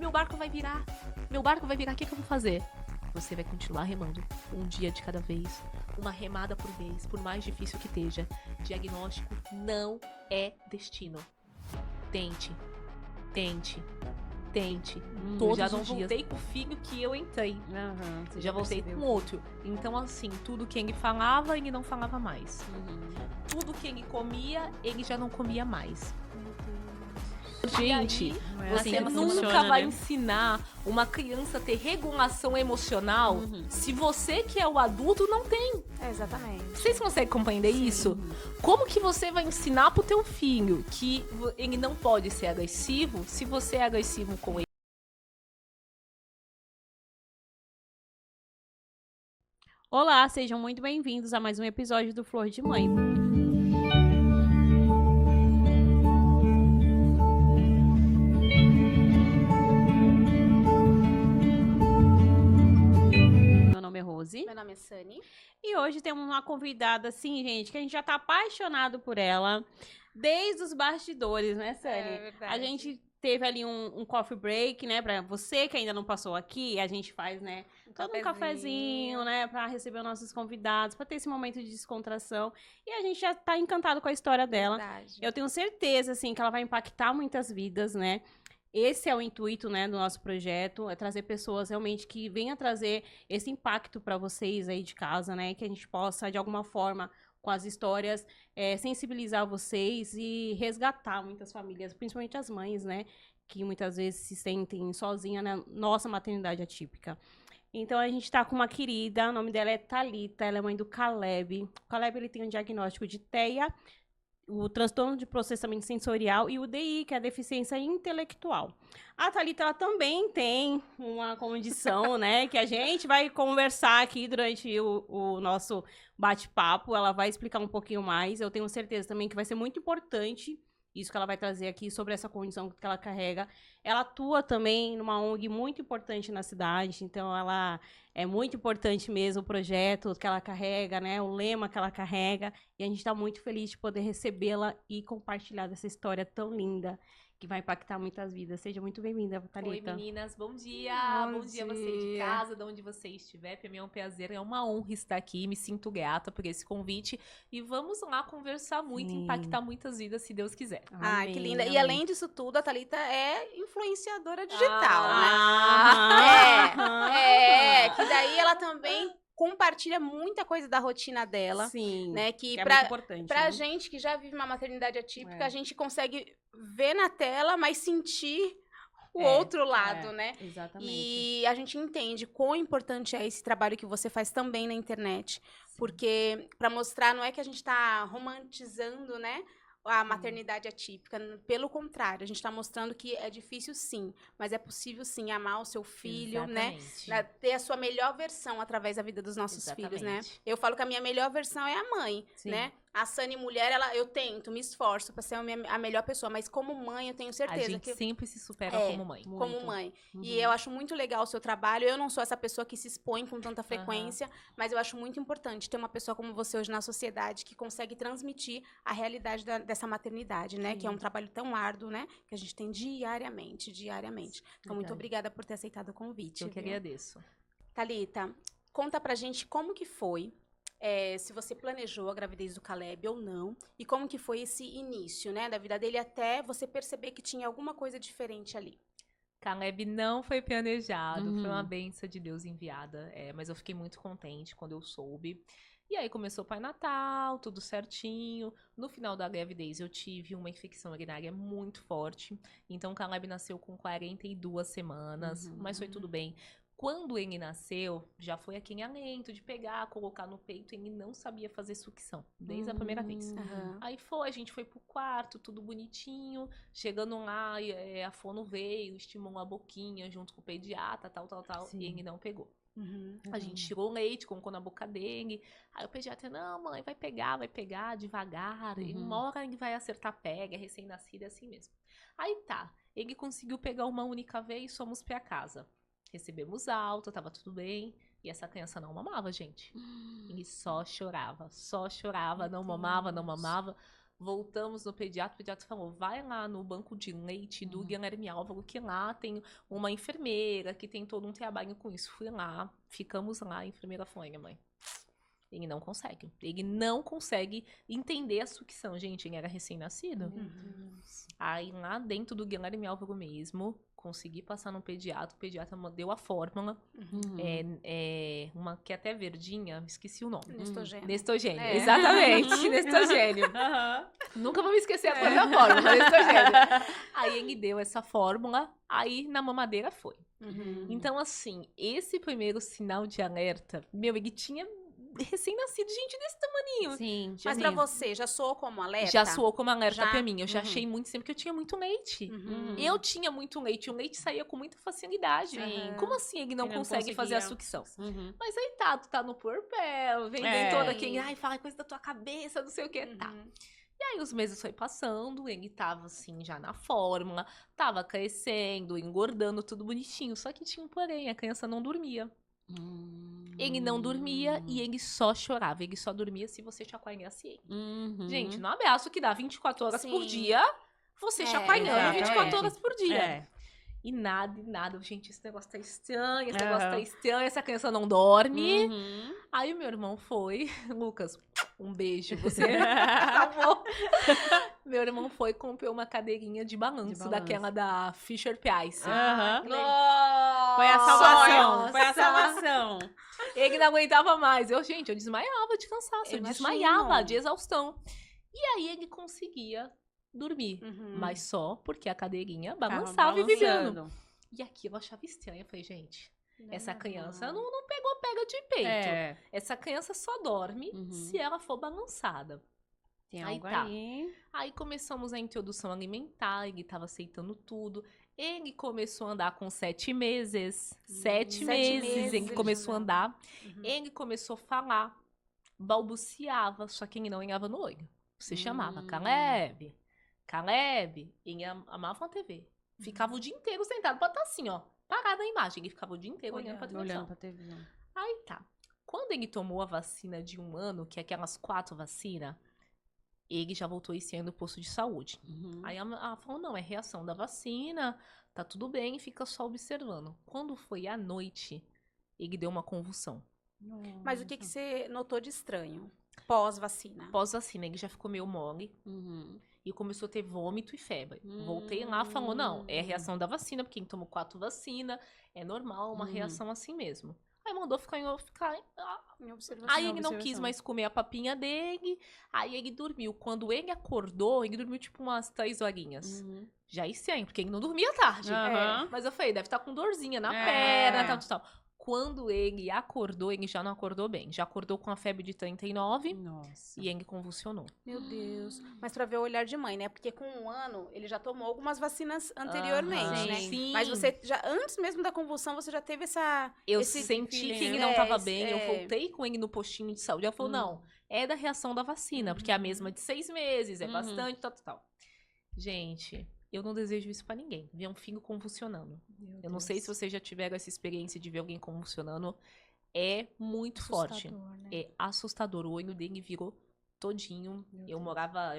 meu barco vai virar. Meu barco vai virar, o que eu vou fazer? Você vai continuar remando um dia de cada vez, uma remada por vez, por mais difícil que esteja. Diagnóstico não é destino. Tente. Todos já não os dias. Voltei com o filho que eu entrei. Já voltei com outro. Então, assim, tudo que ele falava, ele não falava mais. Tudo que ele comia, ele já não comia mais. Gente, você nunca vai ensinar uma criança a ter regulação emocional se você que é o adulto não tem. Exatamente. Vocês conseguem compreender isso? Como que você vai ensinar pro teu filho que ele não pode ser agressivo se você é agressivo com ele? Olá, sejam muito bem-vindos a mais um episódio do Flor de Mãe. Meu nome é Rose. Meu nome é Sani. E hoje temos uma convidada, assim, gente, que a gente já tá apaixonado por ela desde os bastidores, né, Sani? É verdade. A gente teve ali um coffee break, né, pra você que ainda não passou aqui, a gente faz, né, todo um cafezinho, né, pra receber os nossos convidados, pra ter esse momento de descontração. E a gente já tá encantado com a história dela. Verdade. Eu tenho certeza, assim, que ela vai impactar muitas vidas, né? Esse é o intuito, né, do nosso projeto, é trazer pessoas realmente que venham trazer esse impacto para vocês aí de casa, né, que a gente possa, de alguma forma, com as histórias, sensibilizar vocês e resgatar muitas famílias, principalmente as mães, né, que muitas vezes se sentem sozinhas na nossa maternidade atípica. Então, a gente está com uma querida, o nome dela é Thalita, ela é mãe do Caleb. O Caleb, ele tem um diagnóstico de TEA, o transtorno de processamento sensorial, e o DI, que é a deficiência intelectual. A Thalita, ela também tem uma condição, né, que a gente vai conversar aqui durante o nosso bate-papo, ela vai explicar um pouquinho mais, eu tenho certeza também que vai ser muito importante isso que ela vai trazer aqui sobre essa condição que ela carrega. Ela atua também numa ONG muito importante na cidade, então ela é muito importante mesmo o projeto que ela carrega, né, o lema que ela carrega, e a gente está muito feliz de poder recebê-la e compartilhar dessa história tão linda que vai impactar muitas vidas. Seja muito bem-vinda, Thalita. Oi, meninas, bom dia! Bom dia você de casa, de onde você estiver. Para mim é um prazer, é uma honra estar aqui. Me sinto grata por esse convite. E vamos lá conversar muito, impactar muitas vidas, se Deus quiser. Ai, que linda. Amém. E além disso tudo, a Thalita é influenciadora digital, né? Que daí ela também compartilha muita coisa da rotina dela. Sim, né? Que é pra, muito importante. pra né? gente que já vive uma maternidade atípica, a gente consegue ver na tela, mas sentir o outro lado, né? Exatamente. E a gente entende quão importante é esse trabalho que você faz também na internet. Porque, para mostrar, não é que a gente está romantizando, né, a maternidade atípica. Pelo contrário, a gente está mostrando que é difícil, sim. Mas é possível, sim, amar o seu filho, Exatamente. né? Ter a sua melhor versão através da vida dos nossos filhos, né? Eu falo que a minha melhor versão é a mãe, né? A Sani mulher, eu tento, me esforço para ser a melhor pessoa, mas como mãe eu tenho certeza a gente que sempre se supera como mãe. Como mãe. E eu acho muito legal o seu trabalho. Eu não sou essa pessoa que se expõe com tanta frequência, mas eu acho muito importante ter uma pessoa como você hoje na sociedade que consegue transmitir a realidade dessa maternidade, né? Que é um trabalho tão árduo, né? Que a gente tem diariamente. Então, muito obrigada por ter aceitado o convite. Eu que agradeço. Thalita, conta pra gente como que foi. Se você planejou a gravidez do Caleb ou não, e como que foi esse início, né, da vida dele até você perceber que tinha alguma coisa diferente ali. Caleb não foi planejado, foi uma bênção de Deus enviada, mas eu fiquei muito contente quando eu soube. E aí começou o Pai Natal, tudo certinho. No final da gravidez eu tive uma infecção urinária muito forte, então o Caleb nasceu com 42 semanas, mas foi tudo bem. Quando ele nasceu, já foi aquele alento de pegar, colocar no peito, ele não sabia fazer sucção, desde a primeira vez. Aí a gente foi pro quarto, tudo bonitinho, chegando lá, a fono veio, estimulou a boquinha junto com o pediatra, tal, e ele não pegou. A gente tirou o leite, colocou na boca dele, aí o pediatra, não mãe, vai pegar devagar, e uma hora ele vai acertar, pega, é recém-nascido, é assim mesmo. Aí tá, ele conseguiu pegar uma única vez, fomos pra casa. Recebemos alta, tava tudo bem. E essa criança não mamava, gente. Ele só chorava, não mamava. Voltamos no pediatra, o pediatra falou, vai lá no banco de leite do Guilherme Álvaro, que lá tem uma enfermeira que tem todo um trabalho com isso. Fui lá, ficamos lá, a enfermeira falou, mãe, ele não consegue entender a sucção. Gente, ele era recém-nascido. Aí lá dentro do Guilherme Álvaro mesmo, consegui passar no pediatra, o pediatra deu a fórmula, uma que é até verdinha, esqueci o nome. Nestogênio, exatamente, Nestogênio. Nunca vou me esquecer a cor da fórmula, Nestogênio. Aí ele deu essa fórmula, aí na mamadeira foi. Então, assim, esse primeiro sinal de alerta, ele tinha recém-nascido, gente, desse tamaninho. Sim, Mas pra você, já soou como alerta? Já soou como alerta Já? pra mim. Eu já achei muito sempre que eu tinha muito leite. Eu tinha muito leite. O leite saía com muita facilidade. Sim. Como assim ele não Ele não consegue fazer a conseguia. sucção? Uhum. Mas aí tá no puerpério, vem toda aquele, ai, fala coisa da tua cabeça, não sei o que, tá. E aí os meses foi passando, ele tava assim, já na fórmula, tava crescendo, engordando, tudo bonitinho. Só que tinha um porém, a criança não dormia. Ele não dormia e ele só chorava. Ele só dormia se você chacoalhasse ele. Gente, no abraço que dá 24 horas por dia, você chacoalhando 24 horas por dia. E nada. Gente, esse negócio tá estranho, esse negócio tá estranho, essa criança não dorme. Aí o meu irmão foi, Lucas, um beijo, você amor. Meu irmão foi e comprou uma cadeirinha de balanço, daquela da Fisher Price. Foi a salvação, foi a salvação. Ele não aguentava mais. Eu desmaiava de cansaço, eu desmaiava de exaustão. E aí ele conseguia dormir, mas só porque a cadeirinha balançava e vibrando. E aquilo eu achava estranho. Eu falei, gente, essa criança não pega de peito. Essa criança só dorme se ela for balançada. Tem Aí algo tá. aí. Aí começamos a introdução alimentar, ele tava aceitando tudo. Ele começou a andar com 7 meses. 7 meses ele começou a andar. Ele começou a falar, balbuciava, só que ele não olhava no olho. Você chamava, Caleb, ele amava uma TV. Ficava o dia inteiro sentado pra estar assim, ó, parado na imagem. Ele ficava o dia inteiro olhando pra televisão. Olhando pra televisão. Aí tá. Quando ele tomou a vacina de 1 ano, que é aquelas 4 vacinas, ele já voltou esse ano no posto de saúde. Aí ela falou, não, é reação da vacina, tá tudo bem, fica só observando. Quando foi à noite, ele deu uma convulsão. Mas o que você notou de estranho pós-vacina? Pós-vacina, ele já ficou meio mole e começou a ter vômito e febre. Voltei lá, falou, não, é reação da vacina, porque quem tomou 4 vacinas, é normal, uma reação assim mesmo. Aí mandou ficar em observação. Aí ele não quis mais comer a papinha dele. Aí ele dormiu. Quando ele acordou, ele dormiu tipo umas 3 horinhas. Já estranho, porque ele não dormia tarde. Mas eu falei, deve estar com dorzinha na perna, tal. Quando ele acordou, ele já não acordou bem. Já acordou com a febre de 39. Nossa. E ele convulsionou. Meu Deus. Mas pra ver o olhar de mãe, né? Porque com 1 ano, ele já tomou algumas vacinas anteriormente, né? Sim. Mas você já, antes mesmo da convulsão, você já teve Eu esse senti feeling, que ele né? não tava bem. Eu voltei com ele no postinho de saúde. Ela falou, não, é da reação da vacina. Porque é a mesma de 6 meses, é bastante, tal. Gente, eu não desejo isso pra ninguém. Ver um filho convulsionando. Eu não sei se vocês já tiveram essa experiência de ver alguém convulsionando. É muito forte. Né? É assustador. O olho dele virou todinho. Eu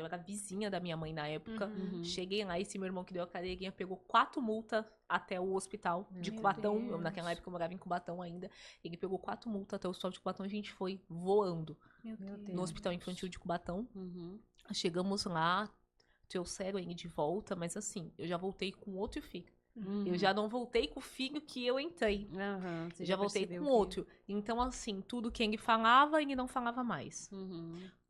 era vizinha da minha mãe na época. Cheguei lá, esse meu irmão que deu a cadeirinha pegou 4 multas até o hospital de Cubatão. Naquela época eu morava em Cubatão ainda. Ele pegou 4 multas até o hospital de Cubatão e a gente foi voando no hospital infantil de Cubatão. Chegamos lá, trouxeram ele de volta, mas assim, eu já voltei com outro filho. Eu já não voltei com o filho que eu entrei. Já voltei com outro. Então, assim, tudo que ele falava, ele não falava mais.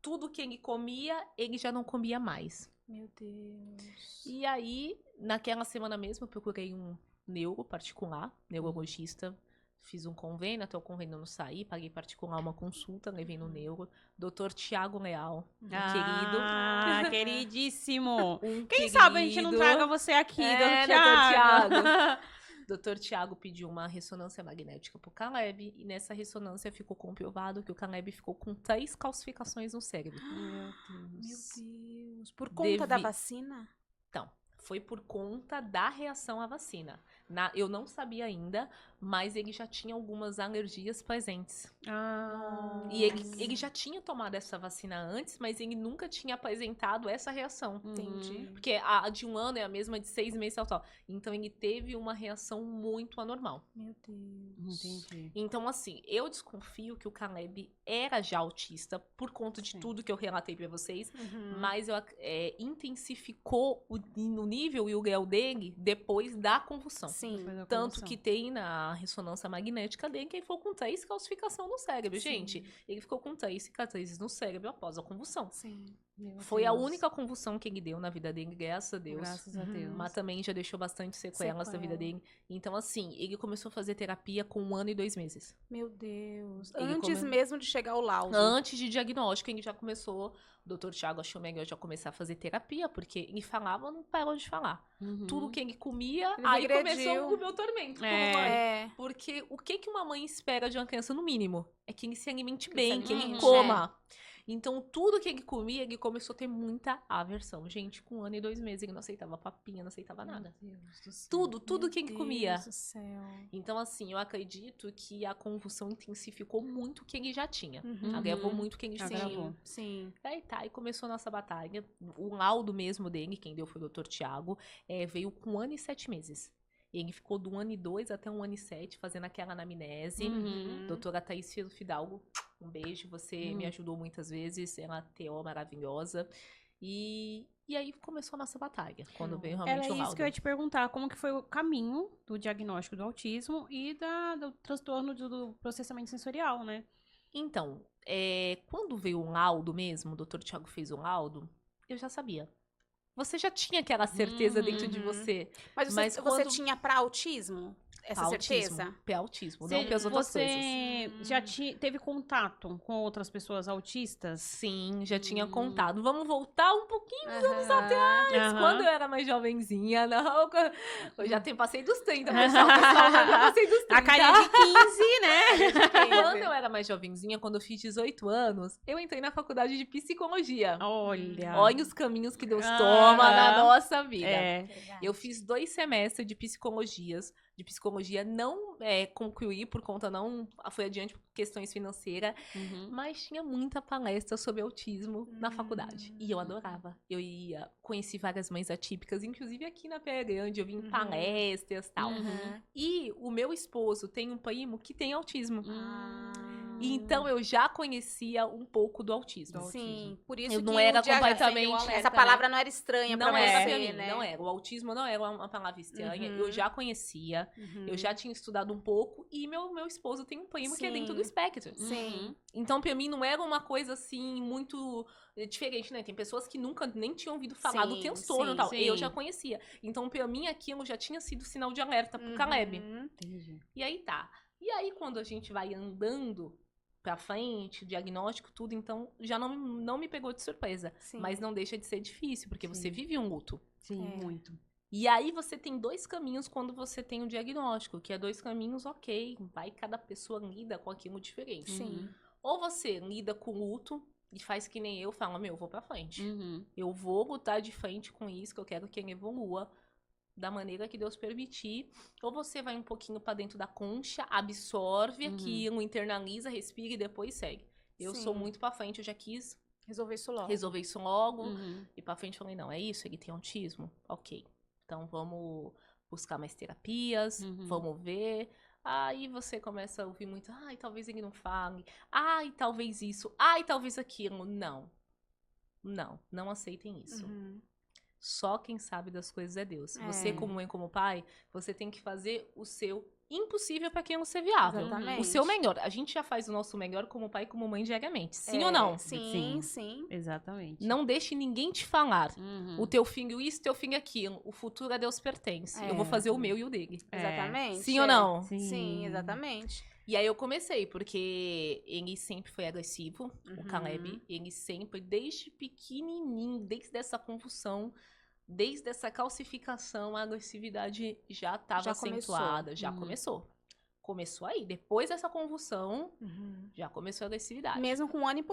Tudo que ele comia, ele já não comia mais. Meu Deus. E aí, naquela semana mesmo, eu procurei um neuro particular, neurologista. Fiz um convênio, até o convênio não sair, paguei particular uma consulta, levei no neuro. Dr. Tiago Leal, querido. Queridíssimo. Quem querido. sabe a gente não traga você aqui, Dr. Tiago. Dr. Tiago pediu uma ressonância magnética pro Caleb, e nessa ressonância ficou comprovado que o Caleb ficou com 3 calcificações no cérebro. Meu Meu Deus. Por conta da vacina? Então, foi por conta da reação à vacina. Eu não sabia ainda, mas ele já tinha algumas alergias presentes. E ele já tinha tomado essa vacina antes, mas ele nunca tinha apresentado essa reação. Entendi. Porque a de 1 ano é a mesma de 6 meses, tal. Então, ele teve uma reação muito anormal. Meu Deus. Entendi. Então, assim, eu desconfio que o Caleb era já autista por conta de tudo que eu relatei pra vocês, mas intensificou o nível e o grau dele depois da convulsão. Sim. Tanto que tem na ressonância magnética dele que ele ficou com 3 calcificações no cérebro, gente. Ele ficou com 3 cicatrizes no cérebro após a convulsão. Sim. Foi a única convulsão que ele deu na vida dele, graças a Deus. Graças a Deus. Mas também já deixou bastante sequelas da vida dele. Então, assim, ele começou a fazer terapia com 1 ano e 2 meses. Meu Deus. Ele Antes mesmo de chegar ao laudo. Antes de diagnóstico, ele já começou. O doutor Thiago achou melhor já começar a fazer terapia, porque ele falava, não parou de falar. Tudo que ele comia, Ele aí regrediu. começou o meu tormento. Porque o que uma mãe espera de uma criança, no mínimo? É que ele se alimente bem, que ele alimente, coma. Então, tudo que ele comia, ele começou a ter muita aversão. Gente, com 1 ano e 2 meses, ele não aceitava papinha, não aceitava nada. Meu Deus do céu. Tudo que ele comia. Meu Deus do céu. Então, assim, eu acredito que a convulsão intensificou muito o que ele já tinha. Uhum. Agravou muito o que ele já tinha. Agravou. Sim. Aí tá, e começou a nossa batalha. O laudo mesmo dele, quem deu foi o Dr. Thiago, veio com 1 ano e 7 meses. Ele ficou do 1 ano e 2 até 1 ano e 7, fazendo aquela anamnese. Doutora Thaís Fidalgo, um beijo, você me ajudou muitas vezes, ela é uma TO maravilhosa. E aí começou a nossa batalha, quando veio realmente Era o laudo. isso que eu ia te perguntar, como que foi o caminho do diagnóstico do autismo e do transtorno do processamento sensorial, né? Então, quando veio o laudo mesmo, o Dr. Thiago fez o laudo, eu já sabia. Você já tinha aquela certeza dentro de você. Mas você quando... tinha pra autismo? Essa certeza? Pra autismo, não para as outras coisas. Você já teve contato com outras pessoas autistas? Sim, já tinha contado. Vamos voltar um pouquinho Anos atrás. Quando eu era mais jovenzinha, não. Eu já passei dos 30, pessoal. Eu passei dos 30. A carinha de 15, né? Quando eu era mais jovenzinha, quando eu fiz 18 anos, eu entrei na faculdade de psicologia. Olha os caminhos que Deus toma na nossa vida. Eu fiz 2 semestres de psicologia, não concluí por conta, não foi adiante por questões financeiras, mas tinha muita palestra sobre autismo na faculdade. E eu adorava. Eu conheci várias mães atípicas, inclusive aqui na Praia Grande, eu vim em palestras e tal. E o meu esposo tem um primo que tem autismo. Então eu já conhecia um pouco do autismo. Sim, por isso eu que não era completamente... essa palavra não era estranha pra você, né? Não era. O autismo não era uma palavra estranha. Eu já conhecia, eu já tinha estudado um pouco, e meu esposo tem um primo que é dentro do espectro. Sim. Então, pra mim, não era uma coisa, assim, muito diferente, né? Tem pessoas que nunca nem tinham ouvido falar do transtorno e tal. Eu já conhecia. Então, pra mim, aquilo já tinha sido sinal de alerta pro Caleb. Entendi. E aí tá. E aí, quando a gente vai andando pra frente, o diagnóstico, tudo, então já não me pegou de surpresa. Sim. Mas não deixa de ser difícil, porque você vive um luto. Sim, muito. E aí você tem 2 caminhos quando você tem o diagnóstico, que é 2 caminhos, ok, vai cada pessoa lida com aquilo diferente. Sim. Ou você lida com o luto e faz que nem eu, fala, eu vou pra frente. Eu vou lutar de frente com isso, que eu quero que ele evolua da maneira que Deus permitir. Ou você vai um pouquinho pra dentro da concha, absorve aquilo, internaliza, respira e depois segue. Eu sou muito pra frente, eu já quis resolver isso logo. E pra frente falei, não, é isso, ele tem autismo? Ok. Então vamos buscar mais terapias, vamos ver. Aí você começa a ouvir muito, ai, talvez ele não fale, ai, talvez isso, ai, talvez aquilo. Não aceitem isso. Só quem sabe das coisas é Deus. Você, como mãe, como pai, você tem que fazer o seu impossível para quem você é viável. Exatamente. O seu melhor. A gente já faz o nosso melhor como pai e como mãe diariamente. Sim ou não? Sim. Exatamente. Não deixe ninguém te falar. O teu filho isso, teu filho aquilo. O futuro a Deus pertence. Eu vou fazer o meu e o dele. Exatamente. Sim ou não? Sim, exatamente. E aí eu comecei, porque ele sempre foi agressivo, o Caleb. Ele sempre, desde pequenininho, desde essa convulsão, desde essa calcificação, a agressividade já estava acentuada. Já começou. Começou aí. Depois dessa convulsão, já começou a agressividade. Mesmo com 1 ano e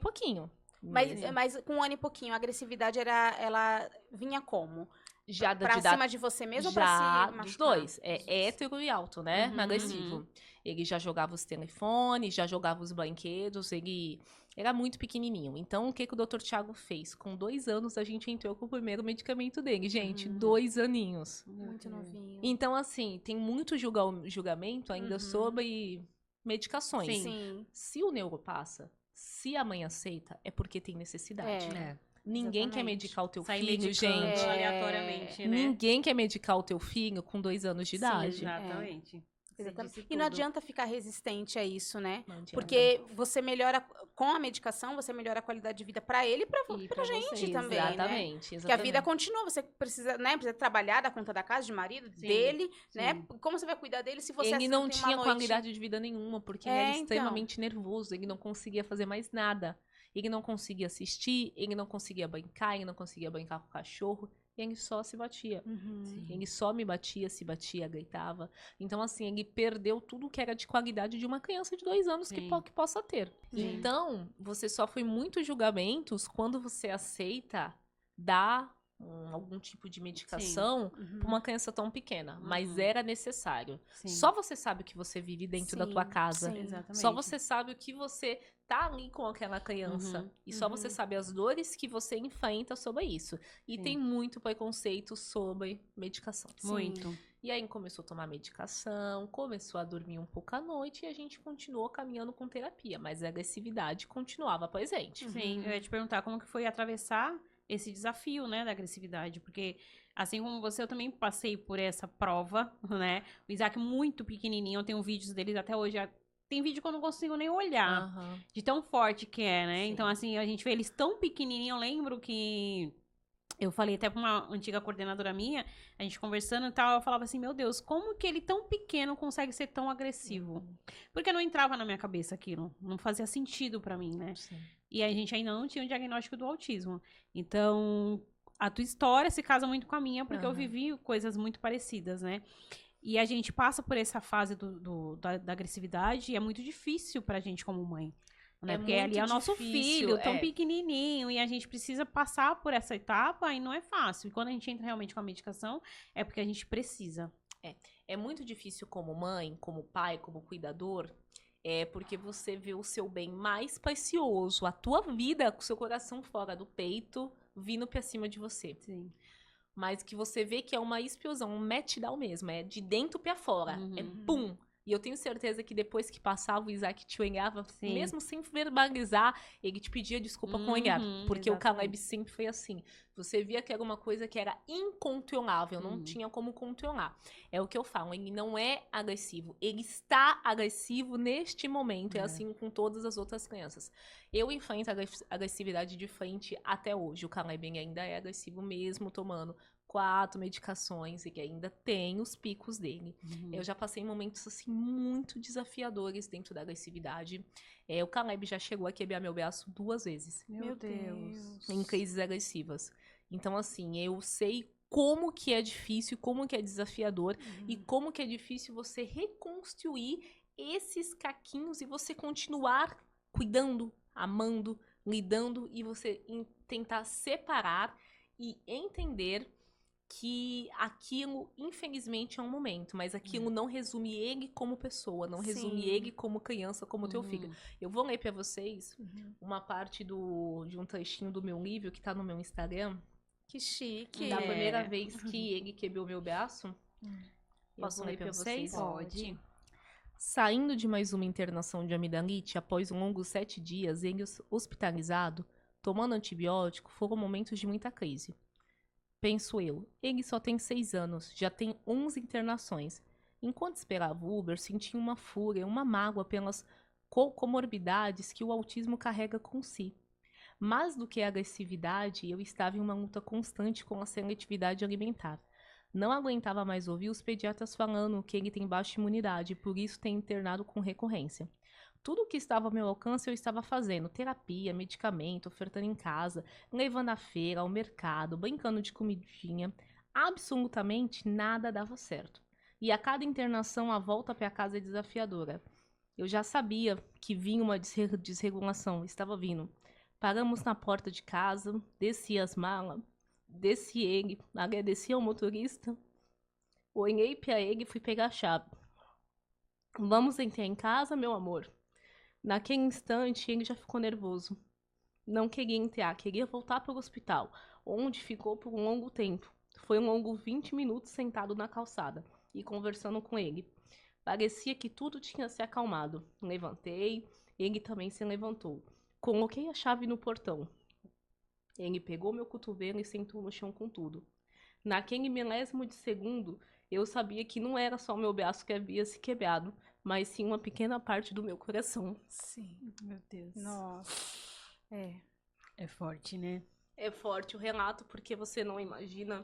pouquinho. Mas com 1 ano e pouquinho, a agressividade ela vinha como? Já Pra cima de você mesmo ou pra se já machucar? dos dois. É hétero e alto, né? Agressivo. Ele já jogava os telefones, já jogava os brinquedos, ele era muito pequenininho. Então, o que o Dr. Thiago fez? Com 2 anos, a gente entrou com o primeiro medicamento dele, gente. 2 aninhos. Muito novinho. Então, assim, tem muito julgamento ainda sobre medicações. Sim. Se o neuro passa, se a mãe aceita, é porque tem necessidade. É. Ninguém quer Exatamente. medicar o teu Sair filho, medicando gente. aleatoriamente, né? Ninguém quer medicar o teu filho com 2 anos de Sim, idade. Exatamente. Você Exatamente. disse E não tudo. adianta ficar resistente a isso, né? Não adianta. Porque você melhora, com a medicação, você melhora a qualidade de vida pra ele e pra gente você. também, né? Exatamente. Porque a vida continua, você precisa, né? Precisa trabalhar, dar conta da casa, de marido, Sim, dele, sim. né? Como você vai cuidar dele se você Ele assim, não tem uma tinha noite... qualidade de vida nenhuma, porque ele É, era então. extremamente nervoso, ele não conseguia fazer mais nada. Ele não conseguia assistir, ele não conseguia brincar, ele não conseguia brincar com o cachorro, e ele só se batia. Ele só me batia, se batia, gritava. Então, assim, ele perdeu tudo que era de qualidade de uma criança de 2 anos que possa ter. Sim. Então, você sofre muitos julgamentos quando você aceita dar algum tipo de medicação para uma criança tão pequena. Mas era necessário. Sim. Só você sabe o que você vive dentro da tua casa. sim. Exatamente. Só você sabe o que você tá ali com aquela criança. E só você sabe as dores que você enfrenta sobre isso. E Sim. tem muito preconceito sobre medicação. Muito. E aí começou a tomar medicação, começou a dormir um pouco à noite e a gente continuou caminhando com terapia. Mas a agressividade continuava presente. Sim, eu ia te perguntar como que foi atravessar esse desafio, né, da agressividade, porque assim como você, eu também passei por essa prova, né, o Isaac muito pequenininho, eu tenho vídeos deles até hoje, tem vídeo que eu não consigo nem olhar, Aham. de tão forte que é, né, Sim. então assim, a gente vê eles tão pequenininhos, eu lembro que eu falei até pra uma antiga coordenadora minha, a gente conversando e tal, eu falava assim, meu Deus, como que ele tão pequeno consegue ser tão agressivo? Porque não entrava na minha cabeça aquilo, não fazia sentido pra mim, né? Sim. E a gente ainda não tinha o diagnóstico do autismo. Então, a tua história se casa muito com a minha, porque eu vivi coisas muito parecidas, né? E a gente passa por essa fase da agressividade e é muito difícil pra gente como mãe. Né? Porque ali é o nosso filho, tão pequenininho, e a gente precisa passar por essa etapa e não é fácil. E quando a gente entra realmente com a medicação, é porque a gente precisa. É muito difícil como mãe, como pai, como cuidador, porque você vê o seu bem mais precioso, a tua vida com o seu coração fora do peito, vindo pra cima de você. Sim. Mas que você vê que é uma explosão, um matchdown mesmo, é de dentro pra fora, é pum. E eu tenho certeza que depois que passava, o Isaac te olhava, mesmo sem verbalizar, ele te pedia desculpa com o olhar. Porque o Caleb sempre foi assim. Você via que era uma coisa que era incontrolável, não tinha como controlar. É o que eu falo, ele não é agressivo. Ele está agressivo neste momento, é assim com todas as outras crianças. Eu enfrento a agressividade de frente até hoje. O Caleb ainda é agressivo mesmo, tomando 4 medicações e que ainda tem os picos dele. Eu já passei momentos, assim, muito desafiadores dentro da agressividade. O Caleb já chegou a quebrar meu braço 2 vezes. Meu Deus. Em crises agressivas. Então, assim, eu sei como que é difícil, como que é desafiador e como que é difícil você reconstruir esses caquinhos e você continuar cuidando, amando, lidando e você tentar separar e entender que aquilo, infelizmente, é um momento, mas aquilo não resume ele como pessoa, não resume ele como criança, como teu filho. Eu vou ler pra vocês uma parte de um trechinho do meu livro que tá no meu Instagram. Que chique. Da primeira vez que ele quebrou meu braço. Posso ler pra vocês? Pode. Saindo de mais uma internação de amidalite, após longos 7 dias, ele hospitalizado, tomando antibiótico, foram momentos de muita crise. Penso eu, ele só tem 6 anos, já tem 11 internações. Enquanto esperava o Uber, senti uma fúria, uma mágoa pelas comorbidades que o autismo carrega com si. Mais do que a agressividade, eu estava em uma luta constante com a seletividade alimentar. Não aguentava mais ouvir os pediatras falando que ele tem baixa imunidade e por isso tem internado com recorrência. Tudo o que estava ao meu alcance eu estava fazendo, terapia, medicamento, ofertando em casa, levando à feira, ao mercado, brincando de comidinha. Absolutamente nada dava certo. E a cada internação a volta para casa é desafiadora. Eu já sabia que vinha uma desregulação, estava vindo. Paramos na porta de casa, desci as malas, desci ele, agradeci ao motorista, olhei pra ele e fui pegar a chave. Vamos entrar em casa, meu amor. Naquele instante, ele já ficou nervoso. Não queria entrar, queria voltar para o hospital, onde ficou por um longo tempo. Foi um longo 20 minutos sentado na calçada e conversando com ele. Parecia que tudo tinha se acalmado. Levantei, ele também se levantou. Coloquei a chave no portão. Ele pegou meu cotovelo e sentou no chão com tudo. Naquele milésimo de segundo, eu sabia que não era só o meu braço que havia se quebrado, mas sim uma pequena parte do meu coração. Sim. Meu Deus. Nossa. É forte, né? É forte o relato porque você não imagina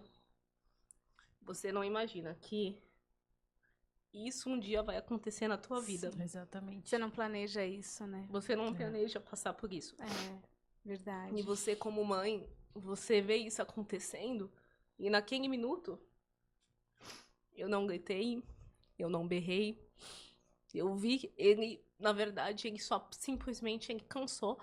que isso um dia vai acontecer na tua vida. Sim, exatamente. Você não planeja isso, né? Você não planeja passar por isso. Verdade. E você, como mãe, você vê isso acontecendo e naquele minuto eu não gritei, eu não berrei. Eu vi ele, na verdade, ele só simplesmente ele cansou.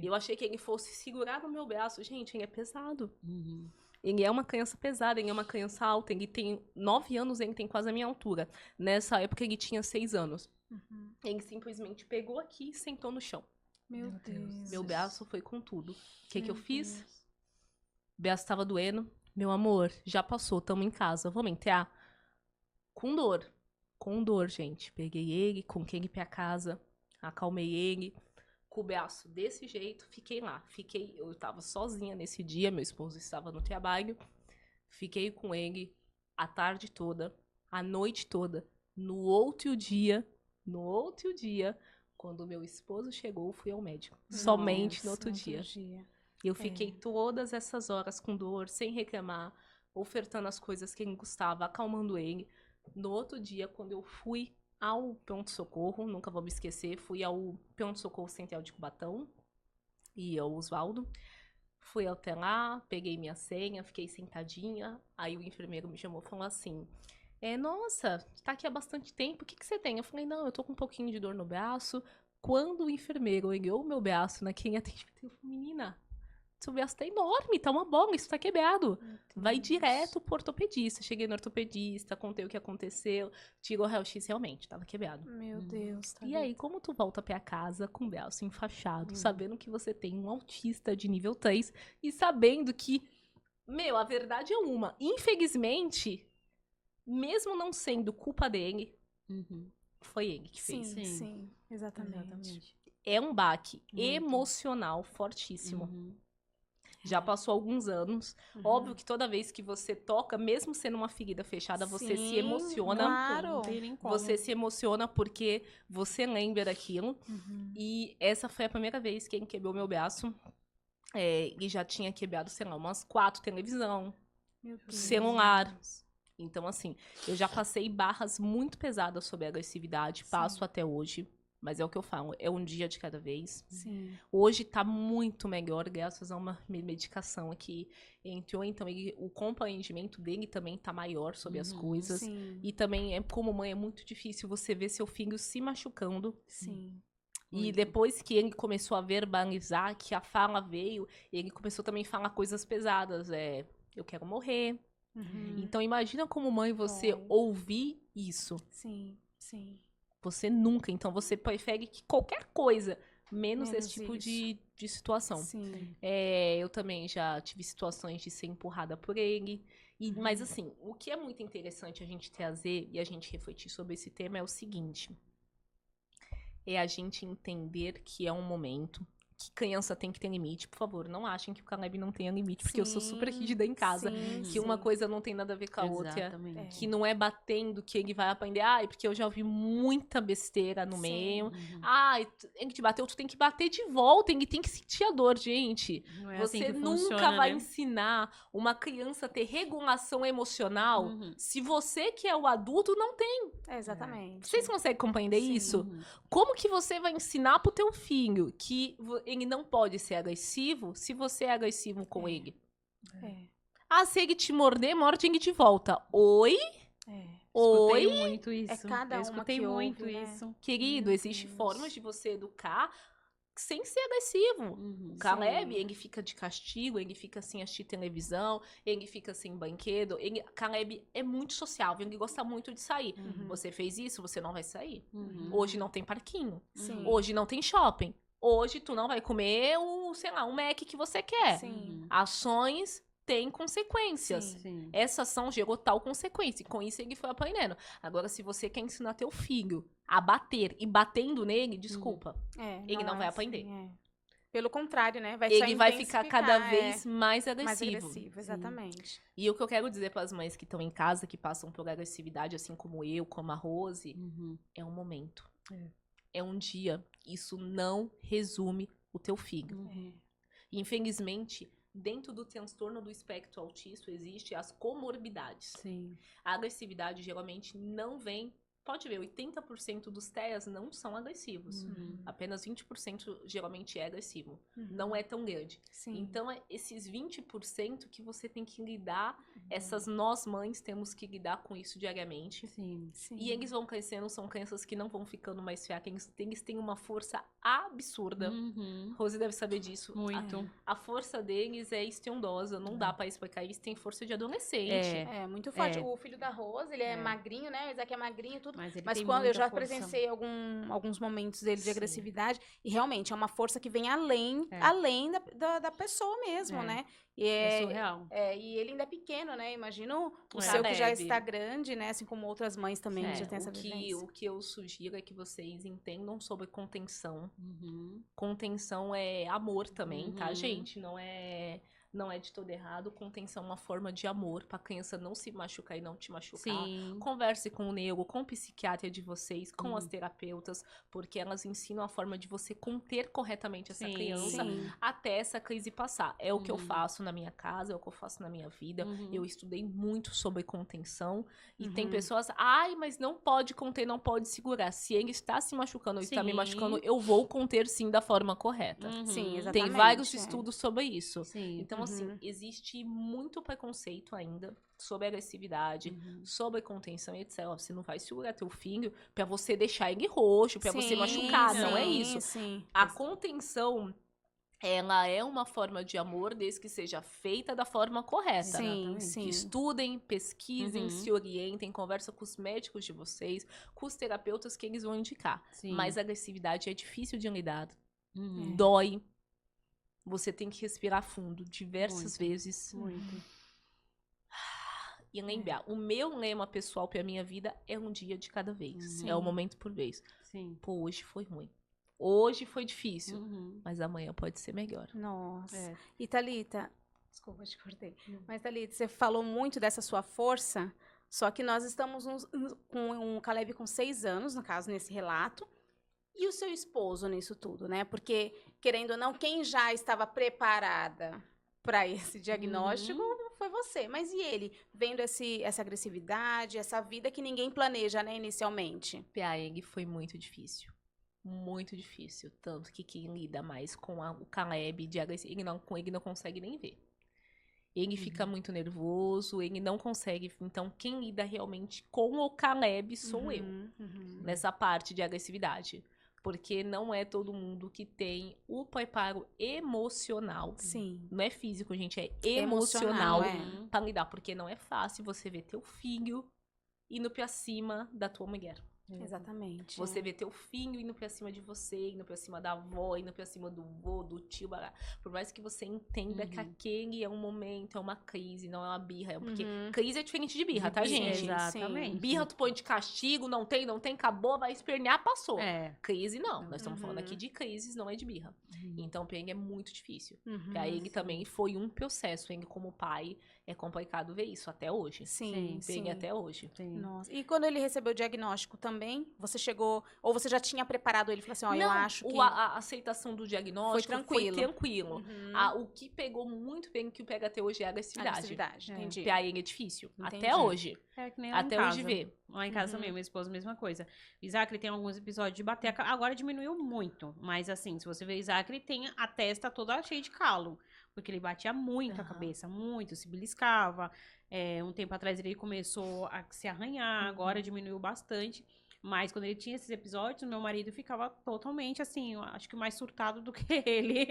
Eu achei que ele fosse segurar no meu braço. Gente, ele é pesado. Uhum. Ele é uma criança pesada, ele é uma criança alta. Ele tem 9 anos, ele tem quase a minha altura. Nessa época, ele tinha 6 anos. Uhum. Ele simplesmente pegou aqui e sentou no chão. Meu Deus. Meu braço foi com tudo. O que eu fiz? Deus. O braço estava doendo. Meu amor, já passou, tamo em casa. Vamos entrar? Com dor. Com dor, gente. Peguei ele, coloquei ele pra casa. Acalmei ele. Com o braço desse jeito, fiquei lá. Eu tava sozinha nesse dia, meu esposo estava no trabalho. Fiquei com ele a tarde toda, a noite toda. No outro dia, quando meu esposo chegou, fui ao médico. Somente no outro dia. Eu fiquei todas essas horas com dor, sem reclamar, ofertando as coisas que ele gostava, acalmando ele. No outro dia, quando eu fui ao pronto-socorro, nunca vou me esquecer, fui ao pronto-socorro central de Cubatão e ao Osvaldo. Fui até lá, peguei minha senha, fiquei sentadinha. Aí o enfermeiro me chamou e falou assim: nossa, tá aqui há bastante tempo, o que você tem? Eu falei: não, eu tô com um pouquinho de dor no braço. Quando o enfermeiro olhou o meu braço naquele atendimento, eu falei: menina, seu braço tá enorme, tá uma bola, isso tá quebrado. Vai direto pro ortopedista. Cheguei no ortopedista, contei o que aconteceu, tirou o raio-x, realmente, tava quebrado. Meu Deus. E aí, como tu volta pra casa com o braço enfaixado, sabendo que você tem um autista de nível 3 e sabendo que, a verdade é uma. Infelizmente, mesmo não sendo culpa dele, foi ele que fez. Sim, exatamente. É um baque emocional fortíssimo. Já passou alguns anos. Óbvio que toda vez que você toca, mesmo sendo uma ferida fechada, você se emociona. Claro. Não tem nem como. Você se emociona porque você lembra daquilo. E essa foi a primeira vez que ele quebrou meu braço. E já tinha quebrado, sei lá, umas 4 televisão, celular. Então, assim, eu já passei barras muito pesadas sobre a agressividade. Passo até hoje. Mas é o que eu falo, é um dia de cada vez. Sim. Hoje tá muito melhor, graças a uma medicação que entrou. Então, o compreendimento dele também tá maior sobre as coisas. Sim. E também, como mãe, é muito difícil você ver seu filho se machucando. Sim. E depois que ele começou a verbalizar, que a fala veio, ele começou também a falar coisas pesadas. Eu quero morrer. Então, imagina como mãe você ouvir isso. Sim. Você nunca. Então, você prefere que qualquer coisa, menos esse tipo de situação. Sim. Eu também já tive situações de ser empurrada por ele. Mas, assim, o que é muito interessante a gente trazer e a gente refletir sobre esse tema é o seguinte. É a gente entender que é um momento, que criança tem que ter limite. Por favor, não achem que o Caleb não tenha limite, porque eu sou super rígida em casa. Que uma coisa não tem nada a ver com a outra. Que não é batendo que ele vai aprender. Porque eu já ouvi muita besteira no meio. Ele te bateu, tu tem que bater de volta. Ele tem que sentir a dor, gente. Não é Você assim que nunca funciona, vai né? ensinar uma criança a ter regulação emocional se você, que é o adulto, não tem. Exatamente. Vocês conseguem compreender isso? Como que você vai ensinar pro teu filho que ele não pode ser agressivo se você é agressivo com ele? Se ele te morder, morde ele de volta. Oi? Escutei muito isso. É cada Eu uma escutei que muito ouve, né? isso. Querido, existem formas de você educar sem ser agressivo. Uhum. O Caleb, ele fica de castigo, ele fica sem assistir televisão, ele fica sem brinquedo. Caleb é muito sociável, ele gosta muito de sair. Você fez isso, você não vai sair. Hoje não tem parquinho. Sim. Hoje não tem shopping. Hoje tu não vai comer o Mac que você quer. Sim. Ações têm consequências. Sim. Essa ação gerou tal consequência. E com isso ele foi aprendendo. Agora, se você quer ensinar teu filho a bater e batendo nele, desculpa. Ele não vai aprender. assim, Pelo contrário, né? Vai só Ele vai ficar cada intensificar, vez mais mais agressivo. agressivo, exatamente. E o que eu quero dizer para as mães que estão em casa, que passam por agressividade, assim como eu, como a Rose, é um momento. É um dia. Isso não resume o teu filho. Infelizmente, dentro do transtorno do espectro autista existem as comorbidades. Sim. A agressividade geralmente não vem. Pode ver, 80% dos TEAs não são agressivos. Apenas 20% geralmente é agressivo. Não é tão grande. Sim. Então, é esses 20% que você tem que lidar, nós mães temos que lidar com isso diariamente. Sim. Sim. E eles vão crescendo, são crianças que não vão ficando mais fracas, eles têm uma força absurda. Rose deve saber disso. Muito. A força deles é estrondosa, não dá pra explicar. Eles têm força de adolescente. É muito forte. É. O filho da Rose, ele é magrinho, né? O Isaac é magrinho e tudo. Mas, ele Mas tem quando eu muita já força. presenciei alguns momentos dele de Sim. agressividade, e realmente é uma força que vem além da pessoa mesmo, É. né? É surreal. E ele ainda é pequeno, né? Imagino o É. seu que já Caleb. está grande, né? Assim como outras mães também que já têm essa o vivência. que eu sugiro é que vocês entendam sobre contenção. Contenção é amor também, tá, gente? Não é de todo errado. Contenção é uma forma de amor pra criança não se machucar e não te machucar. Sim. Converse com o neuro, com o psiquiatra de vocês, com as terapeutas, porque elas ensinam a forma de você conter corretamente essa Sim. criança Sim. até essa crise passar. É o que eu faço na minha casa, é o que eu faço na minha vida. Eu estudei muito sobre contenção e tem pessoas, mas não pode conter, não pode segurar. Se ele está se machucando ou está me Sim. machucando, eu vou conter sim da forma correta. Sim, exatamente. Tem vários estudos sobre isso. Sim. Então, assim, existe muito preconceito ainda sobre agressividade, sobre contenção e etc. Ó, você não vai segurar teu filho pra você deixar ele roxo, pra você machucar. Não é isso. Sim. A contenção, ela é uma forma de amor desde que seja feita da forma correta. Sim, sim. Estudem, pesquisem, se orientem, conversem com os médicos de vocês, com os terapeutas que eles vão indicar. Sim. Mas a agressividade é difícil de lidar. Uhum. Dói. Você tem que respirar fundo diversas vezes. Muito. E lembrar, o meu lema pessoal pra minha vida é um dia de cada vez. Sim. É um momento por vez. Sim. Pô, hoje foi ruim. Hoje foi difícil. Mas amanhã pode ser melhor. Nossa. É. E Thalita, desculpa, te cortei. Mas Thalita, você falou muito dessa sua força, só que nós estamos com um Caleb com 6 anos, no caso, nesse relato. E o seu esposo nisso tudo, né? Porque, querendo ou não, quem já estava preparada para esse diagnóstico foi você. Mas e ele? Vendo essa agressividade, essa vida que ninguém planeja, né, inicialmente. Pra ele foi muito difícil. Muito difícil. Tanto que quem lida mais com o Caleb de agressividade, ele não consegue nem ver. Ele fica muito nervoso, ele não consegue. Então, quem lida realmente com o Caleb sou eu. Nessa parte de agressividade. Porque não é todo mundo que tem o preparo emocional. Sim. Não é físico, gente, é emocional é. pra lidar. Porque não é fácil você ver teu filho indo pra cima da tua mulher. Exatamente. Você vê teu filho indo pra cima de você, indo pra cima da avó, indo pra cima do vô, do tio, bará. Por mais que você entenda que aquele é um momento, é uma crise, não é uma birra. Porque crise é diferente de birra, tá, gente? Exatamente. Birra tu põe de castigo, não tem, acabou, vai espernear, passou. É. Crise não, nós estamos falando aqui de crises, não é de birra. Então pra ele é muito difícil. Pra ele também foi um processo, ele como pai, é complicado ver isso até hoje. Sim, Pra ele até hoje. Sim. Nossa. E quando ele recebeu o diagnóstico também, você chegou, ou você já tinha preparado ele e falou assim, ó, eu Não, acho que... a aceitação do diagnóstico Foi tranquilo. foi tranquilo. O que pegou muito bem, que o pega até hoje é a agressividade. Entendi. Pra ele é difícil. Entendi. Até hoje. É que nem lá Até em hoje casa. ver. Lá em casa também, meu esposo, mesma coisa. Isaac, ele tem alguns episódios de bater. Agora diminuiu muito. Mas assim, se você ver Isaac, ele tem a testa toda cheia de calo. Porque ele batia muito a cabeça, muito, se beliscava. Um tempo atrás ele começou a se arranhar, agora diminuiu bastante. Mas quando ele tinha esses episódios, meu marido ficava totalmente assim, eu acho que mais surtado do que ele.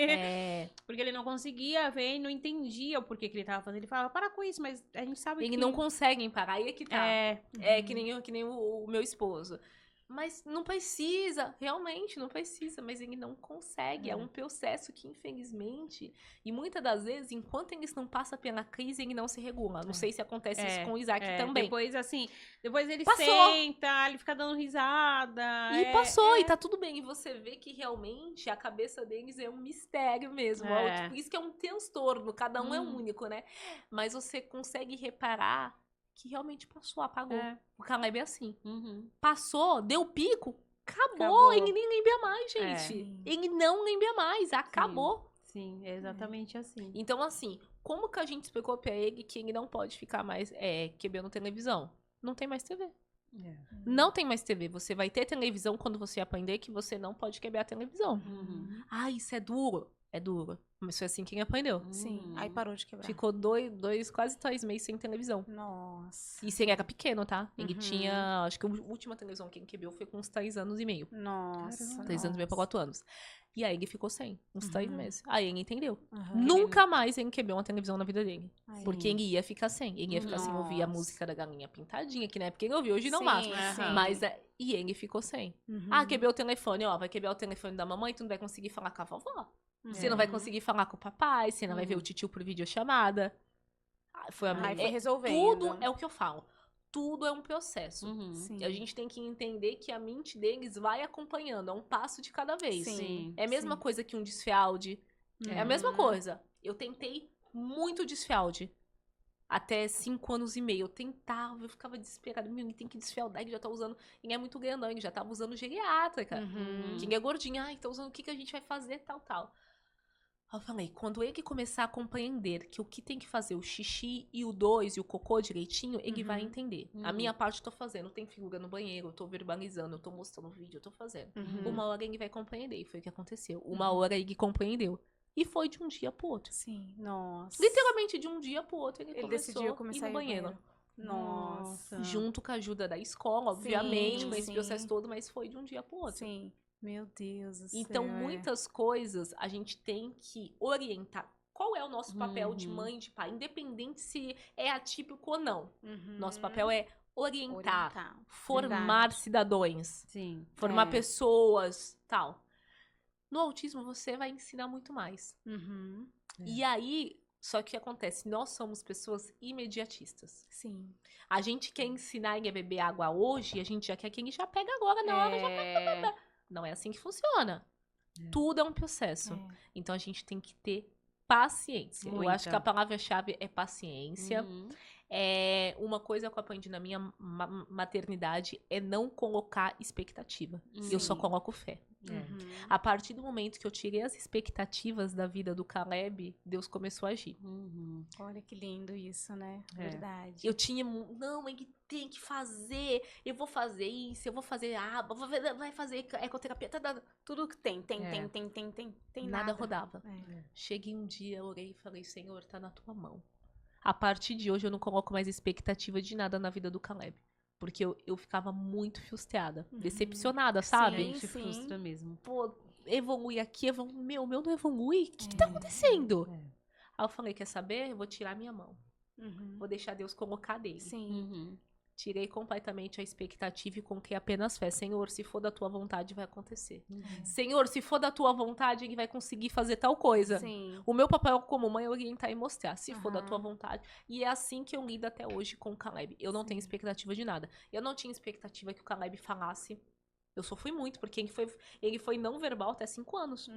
Porque ele não conseguia ver e não entendia o porquê que ele tava fazendo. Ele falava, para com isso, mas a gente sabe Eles que... não conseguem parar, aí é que tá. É. Que nem o meu esposo. Mas não precisa, realmente não precisa, mas ele não consegue. É um processo que, infelizmente, e muitas das vezes, enquanto eles não passam pela crise, ele não se regula. Não sei se acontece isso com o Isaac também. Depois, assim, ele Passou. senta, ele fica dando risada. E passou, e tá tudo bem. E você vê que realmente a cabeça deles é um mistério mesmo. Por isso que é um transtorno, cada um é único, né? Mas você consegue reparar que realmente passou, apagou. O Caleb é assim. Passou, deu pico, acabou. Ele nem lembra mais, gente. Ele não lembra mais, acabou. Sim, é exatamente assim. Então, assim, como que a gente explicou pra ele que ele não pode ficar mais quebrando televisão? Não tem mais TV. Não tem mais TV. Você vai ter televisão quando você aprender que você não pode quebrar a televisão. Ah, isso é duro. É duro. Mas foi assim que ele aprendeu. Sim, aí parou de quebrar. Ficou quase 3 meses sem televisão. Nossa. E ele era pequeno, tá? Ele tinha, acho que a última televisão que ele quebrou foi com uns 3 anos e meio. Nossa. 3 anos e meio pra 4 anos. E aí ele ficou sem, uns 3 meses. Aí ele entendeu. Nunca mais ele quebrou uma televisão na vida dele. Porque ele ia ficar sem. Ele ia ficar sem ouvir a música da Galinha Pintadinha, que na época ele ouvia, hoje não mais. Mas, e ele ficou sem. Ah, quebrou o telefone, ó. Vai quebrar o telefone da mamãe, tu não vai conseguir falar com a vovó. Você não vai conseguir falar com o papai, você não vai ver o titio por videochamada. Foi resolvendo. Tudo é o que eu falo. Tudo é um processo. E a gente tem que entender que a mente deles vai acompanhando. É um passo de cada vez. É a mesma coisa que um desfialde. É a mesma coisa. Eu tentei muito desfialde. Até 5 anos e meio. Eu tentava, eu ficava desesperada. Meu, ele tem que desfialdar, ele já tá usando. Ele é muito grandão, ele já tava usando geriátrica. Quem é gordinho, tá usando o que a gente vai fazer, tal. Eu falei, quando ele começar a compreender que o que tem que fazer, o xixi e o 2 e o cocô direitinho, ele vai entender. A minha parte eu tô fazendo, tem figura no banheiro, eu tô verbalizando, eu tô mostrando o vídeo, eu tô fazendo. Uma hora ele vai compreender, e foi o que aconteceu. Uma hora ele compreendeu. E foi de um dia pro outro. Sim, nossa. Literalmente de um dia pro outro ele decidiu começar a ir no banheiro. Nossa. Junto com a ajuda da escola, obviamente, com esse processo todo, mas foi de um dia pro outro. Sim. Meu Deus do céu. Então, muitas coisas a gente tem que orientar. Qual é o nosso papel de mãe, de pai? Independente se é atípico ou não. Nosso papel é orientar. Formar cidadãos. Formar pessoas, tal. No autismo, você vai ensinar muito mais. E aí, só que acontece, nós somos pessoas imediatistas. Sim. A gente quer ensinar ele a beber água hoje, a gente já quer que ele já pegue agora na hora, já pega. Não é assim que funciona. Tudo é um processo. Então, a gente tem que ter paciência. Eu acho que a palavra-chave é paciência. Uma coisa que eu aprendi na minha maternidade é não colocar expectativa. Eu só coloco fé. A partir do momento que eu tirei as expectativas da vida do Caleb, Deus começou a agir. Olha que lindo isso, né? Verdade. Eu tinha... Não, ele tem que fazer. Eu vou fazer isso, eu vou fazer vai fazer ecoterapia. Tudo que tem nada rodava. Cheguei um dia, orei e falei, Senhor, tá na tua mão. A partir de hoje eu não coloco mais expectativa de nada na vida do Caleb. Porque eu ficava muito frustrada, decepcionada, sabe? Sim, frustra mesmo. Pô, evolui aqui, meu não evolui? O que tá acontecendo? Aí eu falei, quer saber? Eu vou tirar minha mão. Vou deixar Deus colocar dele. Tirei completamente a expectativa e coloquei apenas fé. Senhor, se for da tua vontade, vai acontecer. Senhor, se for da tua vontade, ele vai conseguir fazer tal coisa. O meu papel como mãe é orientar e mostrar, se for da tua vontade. E é assim que eu lido até hoje com o Caleb. Eu não tenho expectativa de nada. Eu não tinha expectativa que o Caleb falasse. Eu sofri muito, porque ele foi não verbal até 5 anos.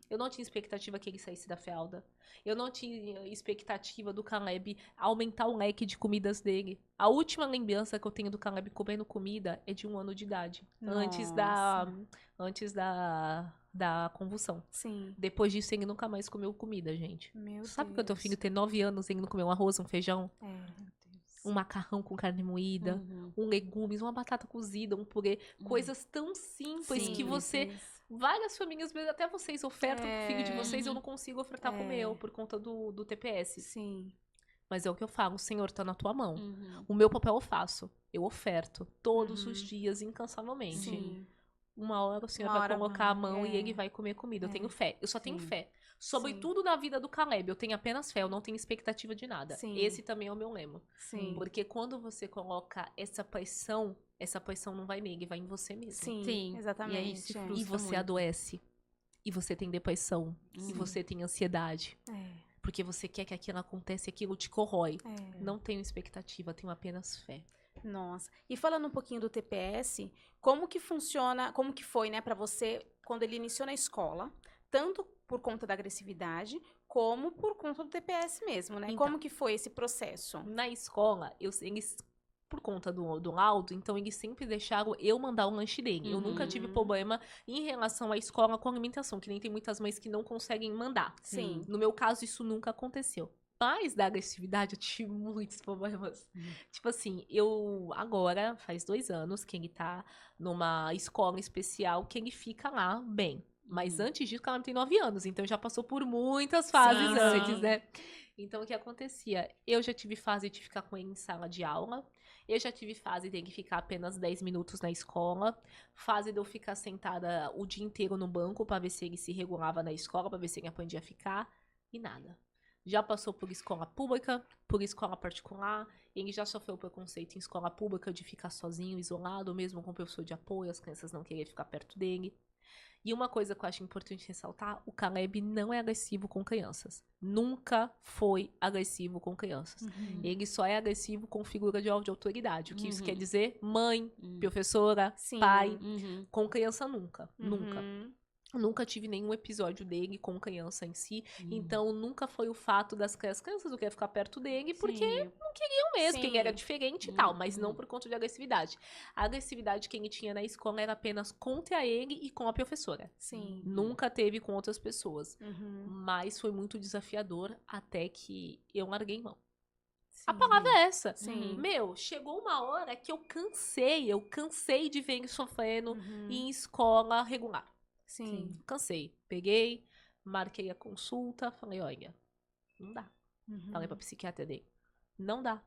Eu não tinha expectativa que ele saísse da fralda. Eu não tinha expectativa do Caleb aumentar o leque de comidas dele. A última lembrança que eu tenho do Caleb comendo comida é de 1 ano de idade. Antes da convulsão. Depois disso, ele nunca mais comeu comida, gente. Sabe que o teu filho tem 9 anos e ele não comeu um arroz, um feijão? Um macarrão com carne moída, um legumes, uma batata cozida, um purê. Coisas tão simples que você... Várias famílias, até vocês ofertam pro filho de vocês, eu não consigo ofertar pro meu, por conta do TPS. Mas é o que eu falo, o Senhor tá na tua mão. Uhum. O meu papel eu faço. Eu oferto todos os dias, incansavelmente. Sim. Uma hora o Senhor Uma vai hora colocar a vai, mão e é. ele vai comer comida. Eu tenho fé. Eu só tenho Sim. fé. Sobre Sim. tudo na vida do Caleb, eu tenho apenas fé. Eu não tenho expectativa de nada. Sim. Esse também é o meu lema. Sim. Porque quando você coloca essa pressão não vai nele, vai em você mesmo. Sim, Sim. E exatamente. aí a gente se é. frustra E você muito. adoece. E você tem depressão. E Sim. você tem ansiedade. É, Porque você quer que aquilo aconteça e aquilo te corrói. é. Não tenho expectativa, tenho apenas fé. Nossa. E falando um pouquinho do TPS, como que funciona, como que foi, né, pra você quando ele iniciou na escola, tanto por conta da agressividade, como por conta do TPS mesmo, né? Então. Como que foi esse processo? Na escola, eles, por conta do laudo, então eles sempre deixaram eu mandar o lanche dele. Eu nunca tive problema em relação à escola com alimentação, que nem tem muitas mães que não conseguem mandar. Sim. No meu caso, isso nunca aconteceu. Mas da agressividade, eu tive muitos problemas. Tipo assim, eu agora, faz 2 anos que ele tá numa escola especial que ele fica lá bem. Mas antes disso, ela tem 9 anos, então já passou por muitas fases Sim, antes, sim. né? Então, o que acontecia? Eu já tive fase de ficar com ele em sala de aula. Eu já tive fase de ele ficar apenas 10 minutos na escola. Fase de eu ficar sentada o dia inteiro no banco pra ver se ele se regulava na escola, pra ver se ele aprendia a ficar. E nada. Já passou por escola pública, por escola particular. Ele já sofreu preconceito em escola pública de ficar sozinho, isolado, mesmo com professor de apoio, as crianças não queriam ficar perto dele. E uma coisa que eu acho importante ressaltar, o Caleb não é agressivo com crianças. Nunca foi agressivo com crianças. Ele só é agressivo com figura de autoridade. O que isso quer dizer? Mãe, professora, Sim. pai. Uhum. Com criança, nunca. Nunca. Uhum. Nunca tive nenhum episódio dele com criança em si. Então, nunca foi o fato das crianças não querem ficar perto dele, porque Sim. eu mesmo, que ele era Sim. diferente e tal, mas não por conta de agressividade. A agressividade que ele tinha na escola era apenas contra ele e com a professora. Sim. Nunca teve com outras pessoas. Uhum. Mas foi muito desafiador até que eu larguei mão. A Sim. palavra é essa. Sim. Meu, chegou uma hora que eu cansei de ver ele sofrendo Uhum. em escola regular. Sim. Cansei. Peguei, marquei a consulta, falei, olha, não dá. Uhum. Falei pra psiquiatra dele, não dá.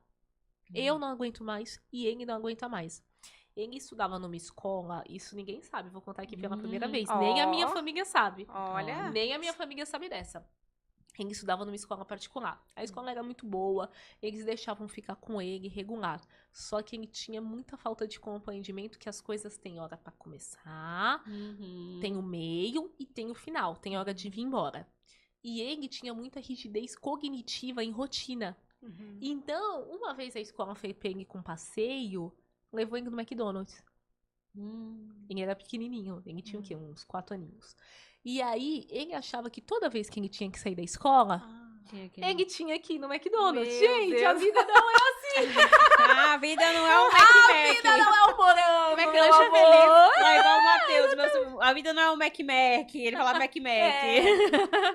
Eu não aguento mais e ele não aguenta mais. Ele estudava numa escola, isso ninguém sabe, vou contar aqui pela primeira vez. Nem a minha Ó. família sabe. Olha. Nem a minha família sabe dessa. Ele estudava numa escola particular. A escola era muito boa, eles deixavam ficar com ele regular. Só que ele tinha muita falta de compreendimento que as coisas têm hora pra começar, tem o meio e tem o final, tem hora de vir embora. E ele tinha muita rigidez cognitiva em rotina. Uhum. Então, uma vez a escola foi pra ele com um passeio, levou ele no McDonald's. Ele era pequenininho, ele tinha o quê? Uns 4 aninhos. E aí, ele achava que toda vez que ele tinha que sair da escola, ele tinha que ir no McDonald's. Meu Gente, a Deus. vida não é assim. A vida não é um A Mac vida não é um morango, Como é que meu lancha amor. Não é igual o Matheus. A vida não é um Mac. Ele fala Mac.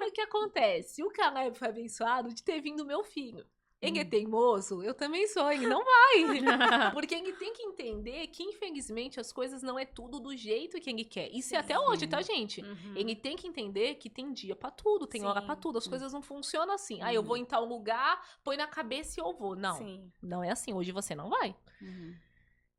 O que acontece? O Caleb foi abençoado de ter vindo meu filho. Ele é teimoso, eu também sou, ele não vai. Porque ele tem que entender que, infelizmente, as coisas não é tudo do jeito que ele quer. Isso é até hoje, tá, gente? Uhum. Ele tem que entender que tem dia pra tudo, tem hora Sim. pra tudo. As coisas não funcionam assim. Ah, eu vou em tal lugar, põe na cabeça e eu vou. Não, Sim. não é assim. Hoje você não vai.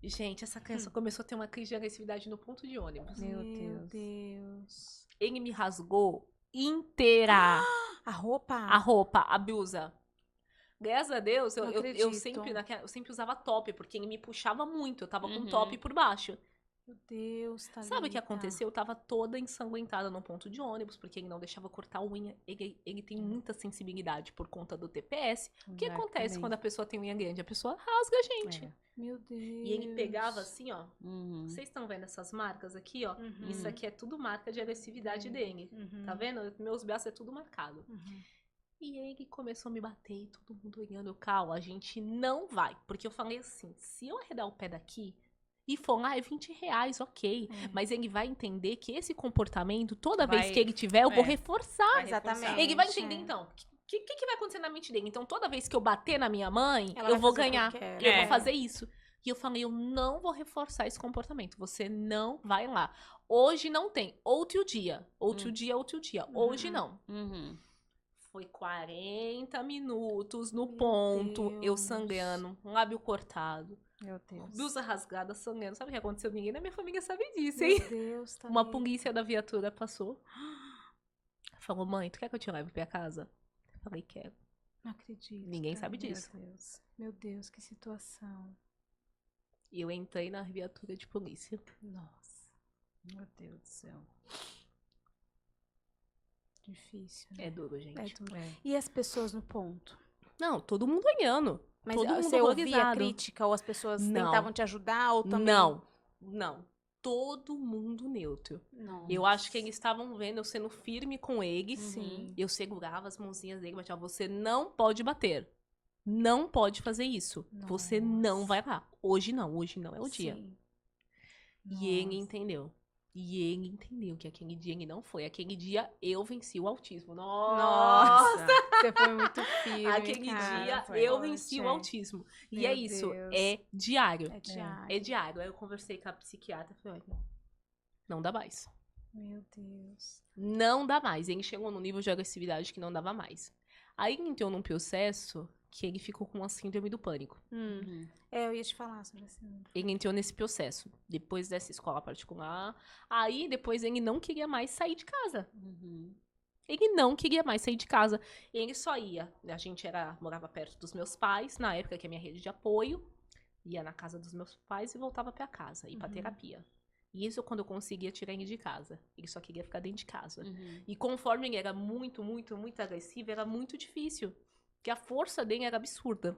Gente, essa criança começou a ter uma crise de agressividade no ponto de ônibus. Meu Deus. Ele me rasgou inteira. A roupa? A roupa, a blusa. Graças a Deus, Não eu acredito. sempre usava top, porque ele me puxava muito. Eu tava com top por baixo. Meu Deus, tá Sabe o que aconteceu? Eu tava toda ensanguentada no ponto de ônibus, porque ele não deixava cortar a unha. Ele tem muita sensibilidade por conta do TPS. O que acontece quando a pessoa tem unha grande? A pessoa rasga, gente. Meu Deus. E ele pegava assim, ó. Vocês estão vendo essas marcas aqui, ó? Uhum. Isso aqui é tudo marca de agressividade dele. Uhum. Tá vendo? Meus braços é tudo marcado. Uhum. E ele começou a me bater e todo mundo olhando. Calma, a gente não vai. Porque eu falei assim, se eu arredar o pé daqui e for lá, é R$20, ok. Mas ele vai entender que esse comportamento, toda vez que ele tiver, eu vou reforçar. Exatamente. Ele vai entender, então, o que vai acontecer na mente dele? Então, toda vez que eu bater na minha mãe, Ela eu vai vou fazer o que eu ganhar. quero. Eu vou fazer isso. E eu falei, eu não vou reforçar esse comportamento. Você não vai lá. Hoje não tem. Outro dia. Outro dia. Hoje não. Foi 40 minutos no Meu ponto, eu Deus. sangrando, um lábio cortado, Meu Deus. blusa rasgada, sangrando. Sabe o que aconteceu? Ninguém da minha família sabe disso, hein? Meu Deus, tá Uma polícia da viatura passou. Falou, mãe, tu quer que eu te leve pra casa? Eu falei, quero. Não acredito. Ninguém cara. sabe disso. Meu Deus, que situação. E eu entrei na viatura de polícia. Nossa. Meu Deus do céu. Difícil, né? É duro, gente. É duro. É. E as pessoas no ponto? Não, todo mundo ganhando. Mas Todo mundo você ouvia horrorizado. crítica ou as pessoas Não. tentavam te ajudar ou também? Não. Todo mundo neutro. Não. Eu acho que eles estavam vendo eu sendo firme com eles. Sim. Eu segurava as mãozinhas dele e batia, você não pode bater. Não pode fazer isso. Você não vai lá. Hoje não é o dia. Sim. E ele entendeu. E ele entendeu que aquele dia ele não foi. Aquele dia eu venci o autismo. Nossa, você foi muito firme, Aquele cara. dia Foi. eu venci o Poxa. autismo. E Meu é isso, Deus. é diário. É diário. É diário. Aí eu conversei com a psiquiatra e falei, olha, não dá mais. Meu Deus. Não dá mais. Ele chegou num nível de agressividade que não dava mais. Aí ele entrou num processo que ele ficou com uma síndrome do pânico. Eu ia te falar sobre esse número. Ele entrou nesse processo. Depois dessa escola particular. Aí, depois, ele não queria mais sair de casa. Ele não queria mais sair de casa. Ele só ia. A gente morava perto dos meus pais, na época que é minha rede de apoio. Ia na casa dos meus pais e voltava pra casa, ir pra terapia. E isso quando eu conseguia tirar ele de casa. Ele só queria ficar dentro de casa. E conforme ele era muito, muito, muito agressivo, era muito difícil. Porque a força dele era absurda.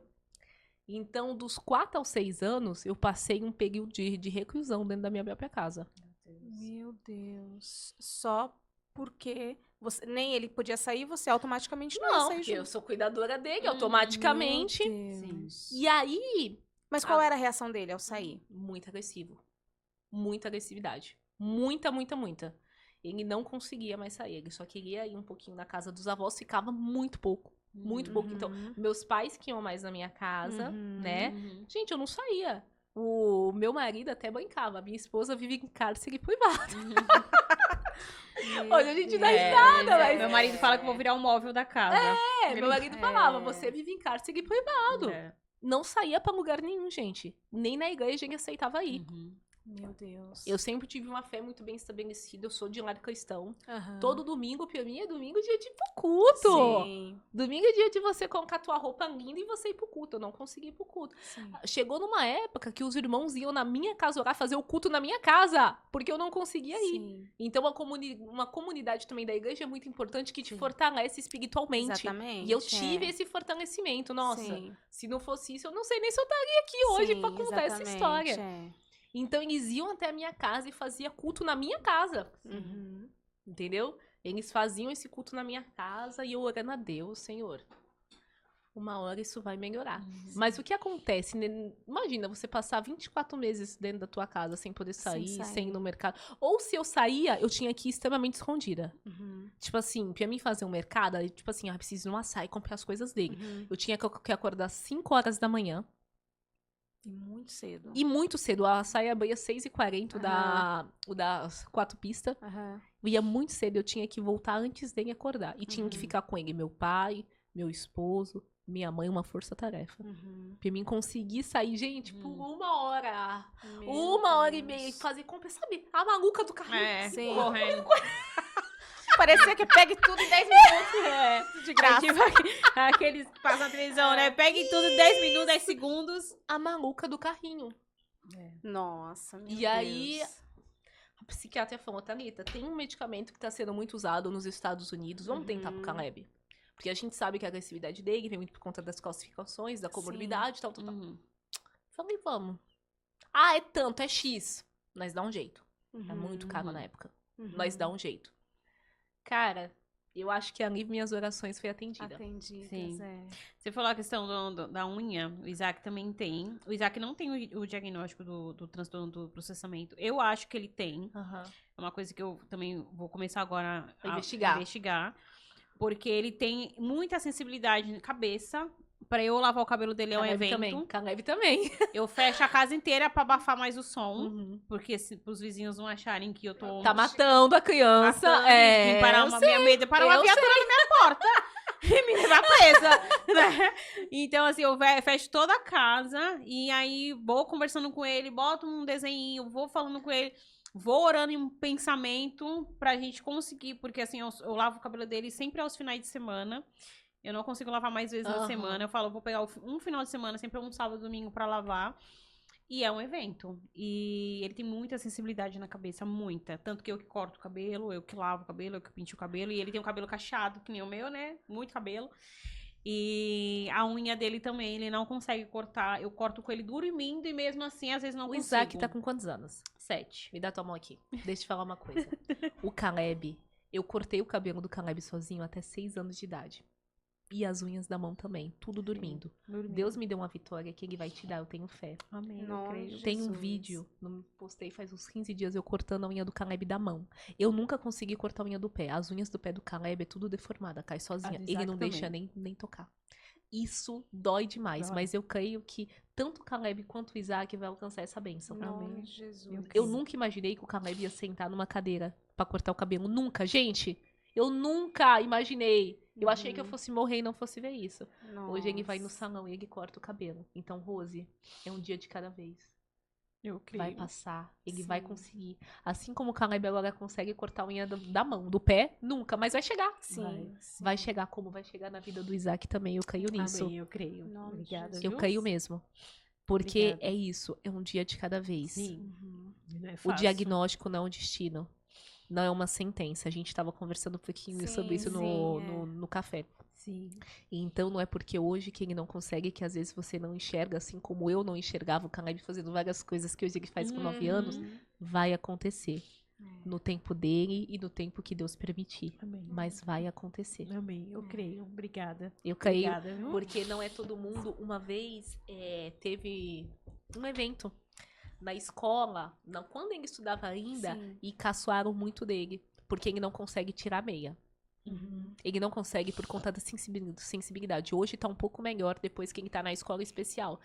Então, dos 4 aos 6 anos, eu passei um período de reclusão dentro da minha própria casa. Meu Deus. Só porque você, nem ele podia sair, você automaticamente não ia Não, sair porque eu junto. sou cuidadora dele, automaticamente. Meu Deus. E aí, Mas qual era a reação dele ao sair? muito agressivo. Muita agressividade. Muita, muita, muita. Ele não conseguia mais sair. Ele só queria ir um pouquinho na casa dos avós, ficava muito pouco. Muito pouco. Então, meus pais que iam mais na minha casa, né? Gente, eu não saía. O meu marido até brincava. A minha esposa vive em cárcere privado. Hoje a gente dá risada, mas... Meu marido fala que eu vou virar um móvel da casa. meu marido falava, você vive em cárcere privado. É. Não saía pra lugar nenhum, gente. Nem na igreja ele aceitava ir. Meu Deus. Eu sempre tive uma fé muito bem estabelecida. Eu sou de lar cristão. Aham. Todo domingo, pra mim, é domingo dia de ir pro culto. Sim. Domingo é dia de você colocar tua roupa linda e você ir pro culto. Eu não consegui ir pro culto. Sim. Chegou numa época que os irmãos iam na minha casa orar, fazer o culto na minha casa. Porque eu não conseguia ir. Sim. Então, uma comunidade também da igreja é muito importante que te fortalece espiritualmente. Exatamente. E eu tive esse fortalecimento. Nossa, Sim. se não fosse isso, eu não sei nem se eu estaria aqui hoje Sim, pra contar essa exatamente, história. é. Então, eles iam até a minha casa e faziam culto na minha casa. Uhum. Entendeu? Eles faziam esse culto na minha casa e eu orando a Deus, Senhor. Uma hora isso vai melhorar. Mas o que acontece? Né? Imagina você passar 24 meses dentro da tua casa sem poder sair, sem ir no mercado. Ou se eu saía, eu tinha que ir extremamente escondida. Tipo assim, pra mim fazer um mercado, tipo assim, eu preciso ir no açaí e comprar as coisas dele. Eu tinha que acordar às 5 horas da manhã. E muito cedo. E muito cedo. A açaí abria 6h40, o das 4 pistas. Aham. Eu ia muito cedo, eu tinha que voltar antes dele acordar. E tinha que ficar com ele, meu pai, meu esposo, minha mãe, uma força-tarefa. Pra mim conseguir sair, gente, por 1 hora. Meu 1h30 Deus. fazer compra, sabe? A maluca do carrinho. Sim. Correndo. Parecia que pegue tudo em 10 minutos. De graça. É tipo aqueles que passam na televisão, né? Pegue tudo em 10 minutos, 10 segundos. A maluca do carrinho. Nossa, meu Deus. E aí, a psiquiatra falou, Thalita, tem um medicamento que tá sendo muito usado nos Estados Unidos, vamos tentar pro Caleb. Porque a gente sabe que a agressividade dele vem muito por conta das classificações, da comorbidade, tal. Falei, vamos. Ah, é tanto, é X. Nós dá um jeito. É muito caro na época. Nós dá um jeito. Cara, eu acho que ali minhas orações foi atendida. Atendidas, Sim. é. Você falou a questão da unha, o Isaac também tem. O Isaac não tem o diagnóstico do transtorno do processamento. Eu acho que ele tem. É uma coisa que eu também vou começar agora a investigar. Porque ele tem muita sensibilidade na cabeça. Pra eu lavar o cabelo dele é um evento. Caleb também. Eu fecho a casa inteira pra abafar mais o som. Porque pros vizinhos não acharem que eu tô... Tá matando a criança. Matando, É, que parar eu uma sei, minha medo para uma eu viatura na minha porta. e me levar presa, né? Então, assim, eu fecho toda a casa e aí vou conversando com ele, boto um desenho, vou falando com ele, vou orando em um pensamento pra gente conseguir, porque assim, eu lavo o cabelo dele sempre aos finais de semana. Eu não consigo lavar mais vezes na semana. Eu falo, eu vou pegar um final de semana, sempre um sábado, domingo pra lavar. E é um evento. E ele tem muita sensibilidade na cabeça, muita. Tanto que eu que corto o cabelo, eu que lavo o cabelo, eu que pinto o cabelo. E ele tem um cabelo cacheado, que nem o meu, né? Muito cabelo. E a unha dele também, ele não consegue cortar. Eu corto com ele dormindo e mesmo assim, às vezes não consigo. O Isaac tá com quantos anos? 7. Me dá tua mão aqui. Deixa eu te falar uma coisa. O Caleb, eu cortei o cabelo do Caleb sozinho até 6 anos de idade. E as unhas da mão também, tudo dormindo. Deus me deu uma vitória que ele vai te dar, eu tenho fé. Amém. Nossa, Eu creio. Tem um vídeo, postei faz uns 15 dias, eu cortando a unha do Caleb da mão. Eu nunca consegui cortar a unha do pé. As unhas do pé do Caleb é tudo deformada, cai sozinha. do Ele Isaac não também. deixa nem tocar. Isso dói demais, Dói. mas eu creio que tanto o Caleb quanto o Isaac vai alcançar essa bênção. Amém. Jesus. Eu nunca imaginei que o Caleb ia sentar numa cadeira pra cortar o cabelo. Nunca, gente. Eu nunca imaginei. Eu achei que eu fosse morrer e não fosse ver isso. Hoje ele vai no salão e ele corta o cabelo. Então, Rose, é um dia de cada vez. Eu creio. Vai passar. Ele Sim. vai conseguir. Assim como o Caleb agora consegue cortar a unha da mão, do pé, nunca. Mas vai chegar. Sim. Vai chegar como vai chegar na vida do Isaac também. Eu creio nisso. Amém, eu creio. Em nome de Obrigada. Jesus. Eu viu? creio mesmo. Porque Obrigada. é isso. É um dia de cada vez. Sim. Uhum. Não é O fácil. diagnóstico não é um destino. Não é uma sentença. A gente tava conversando um pouquinho Sim, sobre isso sim, no café. Sim. E então não é porque hoje que ele não consegue que às vezes você não enxerga, assim como eu não enxergava o Caleb fazendo várias coisas que hoje ele faz com 9 anos, vai acontecer. No tempo dele e no tempo que Deus permitir. Amém. Mas vai acontecer. Amém, eu creio. Obrigada. Eu creio, Obrigada, viu? porque não é todo mundo. Uma vez teve um evento na escola, quando ele estudava ainda, Sim. e caçoaram muito dele, porque ele não consegue tirar a meia. Uhum. Ele não consegue por conta da sensibilidade. Hoje tá um pouco melhor depois que ele tá na escola especial.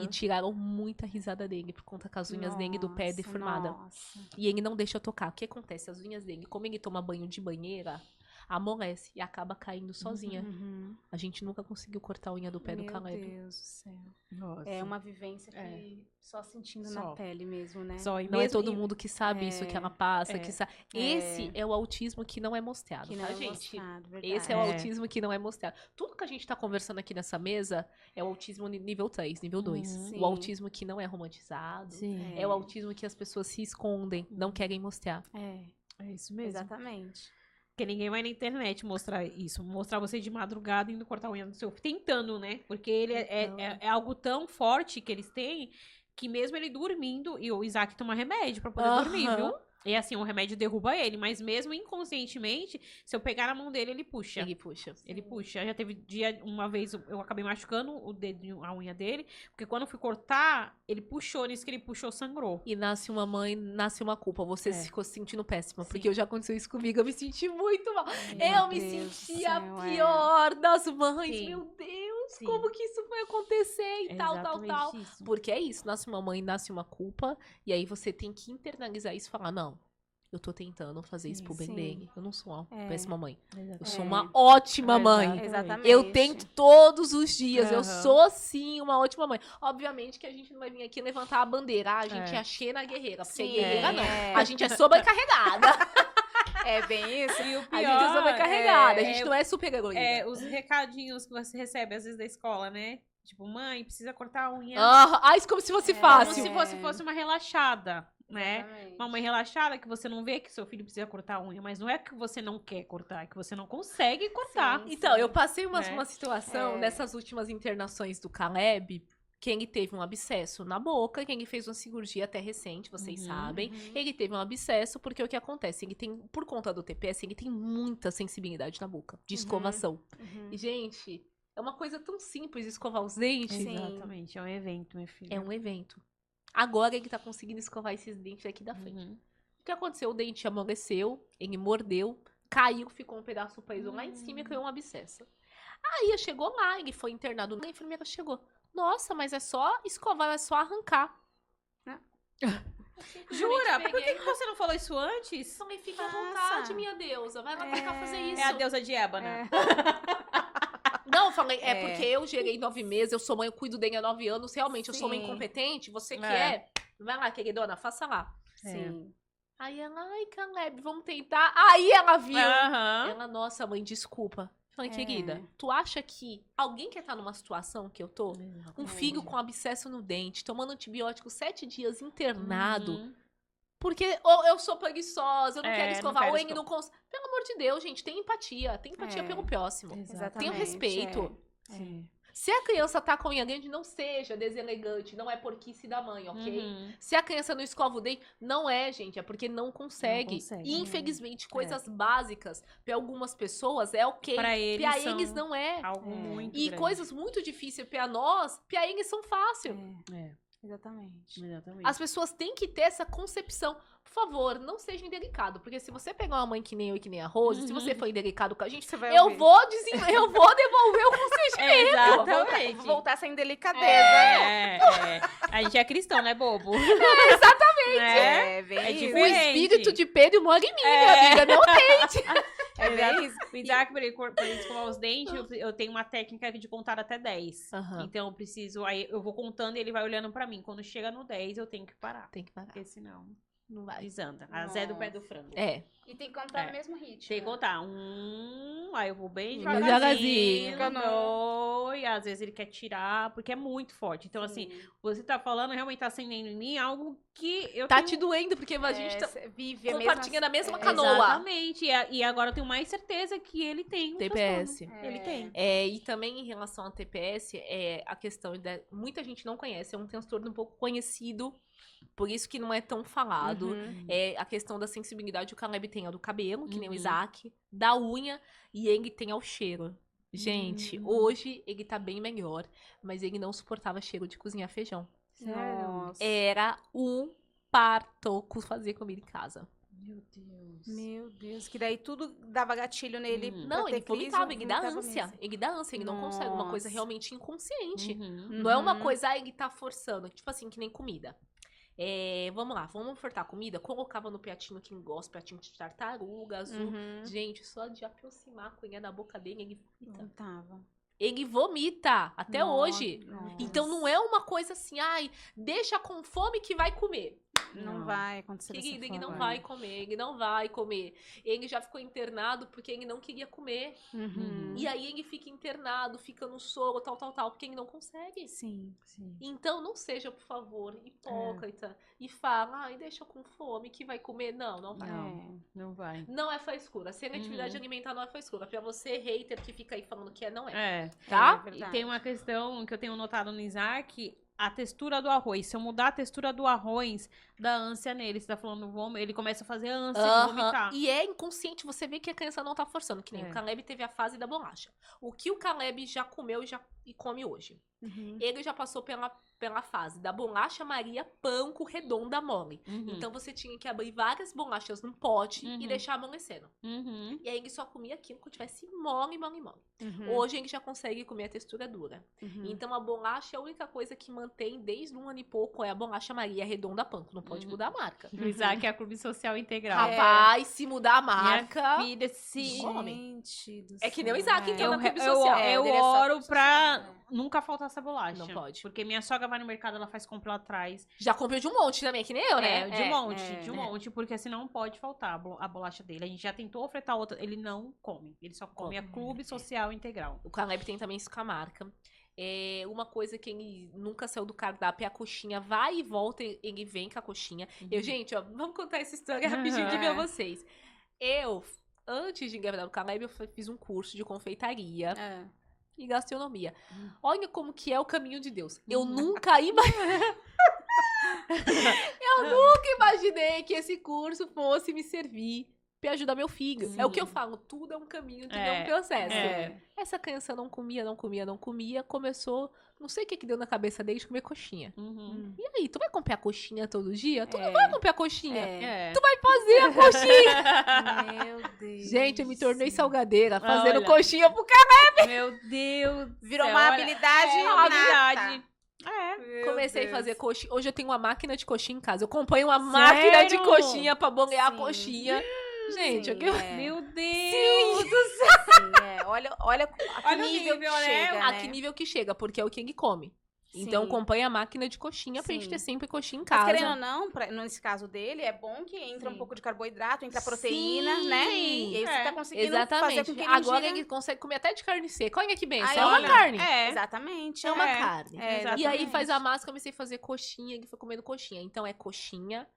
E tiraram muita risada dele por conta que as unhas dele do pé é Nossa, deformada. nossa. E ele não deixa tocar. O que acontece? As unhas dele, como ele toma banho de banheira, amolece e acaba caindo sozinha. Uhum. A gente nunca conseguiu cortar a unha do pé do Meu Caleb. Deus do céu. Nossa. É uma vivência que É. só sentindo Só. na pele mesmo, né? Só, e Não é mesmo- todo e- mundo que sabe isso que ela passa, que sabe. É. Esse é o autismo que não é mostrado, Que não tá, é gente? mostrado, verdade. Esse é o É. autismo que não é mostrado. Tudo que a gente tá conversando aqui nessa mesa é o autismo nível 3, nível 2. Sim. O autismo que não é romantizado. Sim. É o autismo que as pessoas se escondem, não querem mostrar. É isso mesmo. Exatamente. Porque ninguém vai na internet mostrar isso. Mostrar você de madrugada indo cortar a unha do seu filho. Tentando, né? Porque ele é algo tão forte que eles têm que mesmo ele dormindo, e o Isaac toma remédio pra poder dormir, Aham. viu? E assim, o remédio derruba ele, mas mesmo inconscientemente, se eu pegar na mão dele, ele puxa. Ele puxa. Ele puxa. Já teve dia, uma vez, eu acabei machucando o dedo, a unha dele, porque quando eu fui cortar, ele puxou, nisso que ele puxou, sangrou. E nasce uma mãe, nasce uma culpa. Você É. ficou se sentindo péssima. Sim. Porque já aconteceu isso comigo. Eu me senti muito mal. Meu Eu me Deus do senti a céu, pior das mães. Sim. Meu Deus, Sim. como que isso foi acontecer e tal. Exatamente isso. Porque é isso, nasce uma mãe, nasce uma culpa, e aí você tem que internalizar isso e falar, não, eu tô tentando fazer isso Sim, pro bem sim. dele. Eu não sou uma É. péssima mãe. Eu Exatamente. sou uma ótima mãe. Exatamente. Eu tento todos os dias, eu Aham. sou sim uma ótima mãe. Obviamente que a gente não vai vir aqui levantar a bandeira, a gente É. é Xena guerreira, porque Sim, guerreira não. é. A gente é sobrecarregada. É bem isso. E o A gente é sobrecarregada, a gente não é super heroína. É, os recadinhos que você recebe, às vezes, da escola, né? Tipo, mãe, precisa cortar a unha. Isso como se fosse Como fácil. se fosse uma relaxada, né? Exatamente. Uma mãe relaxada que você não vê que seu filho precisa cortar a unha, mas não é que você não quer cortar, é que você não consegue cortar. Sim. Então, eu passei uma Né? situação É. nessas últimas internações do Caleb, que ele teve um abscesso na boca, que ele fez uma cirurgia até recente, vocês Uhum, sabem. Ele teve um abscesso porque o que acontece? Ele tem, por conta do TPS, ele tem muita sensibilidade na boca, de escovação. Uhum. E, gente, é uma coisa tão simples escovar os dentes. Sim. Exatamente, é um evento, minha filha. É um evento. Agora ele tá conseguindo escovar esses dentes aqui da frente. Uhum. O que aconteceu? O dente amoleceu, ele mordeu, caiu, ficou um pedaço preso lá em cima e criou um abscesso. Aí chegou lá, ele foi internado, a enfermeira chegou. Nossa, mas é só escovar, é só arrancar. Jura? Por Peguei. que você não falou isso antes? Então, fica à Faça. vontade, minha deusa. Vai lá pra cá fazer isso. É a deusa de ébano. É. eu falei, porque eu gerei 9 meses, eu sou mãe, eu cuido dele há 9 anos, realmente, eu sou uma Sim. incompetente, você quer? Vai lá, queridona, faça lá. Sim. Aí ela, ai, Caleb, vamos tentar. Aí ela viu. Aham. Ela, nossa, mãe, desculpa. Falei, É. querida, tu acha que alguém quer estar numa situação que eu tô? Um filho com abscesso no dente, tomando antibiótico 7 dias internado. Uhum. Porque eu sou preguiçosa, eu não quero Não escovar, quero ou ele não consegue. Pelo amor de Deus, gente, tem empatia. Tem empatia pelo próximo. Exatamente. Tem o respeito. Sim. Se a criança tá com unha grande, não seja deselegante, não é porquice da mãe, ok? Uhum. Se a criança não escova o dente, não é, gente, é porque não consegue. Não consegue, E, infelizmente, coisas básicas, pra algumas pessoas, é ok. Pra eles pra são eles não é. Algo muito E grande. coisas muito difíceis pra nós, pra eles são fáceis. Exatamente. Exatamente. As pessoas têm que ter essa concepção. Por favor, não seja indelicado. Porque se você pegar uma mãe que nem eu e que nem a Rose, se você for indelicado com a gente, Você vai eu ouvir. vou devolver o conselho. Exatamente. Voltar sem delicadeza. A gente é cristão, né, bobo? É, bem É isso. O diferente. espírito de Pedro mora em mim, minha amiga. Não tente. É bem isso. O Isaac, pra ele escovar os dentes, eu tenho uma técnica de contar até 10. Aham. Então eu preciso, aí eu vou contando e ele vai olhando pra mim. Quando chega no 10, eu tenho que parar. Tem que parar. Porque senão Não vai. desanda. A Zé do pé do frango. É. E tem que contar É. no mesmo ritmo. Tem que contar. Aí eu vou bem Devagarzinho. devagarzinho. E às vezes ele quer tirar, porque é muito forte. Então, assim, você tá falando, realmente tá acendendo em mim algo que eu Tá tenho... te doendo, porque a gente tá vive a compartilhando a mesma é, canoa. Exatamente. E agora eu tenho mais certeza que ele tem um TPS. transtorno. Ele tem. E também em relação ao TPS, a questão muita gente não conhece, é um transtorno um pouco conhecido, por isso que não é tão falado. Uhum. É a questão da sensibilidade, o Caleb tem a do cabelo, que nem o Uhum. Isaac, da unha, e ele tem ao cheiro. Gente, hoje ele tá bem melhor, mas ele não suportava cheiro de cozinhar feijão. Nossa. Era um parto fazer comida em casa. Meu Deus. Meu Deus, que daí tudo dava gatilho nele. pra Não, ter ele crise, vomitava, ele dá vomitava ânsia. mesmo. Ele dá ânsia, ele não consegue. Uma coisa Nossa. realmente inconsciente. Uhum. Não é uma Uhum. coisa, ele tá forçando. Tipo assim, que nem comida. Vamos lá, vamos ofertar comida. Colocava no pratinho que ele gosta, pratinho de tartaruga, azul. Uhum. Gente, só de aproximar a colher da boca dele, ele vomita. Tava. Ele vomita, até hoje. Nossa. Então não é uma coisa assim, ai, deixa com fome que vai comer. Não vai acontecer dessa Querido, ele não forma. vai comer, ele não vai comer. Ele já ficou internado porque ele não queria comer. Uhum. E aí ele fica internado, fica no soro, tal, porque ele não consegue. Sim. Então não seja, por favor, hipócrita e fala, ai, deixa com fome que vai comer. Não, não vai. Não vai. Não é frescura. Seletividade alimentar não é frescura. Pra você, hater, que fica aí falando que não é. Tá? É E verdade. tem uma questão que eu tenho notado no Isaac, a textura do arroz. Se eu mudar a textura do arroz, dá ânsia nele. Você tá falando vômito, ele começa a fazer ânsia de vomitar. E é inconsciente, você vê que a criança não tá forçando, que nem É. o Caleb teve a fase da bolacha. O que o Caleb já comeu e come hoje? Uhum. Ele já passou pela fase da bolacha Maria panko redonda mole. Uhum. Então você tinha que abrir várias bolachas num pote Uhum. e deixar amolecendo. Uhum. E aí ele só comia aquilo quando tivesse mole. Uhum. Hoje ele já consegue comer a textura dura. Uhum. Então a bolacha, a única coisa que mantém desde 1 ano e pouco é a bolacha Maria redonda panko. Não pode mudar a marca. O Isaac é a Clube Social Integral. Rapaz, se mudar a Minha marca... filha, se... Gente do É que céu. nem o Isaac, então, Eu, na Clube eu, Social. eu Ele é só oro Clube pra Social, nunca faltar essa bolacha. Não pode. Porque minha sogra vai no mercado, ela faz compra lá atrás. Já comprou de um monte também, que nem eu, né? De um monte, porque senão não pode faltar a bolacha dele. A gente já tentou ofertar outra, ele não come. Ele só come a Clube Social Integral. O Caleb tem também isso com a marca. Uma coisa que ele nunca saiu do cardápio é a coxinha. Vai e volta, ele vem com a coxinha. Gente, ó, vamos contar essa história rapidinho aqui pra vocês. Antes de engravidar o Caleb, eu fiz um curso de confeitaria e gastronomia. Olha como que é o caminho de Deus. Eu nunca imaginei que esse curso fosse me servir pra ajudar meu filho. Sim. É o que eu falo, tudo é um caminho, tudo é um processo. É. Essa criança não comia, começou, não sei o que deu na cabeça dele de comer coxinha. Uhum. E aí, tu vai comprar coxinha todo dia? Tu não vai comprar coxinha. É. Tu vai fazer a coxinha. Meu Deus. Gente, eu me tornei salgadeira, fazendo Olha. coxinha pro cara. Meu Deus. Virou do uma céu, olha, habilidade uma nata. habilidade. Comecei a fazer coxinha. Hoje eu tenho uma máquina de coxinha em casa. Eu comprei uma máquina de coxinha pra bolear a Sim. coxinha. Gente, Sim, eu... Meu Deus do céu! Sim, olha a que Olha o nível nível, que né? chega, A né? que nível que chega, porque é o King come. Então, Sim. acompanha a máquina de coxinha pra gente Sim. ter sempre coxinha em Mas casa. querendo ou não, nesse caso dele, é bom que entra um Sim. pouco de carboidrato, entra Sim, proteína, né? sim. E aí você tá conseguindo fazer Exatamente. com que ele Agora ingira... ele consegue comer até de carne seca. Olha que benção. Aí, É uma olha, carne. Exatamente. É uma É, carne. exatamente. E aí faz a massa, comecei a fazer coxinha, ele foi comendo coxinha. Então é coxinha,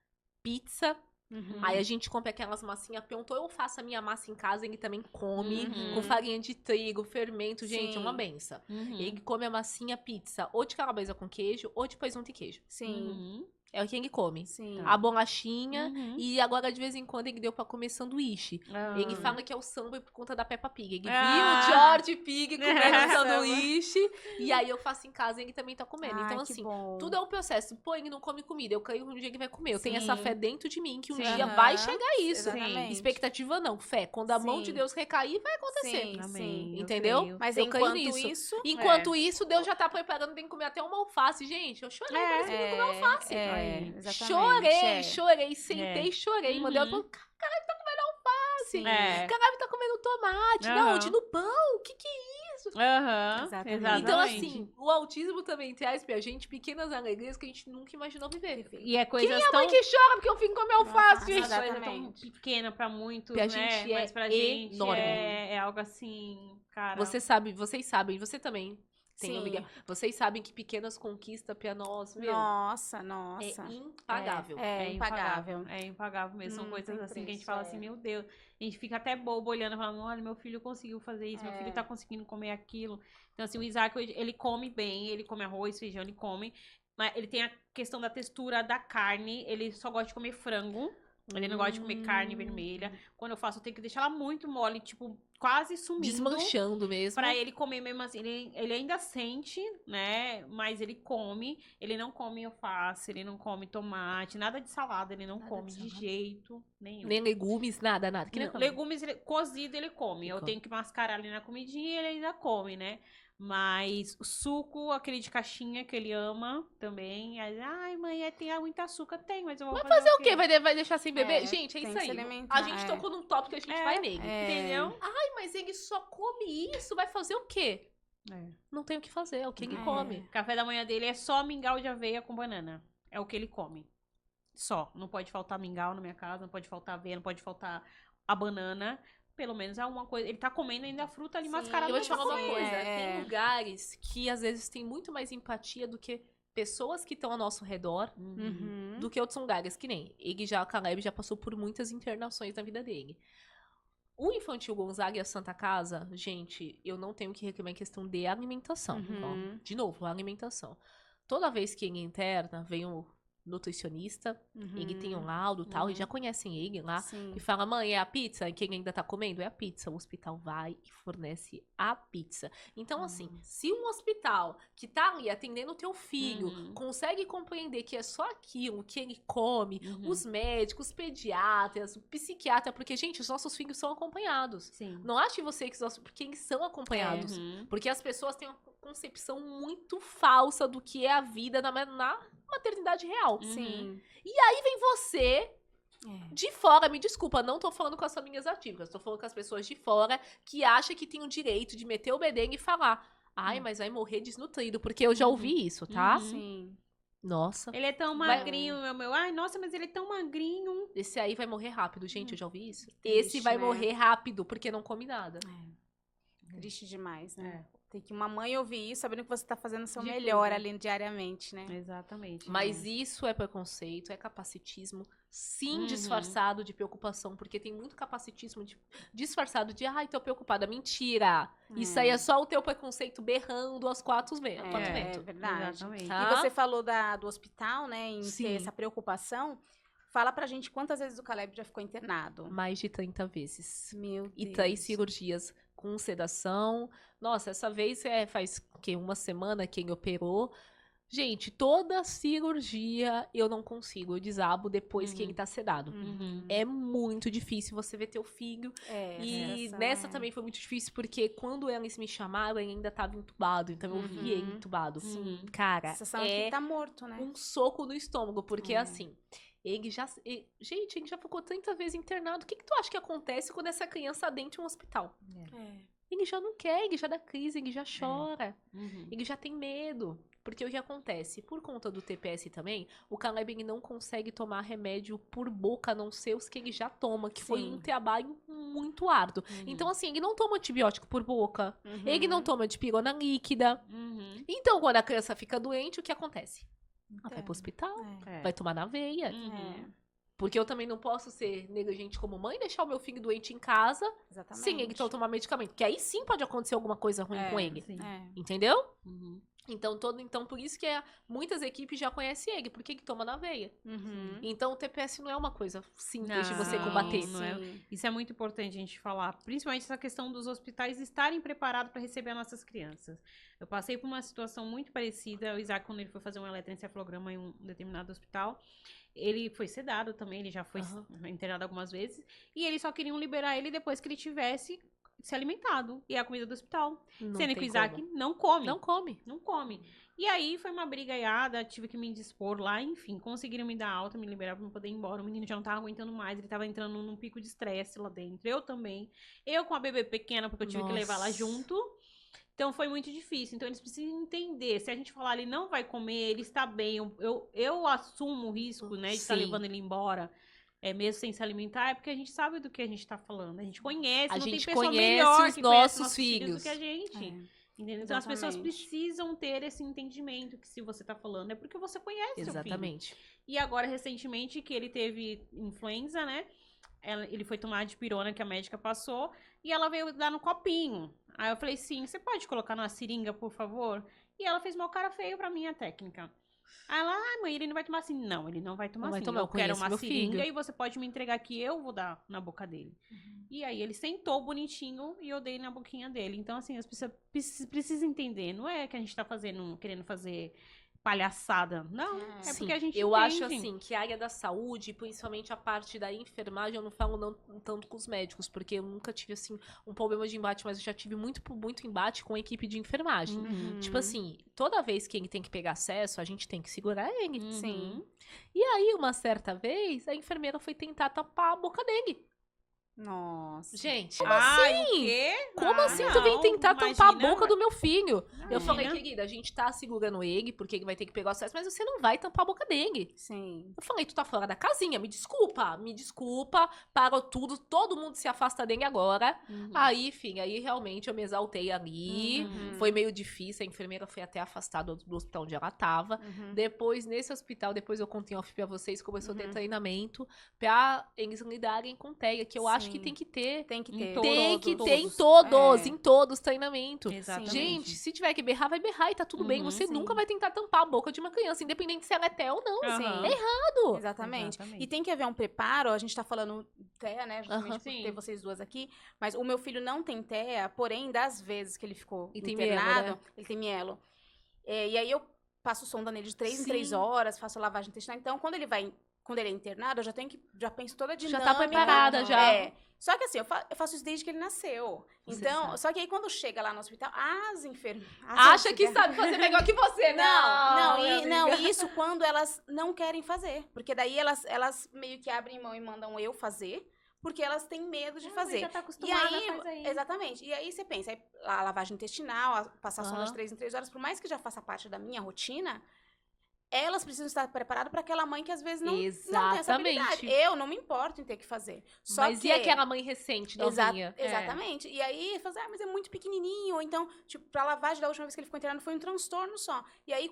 pizza. Uhum. Aí a gente compra aquelas massinhas pronto, ou eu faço a minha massa em casa, ele também come, Uhum. com farinha de trigo, fermento, gente, é uma Sim. benção. Uhum. Ele come a massinha pizza, ou de calabresa com queijo, ou de presunto e queijo. Sim, Uhum. É o que ele come. sim. A bolachinha, Uhum. e agora de vez em quando ele deu pra comer sanduíche. Ah. Ele fala que é o samba por conta da Peppa Pig. Ele Ah. viu o George Pig comendo É. sanduíche, e aí eu faço em casa e ele também tá comendo. Ai, Então, que assim, bom. tudo é um processo. Pô, ele não come comida, eu creio que um dia ele vai comer. Eu tenho essa Sim. fé dentro de mim que um Sim. dia Aham. vai chegar isso. Exatamente. Expectativa não, fé. Quando a mão de Sim. Deus recair, vai acontecer. Sim, Amém. sim. Eu Entendeu? creio. Mas Eu creio enquanto nisso. isso... Enquanto isso, Deus já tá preparando, tem que comer até uma alface. Gente, eu chorei quando esse menino comeu alface. exatamente. Chorei, sentei, chorei. Mandei ela Uhum. falou, caralho, tá comendo alface. Sim. É. Caralho, tá comendo tomate. Aham. Não, onde? No pão? O que é isso? Aham. Exatamente. Exatamente. Então, assim, o autismo também traz pra gente pequenas alegrias que a gente nunca imaginou viver. E é coisas Quem é a tão... mãe que chora porque o filho come alface, Nossa, gente? Coisa tão Exatamente. pequena pra muitos, Pra né? gente é Mas pra gente enorme. é algo assim, cara... Vocês sabem, você também tem Sim. amiga. Vocês sabem que pequenas conquistas pra nós, meu, Nossa. é impagável. É impagável. É impagável mesmo. São Não coisas tem assim que a gente preço, fala é. assim, meu Deus. A gente fica até bobo olhando, falando, olha, meu filho conseguiu fazer isso, meu filho tá conseguindo comer aquilo. Então, assim, o Isaac, ele come bem, ele come arroz, feijão, ele come. Mas ele tem a questão da textura da carne, ele só gosta de comer frango. Ele não gosta de comer carne vermelha. Quando eu faço, eu tenho que deixar ela muito mole, tipo, quase sumindo. Desmanchando mesmo. Pra ele comer mesmo assim, ele ainda sente, né? Mas ele come. Ele não come alface, ele não come tomate, nada de salada, ele não Nada come de de salada. jeito nenhum. Nem legumes, nada. Que nem Não, legumes cozido ele come. Ele Eu come. tenho que mascarar ali na comidinha e ele ainda come, né? Mas o suco, aquele de caixinha que ele ama também. Aí, ai, mãe, tem muito açúcar. Tem, mas eu vou Fazer o quê? Vai deixar sem beber? É, Gente, é tem isso que se aí. alimentar, A gente é. tocou num tópico que a gente vai nele. Entendeu? Ai, mas ele só come isso, vai fazer o quê? Não tem o que fazer, é o que ele come. O café da manhã dele é só mingau de aveia com banana. É o que ele come. Só. Não pode faltar mingau na minha casa, não pode faltar aveia, não pode faltar a banana. Pelo menos é uma coisa. Ele tá comendo ainda a fruta ali Sim, mascarada. Eu vou te falar uma Sim, coisa, é. tem lugares que às vezes tem muito mais empatia do que pessoas que estão ao nosso redor, Uhum. do que outros lugares, que nem o Caleb já passou por muitas internações na vida dele. O Infantil Gonzaga e a Santa Casa, gente, eu não tenho que reclamar em questão de alimentação. Uhum. Ó. De novo, a alimentação. Toda vez que ele interna, vem o nutricionista, ele tem um laudo e tal, e já conhecem ele lá. Sim. E fala, mãe, é a pizza? E quem ainda tá comendo? É a pizza. O hospital vai e fornece a pizza. Então, assim, se um hospital que tá ali atendendo o teu filho consegue compreender que é só aquilo que ele come, os médicos, os pediatras, o psiquiatra, porque, gente, os nossos filhos são acompanhados. Sim. Não ache você que os nossos... Porque eles são acompanhados. Uhum. Porque as pessoas têm uma concepção muito falsa do que é a vida na maternidade real. Sim. Aí vem você de fora, me desculpa, não tô falando com as famílias ativas, tô falando com as pessoas de fora que acham que tem o direito de meter o bedelho e falar, ai, mas vai morrer desnutrido, porque eu já ouvi isso, tá? Sim. Nossa, Ele é tão magrinho, meu. Ai, nossa, mas ele é tão magrinho. esse aí vai morrer rápido, gente, eu já ouvi isso. Triste, Esse vai né? morrer rápido, porque não come nada. Triste demais, né? É. Tem que uma mãe ouvir isso, sabendo que você tá fazendo o seu De melhor tudo. ali diariamente, né? Exatamente. Mas isso é preconceito, é capacitismo, sim, Uhum. disfarçado de preocupação, porque tem muito capacitismo disfarçado de, ai, tô preocupada. Mentira! Isso aí é só o teu preconceito berrando aos quatro ventos. É verdade. Exatamente. Tá? E você falou do hospital, né? Em Sim. ter essa preocupação. Fala pra gente quantas vezes o Caleb já ficou internado. Mais de 30 vezes. Meu Deus. E 3 cirurgias com sedação. Nossa, essa vez faz uma semana que ele operou. Gente, toda cirurgia eu não consigo. Eu desabo depois que ele tá sedado. Uhum. É muito difícil você ver teu filho. E nessa também foi muito difícil, porque quando eles me chamaram, ele ainda tava entubado. Então eu vi ele entubado. Sim. Cara, A sensação é que tá morto, né? um soco no estômago. Porque assim, Gente, ele já ficou 30 vezes internado. O que tu acha que acontece quando essa criança adentra um hospital? Ele já não quer, ele já dá crise, ele já chora. Ele já tem medo. Porque o que acontece? Por conta do TPS também, o Caleb ele não consegue tomar remédio por boca, a não ser os que ele já toma, que foi um trabalho muito árduo. Então, assim, ele não toma antibiótico por boca, ele não toma dipirona líquida. Então, quando a criança fica doente, o que acontece? Ela vai pro hospital, vai tomar na veia. Porque eu também não posso ser negligente como mãe e deixar o meu filho doente em casa sem ele tomar medicamento. Que aí sim pode acontecer alguma coisa ruim com ele. Entendeu? Então, por isso que muitas equipes já conhecem ele, porque ele toma na veia. Então, o TPS não é uma coisa simples de você combater. Não é. Isso é muito importante a gente falar, principalmente essa questão dos hospitais estarem preparados para receber as nossas crianças. Eu passei por uma situação muito parecida, o Isaac, quando ele foi fazer um eletroencefalograma em um determinado hospital, ele foi sedado também, ele já foi internado algumas vezes, e eles só queriam liberar ele depois que ele tivesse se alimentado. E é a comida do hospital. Sendo que o Isaac não come. Não come. E aí foi uma brigaiada, tive que me indispor lá, enfim, conseguiram me dar alta, me liberar pra eu poder ir embora. O menino já não tava aguentando mais, ele tava entrando num pico de estresse lá dentro. Eu também. Eu com a bebê pequena, porque eu tive que levar lá junto. Então foi muito difícil. Então eles precisam entender. Se a gente falar, ele não vai comer, ele está bem, eu assumo o risco, né, de estar levando ele embora. Mesmo sem se alimentar, é porque a gente sabe do que a gente tá falando. A gente conhece, não tem pessoa melhor que conhece nossos filhos do que a gente. Entendeu? Então as pessoas precisam ter esse entendimento que se você tá falando é porque você conhece seu filho. E agora, recentemente, que ele teve influenza, né? Ele foi tomar a dipirona que a médica passou e ela veio dar no copinho. Aí eu falei, sim, você pode colocar numa seringa, por favor? E ela fez uma cara feio pra mim, a técnica. Aí ela, mãe, ele não vai tomar assim. Não, ele não vai tomar assim. Eu quero uma seringa e você pode me entregar que eu vou dar na boca dele. E aí ele sentou bonitinho e eu dei na boquinha dele. Então, assim, as pessoas precisam entender. Não é que a gente tá querendo fazer palhaçada. Não, porque a gente eu acho, assim, que a área da saúde, principalmente a parte da enfermagem, eu não falo não tanto com os médicos, porque eu nunca tive, assim, um problema de embate, mas eu já tive muito embate com a equipe de enfermagem. Tipo assim, toda vez que ele tem que pegar acesso, a gente tem que segurar ele. E aí, uma certa vez, a enfermeira foi tentar tampar a boca dele. Nossa. Gente, como assim? O quê? Como assim tu vem tentar tampar a boca do meu filho? Eu falei, querida, a gente tá segurando ele, porque ele vai ter que pegar o acesso, mas você não vai tampar a boca dele. Sim. Eu falei, tu tá fora da casinha, me desculpa, parou tudo, todo mundo se afasta dele agora. Aí, enfim, aí realmente eu me exaltei ali, foi meio difícil, a enfermeira foi até afastada do hospital onde ela tava. Depois, nesse hospital, depois eu contei off pra vocês, começou a ter treinamento pra eles lidarem com TEA, que eu acho que tem que ter. Tem que ter. Tem que ter em todos, em todos os treinamentos. Exatamente. Gente, se tiver que berrar, vai berrar e tá tudo bem. Você nunca vai tentar tampar a boca de uma criança, independente se ela é TEA ou não. É errado. Exatamente. E tem que haver um preparo, a gente tá falando TEA, né, justamente por ter vocês duas aqui, mas o meu filho não tem TEA, porém, das vezes que ele ficou internado, mielo, né? ele tem mielo. E aí eu passo sonda nele de 3 em 3 horas, faço lavagem intestinal. Então, quando ele é internado, eu já penso toda a dinâmica. Já tá preparada, já. Só que assim, eu faço isso desde que ele nasceu. Então, só que aí quando chega lá no hospital, as enfermeiras... Acha que sabe fazer melhor que você. Não, isso quando elas não querem fazer. Porque daí elas meio que abrem mão e mandam eu fazer, porque elas têm medo de fazer. Já tá acostumada, faz aí. Exatamente. E aí você pensa, a lavagem intestinal, a passação de 3 em 3 horas, por mais que já faça parte da minha rotina, elas precisam estar preparadas para aquela mãe que às vezes não tem essa habilidade. Eu não me importo em ter que fazer. Mas e aquela mãe recente, novinha? Exatamente. E aí, mas é muito pequenininho. Ou então, tipo, pra lavagem, da última vez que ele ficou internado, foi um transtorno só. E aí,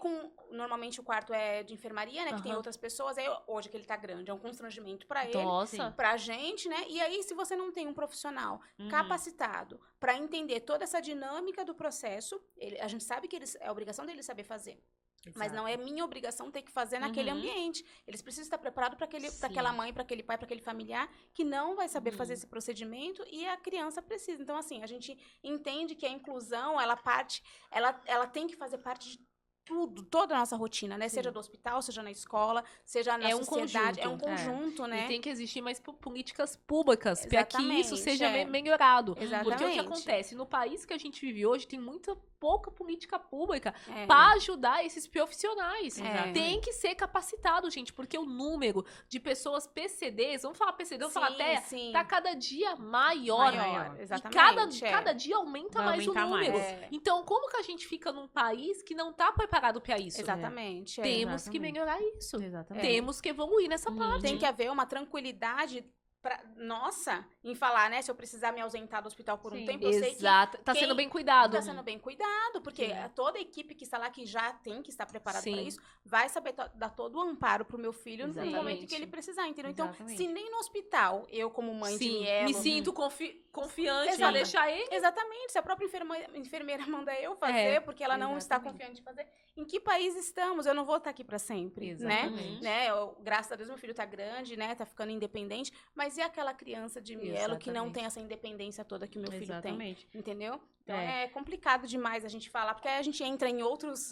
normalmente o quarto é de enfermaria, né? Que tem outras pessoas. Aí, hoje que ele tá grande, é um constrangimento pra ele. Pra gente, né? E aí, se você não tem um profissional capacitado pra entender toda essa dinâmica do processo, a gente sabe que é a obrigação dele saber fazer. Exato. Mas não é minha obrigação ter que fazer naquele ambiente. Eles precisam estar preparados para aquela mãe, para aquele pai, para aquele familiar que não vai saber fazer esse procedimento e a criança precisa. Então, assim, a gente entende que a inclusão, ela tem que fazer parte de tudo, toda a nossa rotina, né? Sim. Seja do hospital, seja na escola, seja na sociedade. É um conjunto, né? E tem que existir mais políticas públicas para que isso seja melhorado. Exatamente. Porque o que acontece? No país que a gente vive hoje, tem muita pouca política pública para ajudar esses profissionais. Tem que ser capacitado, gente, porque o número de pessoas PCDs, vamos falar PCD, vamos falar TEA, tá cada dia maior. Exatamente. E cada dia aumenta mais o número. Então, como que a gente fica num país que não tá preparado para isso? Exatamente. Temos que melhorar isso. Exatamente. Temos que evoluir nessa parte. Tem que haver uma tranquilidade nossa, em falar, né? Se eu precisar me ausentar do hospital por um tempo, eu sei que... Tá sendo bem cuidado. Tá sendo bem cuidado, porque toda a equipe que está lá, que já tem que estar preparada para isso, vai saber dar todo o amparo pro meu filho no momento que ele precisar, entendeu? Então, se nem no hospital, eu como mãe de Mielo... me sinto confiante em deixar ele... Exatamente, se a própria enfermeira manda eu fazer, porque ela não está confiante em fazer... Em que país estamos? Eu não vou estar aqui para sempre, né? Graças a Deus, meu filho tá grande, né? Tá ficando independente, mas e aquela criança de Mielo que não tem essa independência toda que o meu filho tem? Entendeu? Então é complicado demais a gente falar, porque aí a gente entra em outros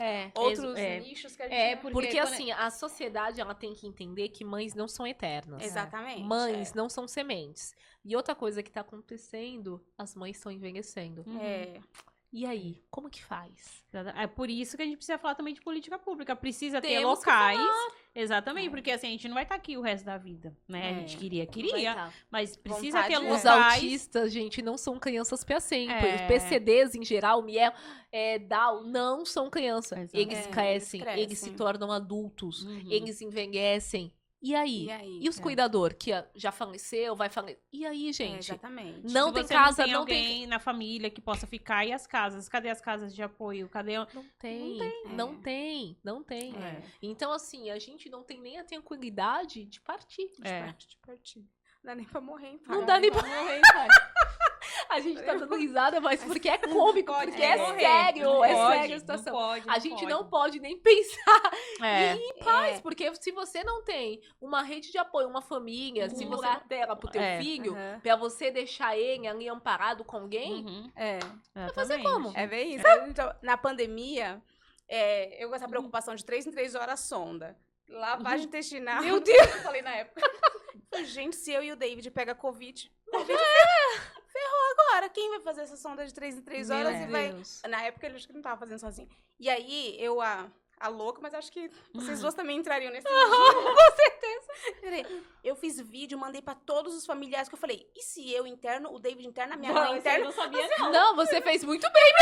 nichos que a gente... Porque assim, a sociedade ela tem que entender que mães não são eternas. Exatamente. Mães não são sementes. E outra coisa que tá acontecendo, as mães estão envelhecendo. E aí, como que faz? É por isso que a gente precisa falar também de política pública. Precisa ter locais. Exatamente, porque assim, a gente não vai estar aqui o resto da vida, né? A gente queria, mas precisa ter locais. Os autistas, gente, não são crianças para sempre. Os PCDs, em geral, Miel, Down, não são crianças. Eles crescem, eles se tornam adultos, eles envelhecem. E aí? E os cuidadores, que já faleceu, vai falecer? E aí, gente? Exatamente. Não tem casa, não tem alguém na família que possa ficar. E as casas? Cadê as casas de apoio? Cadê? Não tem. Então, assim, a gente não tem nem a tranquilidade de partir. De partir. Não dá nem pra morrer em paz. Não dá nem pra morrer em paz. A gente tá dando risada, mas porque é cômico, porque é sério, sério a situação. A gente não pode nem pensar em paz, porque se você não tem uma rede de apoio, uma família, se você terra pro teu filho, pra você deixar ele ali amparado com alguém, vai fazer como? É bem isso. Então, na pandemia, eu com essa preocupação de 3 em 3 horas sonda. Lavagem intestinal. Meu Deus! Eu falei na época. Gente, se eu e o David pega Covid ferrou agora. Quem vai fazer essa sonda de 3 em 3 horas e vai... Na época, ele acho que não tava fazendo sozinho. E aí, eu, a louca, mas acho que vocês duas também entrariam nesse vídeo. Com certeza. Eu fiz vídeo, mandei pra todos os familiares, que eu falei, e se eu interno, o David interna, minha mãe interna? Eu não sabia, não. Não, você fez muito bem.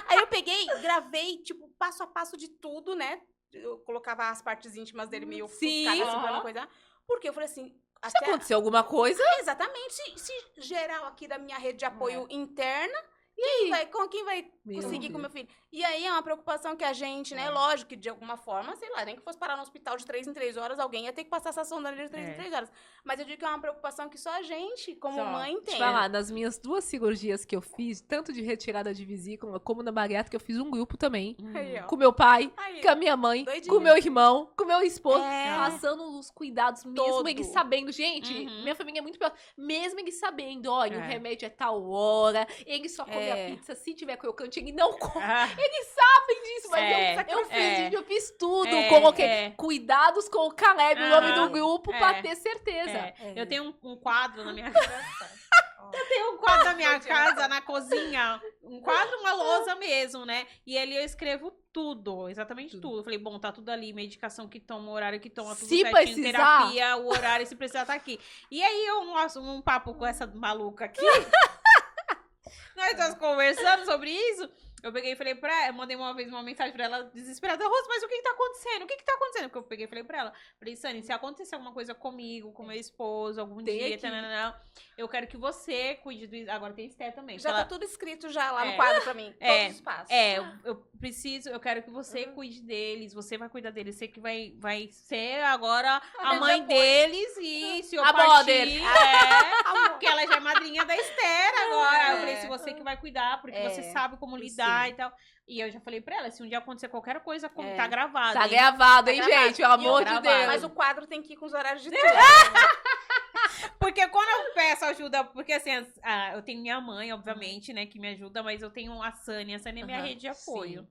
Aí eu peguei, gravei, tipo, passo a passo de tudo, né? Eu colocava as partes íntimas dele meio ofuscadas, assim, pra não coisa. Porque eu falei assim... Se aconteceu alguma coisa... Exatamente. Se geral aqui da minha rede de apoio interna, quem vai conseguir com meu filho? E aí é uma preocupação que a gente, né? Lógico que de alguma forma, sei lá, nem que fosse parar no hospital de 3 em 3 horas, alguém ia ter que passar essa sonda de 3 em 3 horas. Mas eu digo que é uma preocupação que só a gente, como mãe, tem. Deixa eu falar, nas minhas 2 cirurgias que eu fiz, tanto de retirada de vesícula, como na bariátrica, eu fiz um grupo também. Com meu pai, com a minha mãe, com meu irmão, com meu esposo, passando os cuidados, mesmo eles sabendo. Gente, minha família é muito pior. Mesmo eles sabendo, olha, o remédio é tal hora, ele só come a pizza se tiver crocante, ele não come. Eles sabem disso, mas eu fiz tudo. Coloquei cuidados com o Caleb, o nome do grupo, pra ter certeza. Eu tenho um quadro na minha casa. Eu tenho um quadro na minha casa, na cozinha. Um quadro, uma lousa mesmo, né? E ali eu escrevo tudo, exatamente tudo. Eu falei, bom, tá tudo ali, medicação que toma, o horário que toma, tudo certinho, terapia, o horário, se precisar tá aqui. E aí eu um papo com essa maluca aqui. Nós estamos conversando sobre isso. Eu peguei e falei pra ela, mandei uma vez uma mensagem pra ela desesperada, Rosa, mas o que tá acontecendo? O que tá acontecendo? Porque eu peguei e falei pra ela, Sani, se acontecer alguma coisa comigo, com meu esposo, algum dia, eu quero que você cuide do... Agora tem Esté também. Já tá tudo escrito já lá no quadro pra mim, todos os passos. Eu quero que você cuide deles, você vai cuidar deles, você que vai ser agora a mãe deles e se eu partir, porque ela já é madrinha da Esther agora. Eu falei, se você que vai cuidar, porque você sabe como lidar e tal. E eu já falei pra ela, se um dia acontecer qualquer coisa, como tá gravado. Tá gravado, hein, gente? Pelo amor de Deus. Mas o quadro tem que ir com os horários de tudo. Porque quando eu peço ajuda, porque assim, eu tenho minha mãe, obviamente, né, que me ajuda, mas eu tenho a Sani é minha rede de apoio.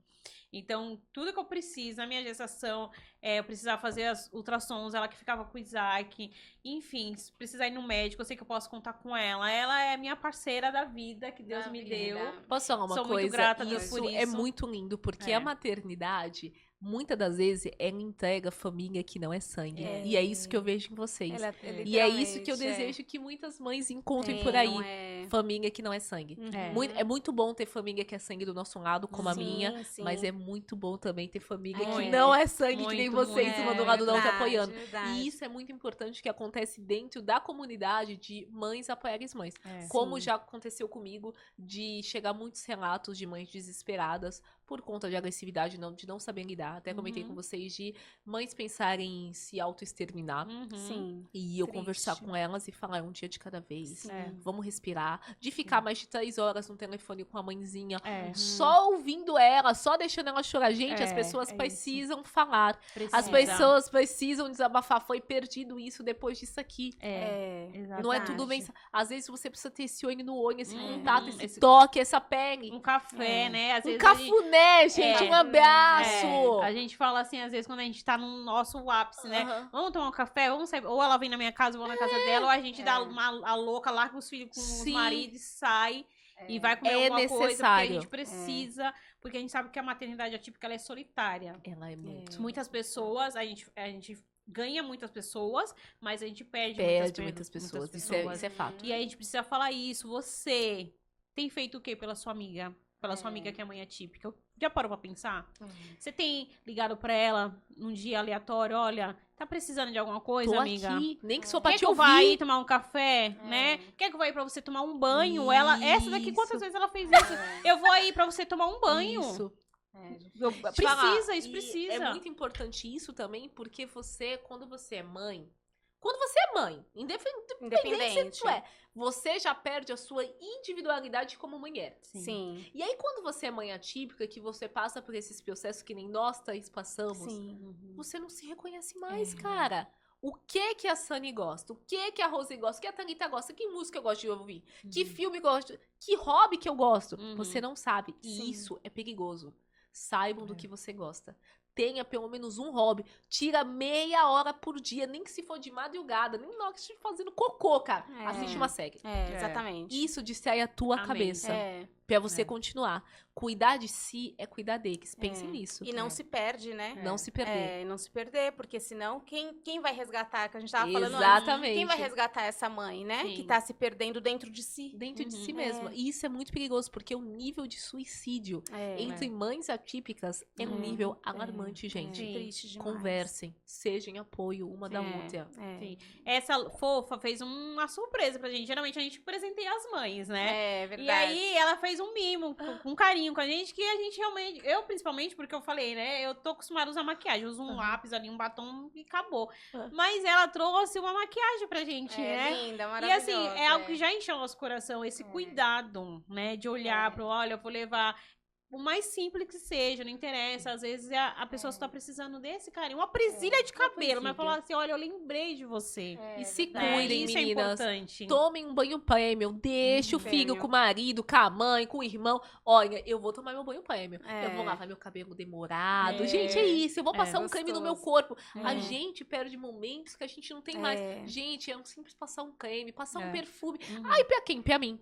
Então, tudo que eu preciso na minha gestação, eu precisava fazer as ultrassons, ela que ficava com o Isaac, enfim, se precisar ir no médico, eu sei que eu posso contar com ela. Ela é a minha parceira da vida que Deus me deu. Posso falar uma Sou coisa? muito grata a Deus por É isso. muito lindo, porque É. a maternidade, muitas das vezes, ela entrega família que não é sangue. E é isso que eu vejo em vocês. E é isso que eu desejo que muitas mães encontrem por aí. Família que não é sangue. É muito bom ter família que é sangue do nosso lado, como a minha, mas é muito bom também ter família que não é sangue, que nem vocês, uma do lado da outra apoiando. E isso é muito importante que acontece dentro da comunidade de mães apoiarem as mães. Como já aconteceu comigo, de chegar muitos relatos de mães desesperadas por conta de agressividade, de não saber lidar. Até comentei com vocês de mães pensarem em se auto-exterminar. Sim. E eu conversar com elas e falar um dia de cada vez. Vamos respirar. De ficar mais de 3 horas no telefone com a mãezinha, só ouvindo ela, só deixando ela chorar. Gente, as pessoas precisam falar. As pessoas precisam desabafar. Foi perdido isso depois disso aqui. Não é tudo bem. Às vezes você precisa ter esse olho no olho, esse contato, esse toque, essa pele. Um café, né? Às vezes cafuné, gente, um abraço. A gente fala assim, às vezes, quando a gente tá no nosso ápice, né? Vamos tomar um café, vamos sair. Ou ela vem na minha casa, eu vou na casa dela, ou a gente dá a louca, larga os filhos com os maridos e sai. E vai comer alguma coisa, porque a gente precisa, porque a gente sabe que a maternidade atípica, ela é solitária. Ela é muito. Muitas pessoas, a gente ganha muitas pessoas, mas a gente perde muitas pessoas. Isso é fato. E aí a gente precisa falar isso. Você tem feito o quê pela sua amiga? Pela sua amiga que é mãe atípica? Já parou pra pensar? Você tem ligado pra ela num dia aleatório? Olha, tá precisando de alguma coisa, amiga? Aqui, nem que só pra Quer te que eu ouvir. vá aí tomar um café, né? Quer que eu vá aí pra você tomar um banho? Essa daqui, quantas vezes ela fez isso? Eu vou aí pra você tomar um banho. Isso. Isso precisa. É muito importante isso também, porque quando você é mãe, independente se tu é, você já perde a sua individualidade como mulher. Sim. E aí, quando você é mãe atípica, que você passa por esses processos que nem nós três passamos, você não se reconhece mais, cara. O que a Sunny gosta? O que a Rose gosta? O que a Thalita gosta? Que música eu gosto de ouvir? Que filme eu gosto? Que hobby que eu gosto? Você não sabe. E isso é perigoso. Saibam do que você gosta. Tenha pelo menos um hobby. Tira meia hora por dia, nem que se for de madrugada, nem na hora que estiver fazendo cocô, cara. Assiste uma série. Exatamente. Isso distrai a tua cabeça. Pra você continuar. Cuidar de si é cuidar deles. Pensem nisso. E não se perde, né? Não se perder. E não se perder, porque senão quem vai resgatar, que a gente tava falando antes, Exatamente. quem vai resgatar essa mãe, né? Sim. Que tá se perdendo dentro de si. Dentro de si mesma. E isso é muito perigoso, porque o nível de suicídio entre mães atípicas é um nível alarmante, gente. Triste demais. Conversem, sejam apoio uma da outra. Sim. Essa fofa fez uma surpresa pra gente. Geralmente a gente presenteia as mães, né? É verdade. E aí ela fez um mimo com carinho com a gente, que a gente realmente, eu principalmente, porque eu falei, né? Eu tô acostumada a usar maquiagem, uso um lápis ali, um batom e acabou. Mas ela trouxe uma maquiagem pra gente, né? Linda, E maravilhosa. assim, é algo que já encheu nosso coração, esse cuidado, né? De olhar pro, olha, eu vou levar. O mais simples que seja, não interessa. Às vezes a pessoa só tá precisando desse carinho. Uma presilha de cabelo, mas falou assim: olha, eu lembrei de você. E se Né? cuidem, Isso meninas. é importante. Tomem um banho prêmio. Deixa o filho com o marido, com a mãe, com o irmão. Olha, eu vou tomar meu banho prêmio. Eu vou lavar meu cabelo demorado. Gente, é isso. Eu vou passar um creme no meu corpo. A gente perde momentos que a gente não tem mais. Gente, é um simples passar um creme, passar um perfume. Ai, pra quem? Pra mim.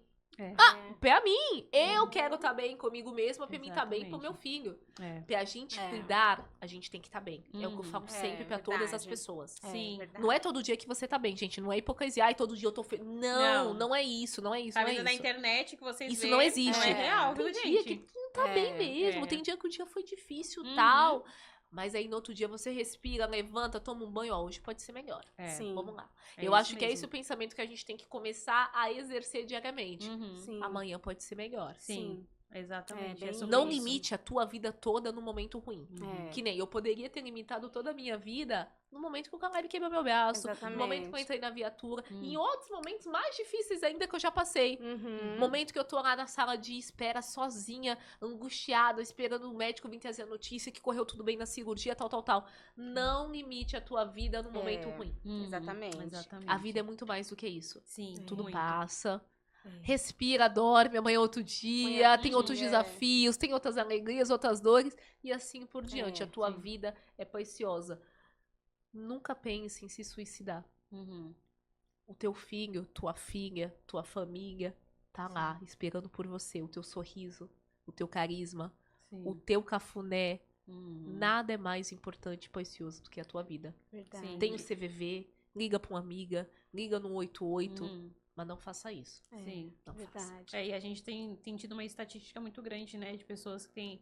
Pra mim, eu quero estar bem comigo mesma, pra mim estar bem pro meu filho. Pra gente cuidar, a gente tem que estar bem. É o que eu falo sempre pra todas as pessoas. Sim. Não é todo dia que você tá bem, gente. Não é hipocrisia. Ai, todo dia eu tô feliz. Não é isso. Não é isso. A Não é vida da isso. internet que vocês Isso veem, não existe. não é real, Tem viu, dia gente? que não tá bem mesmo. Tem dia que o dia foi difícil tal. Mas aí no outro dia você respira, levanta, toma um banho. Ó, hoje pode ser melhor. Sim. Vamos lá. É Eu isso acho que é mesmo. esse o pensamento que a gente tem que começar a exercer diariamente. Sim. Amanhã pode ser melhor. Sim. Exatamente. bem sobre Não isso. limite a tua vida toda no momento ruim. Que nem eu poderia ter limitado toda a minha vida no momento que o Caleb quebrou meu braço, no momento que eu entrei na viatura, e em outros momentos mais difíceis ainda que eu já passei. Momento que eu tô lá na sala de espera sozinha, angustiada, esperando o médico vir trazer a notícia que correu tudo bem na cirurgia, tal. Não limite a tua vida no momento ruim. Exatamente. A vida é muito mais do que isso. Sim. Tudo muito. passa. Respira, dorme, amanhã é outro dia, tem outros desafios, tem outras alegrias, outras dores, e assim por diante. A tua vida é preciosa. Nunca pense em se suicidar. O teu filho, tua filha, tua família tá lá esperando por você. O teu sorriso, o teu carisma, o teu cafuné. Nada é mais importante e precioso do que a tua vida. Verdade. Tem o CVV, liga pra uma amiga, liga no 88, mas não faça isso. Sim, não faça. Verdade. E a gente tem tido uma estatística muito grande, né, de pessoas que têm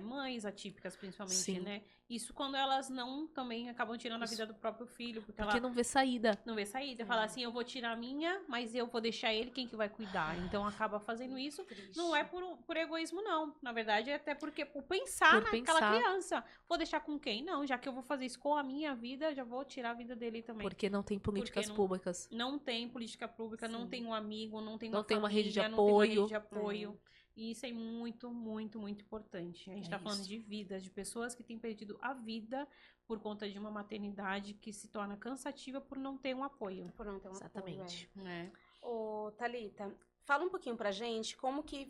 mães atípicas, principalmente, né? Isso quando elas não também acabam tirando a vida do próprio filho, porque ela não vê saída. não vê saída. Fala assim, eu vou tirar a minha, mas eu vou deixar ele, quem que vai cuidar? Então acaba fazendo isso. Não é por egoísmo, não. Na verdade, é até porque por pensar naquela criança. Vou deixar com quem? Não, já que eu vou fazer isso com a minha vida, já vou tirar a vida dele também. Porque não tem políticas públicas. Não tem política pública, não tem um amigo, não tem não uma tem família, uma rede de não tem apoio. uma rede de apoio. E isso é muito, muito, muito importante. A gente tá falando de vidas, de pessoas que têm perdido a vida por conta de uma maternidade que se torna cansativa por não ter um apoio. Por não ter um Exatamente. apoio, Ô, Thalita, fala um pouquinho pra gente como que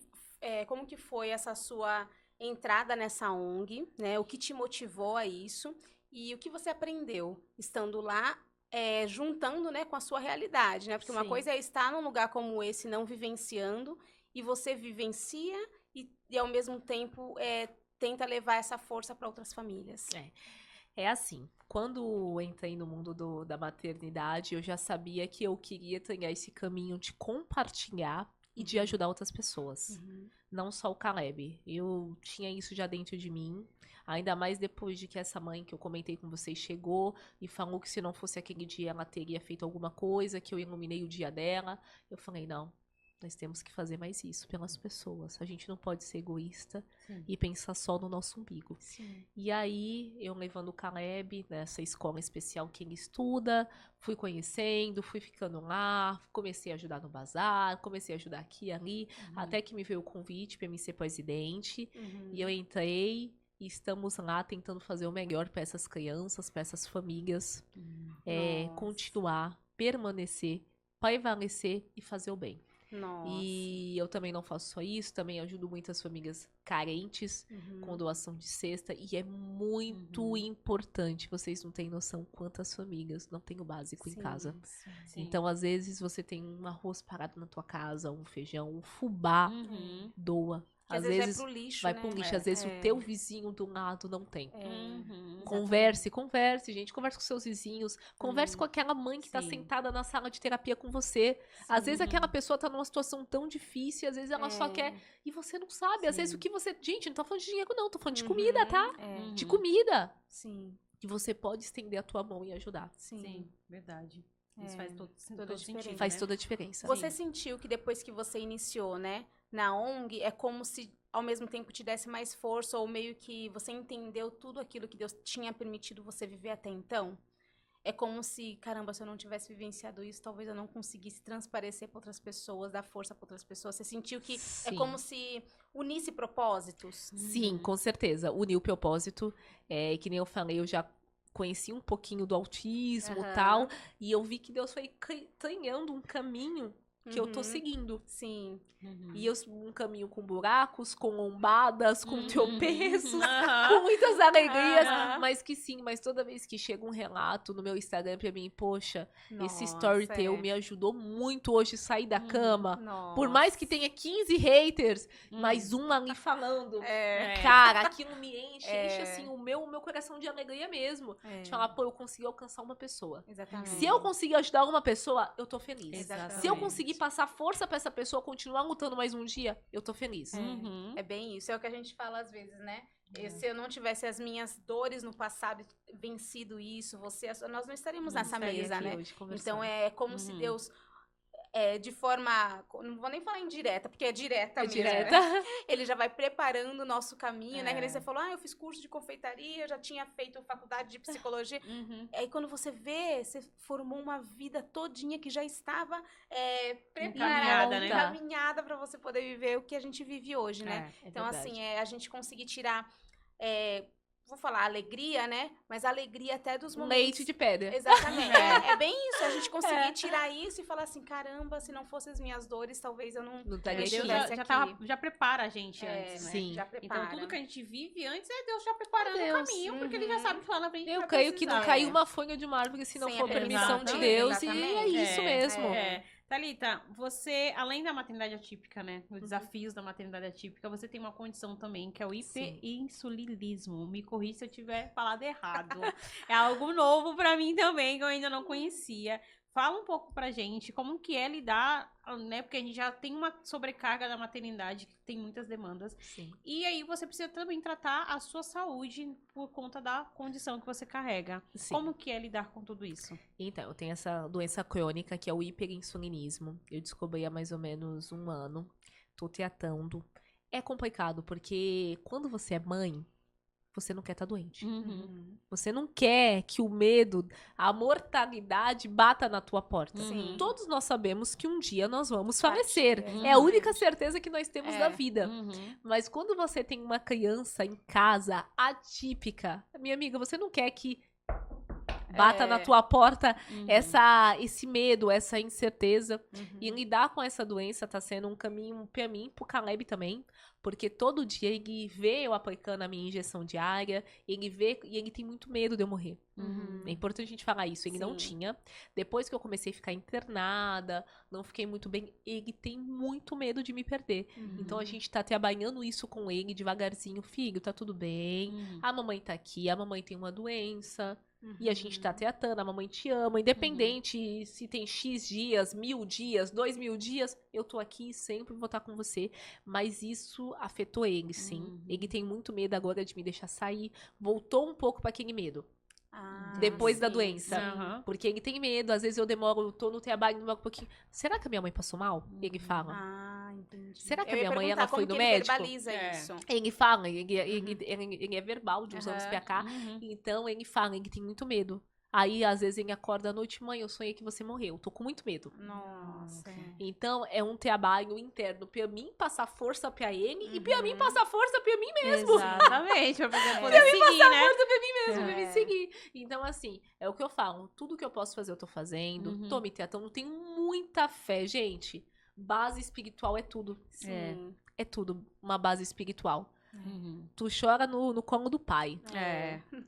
foi essa sua entrada nessa ONG, né? O que te motivou a isso e o que você aprendeu estando lá, juntando, né, com a sua realidade, né? Porque uma coisa é estar num lugar como esse, não vivenciando, e você vivencia e ao mesmo tempo tenta levar essa força para outras famílias. É assim, quando entrei no mundo da maternidade, eu já sabia que eu queria trilhar esse caminho de compartilhar e de ajudar outras pessoas. Não só o Caleb. Eu tinha isso já dentro de mim. Ainda mais depois de que essa mãe que eu comentei com vocês chegou e falou que se não fosse aquele dia ela teria feito alguma coisa, que eu iluminei o dia dela. Eu falei, não, nós temos que fazer mais isso pelas pessoas. A gente não pode ser egoísta e pensar só no nosso umbigo. E aí, eu levando o Caleb nessa escola especial que ele estuda, fui conhecendo, fui ficando lá, comecei a ajudar no bazar, comecei a ajudar aqui e ali, até que me veio o convite para mim ser presidente. E eu entrei e estamos lá tentando fazer o melhor para essas crianças, para essas famílias, continuar, permanecer, prevalecer e fazer o bem. E eu também não faço só isso, também ajudo muitas famílias carentes com doação de cesta. E é muito importante, vocês não têm noção quantas famílias não têm o básico em casa. Então, às vezes, você tem um arroz parado na tua casa, um feijão, um fubá, doa. Às vezes vai pro lixo, vai né? pro lixo. Às vezes o teu vizinho do lado não tem. Converse, gente. Converse com seus vizinhos. Converse com aquela mãe que tá sentada na sala de terapia com você. Às vezes aquela pessoa tá numa situação tão difícil, às vezes ela só quer... E você não sabe. Às vezes o que você... Gente, não tô falando de dinheiro não, tô falando de comida, tá? De comida. Que você pode estender a tua mão e ajudar. Sim, verdade. Isso faz todo sentido. Faz toda a diferença. Você sentiu que depois que você iniciou, né, na ONG, é como se ao mesmo tempo te desse mais força, ou meio que você entendeu tudo aquilo que Deus tinha permitido você viver até então? É como se, caramba, se eu não tivesse vivenciado isso, talvez eu não conseguisse transparecer para outras pessoas, dar força para outras pessoas. Você sentiu que é como se unisse propósitos? Sim, com certeza. Uniu o propósito. Que nem eu falei, eu já conheci um pouquinho do autismo e tal, e eu vi que Deus foi trilhando um caminho que eu tô seguindo. E um caminho com buracos, com lombadas, com tropeços, com muitas alegrias, mas toda vez que chega um relato no meu Instagram pra mim, poxa, esse story teu me ajudou muito hoje a sair da cama. Por mais que tenha 15 haters, mas um ali falando. Cara, aquilo me enche assim o meu coração de alegria mesmo. De falar, pô, eu consegui alcançar uma pessoa. Se eu conseguir ajudar uma pessoa, eu tô feliz. Se eu conseguir passar força pra essa pessoa continuar lutando mais um dia, eu tô feliz. É bem isso, é o que a gente fala às vezes, né? Se eu não tivesse as minhas dores no passado vencido isso, nós não estaríamos nessa mesa, né? Então é como se Deus, de forma, não vou nem falar indireta, porque é direta mesmo, direta. Né? Ele já vai preparando o nosso caminho, né? Que nem você falou, eu fiz curso de confeitaria, eu já tinha feito faculdade de psicologia. Aí quando você vê, você formou uma vida todinha que já estava preparada, né? Encaminhada para você poder viver o que a gente vive hoje, né? Então, verdade. assim, a gente conseguir tirar vou falar alegria, né? Mas a alegria até dos momentos... Leite de pedra. Exatamente. É bem isso, a gente conseguir tirar isso e falar assim, caramba, se não fossem as minhas dores, talvez eu não estaria Deus estivesse aqui. já prepara a gente antes, né? Sim. Já prepara. Então, tudo que a gente vive antes é Deus já preparando Deus. o caminho, porque ele já sabe que lá na frente Eu vai creio que não precisar. caiu uma folha de uma árvore se não Sem for a permissão de permissão, Deus. E é exatamente. isso mesmo. Thalita, você, além da maternidade atípica, né? Os desafios da maternidade atípica, você tem uma condição também, que é o hiperinsulinismo. Me corrija se eu tiver falado errado. É algo novo pra mim também, que eu ainda não conhecia. Fala um pouco pra gente como que é lidar, né? Porque a gente já tem uma sobrecarga da maternidade, que tem muitas demandas. Sim. E aí você precisa também tratar a sua saúde por conta da condição que você carrega. Sim. Como que é lidar com tudo isso? Então, eu tenho essa doença crônica, que é o hiperinsulinismo. Eu descobri há mais ou menos 1 ano. Tô tratando. É complicado, porque quando você é mãe, você não quer estar doente. Você não quer que o medo, a mortalidade bata na tua porta. Sim. Todos nós sabemos que um dia nós vamos falecer. Partir, É a única certeza que nós temos da vida. Uhum. Mas quando você tem uma criança em casa atípica, minha amiga, você não quer que bata na tua porta esse medo, essa incerteza. E lidar com essa doença tá sendo um caminho pra mim, pro Caleb também. Porque todo dia ele vê eu aplicando a minha injeção diária, ele vê e ele tem muito medo de eu morrer. É importante a gente falar isso. Ele não tinha. Depois que eu comecei a ficar internada, não fiquei muito bem, ele tem muito medo de me perder. Então a gente tá trabalhando isso com ele devagarzinho. Filho, tá tudo bem. A mamãe tá aqui, a mamãe tem uma doença. E a gente tá tratando, a mamãe te ama, independente se tem X dias, 1000 dias, 2000 dias, eu tô aqui, sempre vou estar com você. Mas isso afetou ele, sim. Ele tem muito medo agora de me deixar sair. Voltou um pouco para aquele medo. Depois da doença. Porque ele tem medo, às vezes eu demoro, tô no trabalho, demoro um pouquinho. Será que a minha mãe passou mal? Ele fala. Entendi. Será que a minha mãe ela foi no médico? Verbaliza isso. Ele fala, ele é verbal de uns anos pra cá. Então ele fala, ele tem muito medo. Aí, às vezes, ele acorda à noite, mãe, eu sonhei que você morreu. Tô com muito medo. Nossa. Então, é um trabalho interno pra mim passar força pra ele e pra mim passar força pra mim mesmo. Exatamente, pra poder seguir, né? Força pra mim mesmo, pra me seguir. Então, assim, é o que eu falo. Tudo que eu posso fazer, eu tô fazendo. Tô me tratando. Tenho muita fé, gente. Base espiritual é tudo. Sim. É tudo. Uma base espiritual. Tu chora no colo do pai.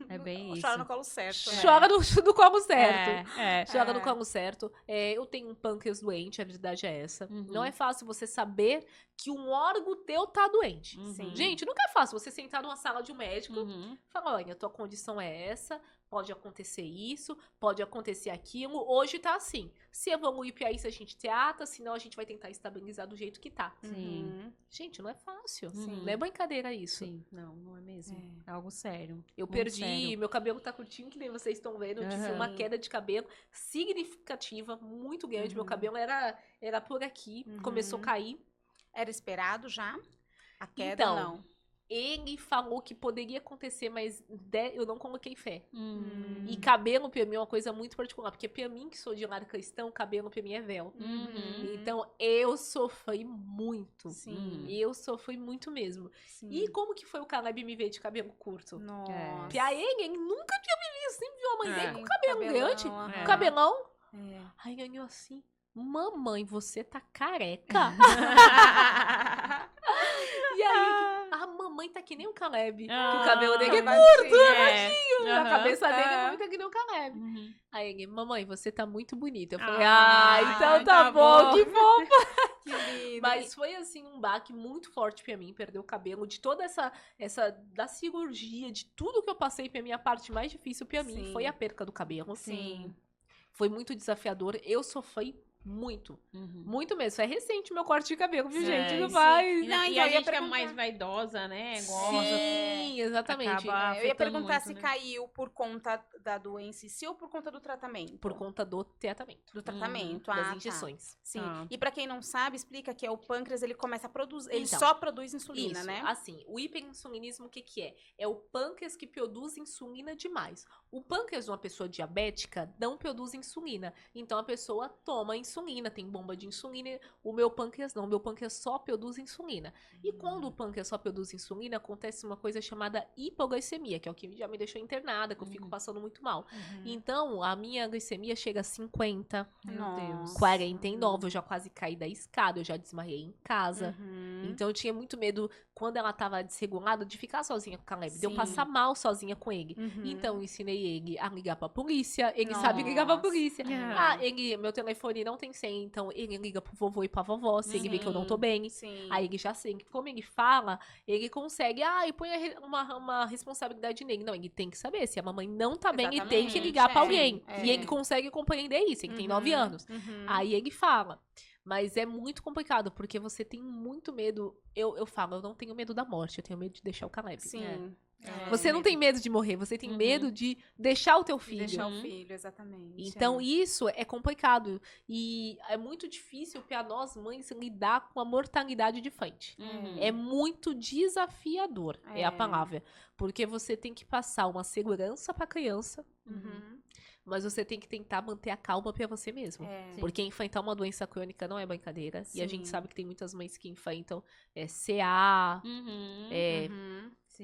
É bem isso. Chora no colo certo. Chora no colo certo. Chora no É. colo certo. Eu tenho um pâncreas doente, a verdade é essa. Não é fácil você saber que um órgão teu tá doente. Sim. Gente, nunca é fácil você sentar numa sala de um médico e falar, olha, tua condição é essa, pode acontecer isso, pode acontecer aquilo, hoje tá assim. Se evoluir pra isso, a gente trata, senão a gente vai tentar estabilizar do jeito que tá. Sim. Gente, não é fácil. Sim. Não é brincadeira isso. Sim, não é mesmo. É algo sério. Eu Muito perdi, sério. meu cabelo tá curtinho, que nem vocês estão vendo. Eu tive uma queda de cabelo significativa, muito grande. Meu cabelo era por aqui, começou a cair. Era esperado já? A queda Então, não. Ele falou que poderia acontecer, mas eu não coloquei fé. Hum. E cabelo, pra mim, é uma coisa muito particular. Porque pra mim, que sou de lar cristão, cabelo pra mim é véu. Então, eu sofri muito. Sim. Eu sofri muito mesmo. Sim. E como que foi o Caleb me ver de cabelo curto? Nossa. Pra ele nunca tinha me visto. Sempre viu a mãe dele com Sim, cabelo cabelão, grande. aham. Cabelão. É. Aí ele olhou assim, mamãe, você tá careca? E aí, a mamãe tá que nem o Caleb. Que o cabelo dele é curto, a cabeça dele é muito que nem o Caleb. Aí ele, mamãe, você tá muito bonita. Eu falei, então tá bom, que fofo. Que lindo. Mas foi assim um baque muito forte pra mim, perder o cabelo, de toda essa da cirurgia, de tudo que eu passei pra mim, a parte mais difícil pra mim Sim. foi a perca do cabelo. Sim. Foi muito desafiador, eu sofri muito. Muito mesmo. É recente meu corte de cabelo, viu, gente? Não sim. vai. E, Não, e então, a eu ia gente que é perguntar. mais vaidosa, né? Sim, exatamente. Acaba- Eu ia afetando perguntar muito, se né? caiu por conta da doença em si ou por conta do tratamento. Por conta do tratamento. do tratamento. Das Tá. injeções. Sim. Ah. E pra quem não sabe, explica que é o pâncreas, ele começa a produzir, ele Então, só produz insulina, Isso, né? assim, o hiperinsulinismo, o que que é? É o pâncreas que produz insulina demais. O pâncreas de uma pessoa diabética não produz insulina, então a pessoa toma insulina insulina, tem bomba de insulina. O meu pâncreas não, o meu pâncreas só produz insulina. E quando o pâncreas só produz insulina, acontece uma coisa chamada hipoglicemia, que é o que já me deixou internada, que eu fico passando muito mal. Então, a minha glicemia chega a 50, Meu Deus. 49, eu já quase caí da escada, eu já desmaiei em casa. Então eu tinha muito medo, quando ela tava desregulada, de ficar sozinha com o Caleb, de eu Sim. passar mal sozinha com ele. Então eu ensinei ele a ligar pra polícia, ele sabe ligar pra Nossa. polícia. Ah. Meu telefone não tem senha, então ele liga pro vovô e pra vovó, se ele vê que eu não tô bem. Sim. Aí ele já sei, como ele fala, ele consegue, e põe uma responsabilidade nele. Não, ele tem que saber, se a mamãe não tá bem, ele tem que Exatamente, ligar pra é, alguém. é. E ele consegue compreender isso, ele tem 9 anos. Aí ele fala. Mas é muito complicado, porque você tem muito medo. Eu falo, eu não tenho medo da morte, eu tenho medo de deixar o Caleb. Sim. Você não tem medo de morrer, você tem medo de deixar o teu filho. Deixar o filho, exatamente. Então, isso é complicado. E é muito difícil para nós, mães, lidar com a mortalidade de frente. É muito desafiador, é a palavra. Porque você tem que passar uma segurança para a criança, mas você tem que tentar manter a calma para você mesmo. Porque enfrentar uma doença crônica não é brincadeira. E a gente sabe que tem muitas mães que enfrentam CA,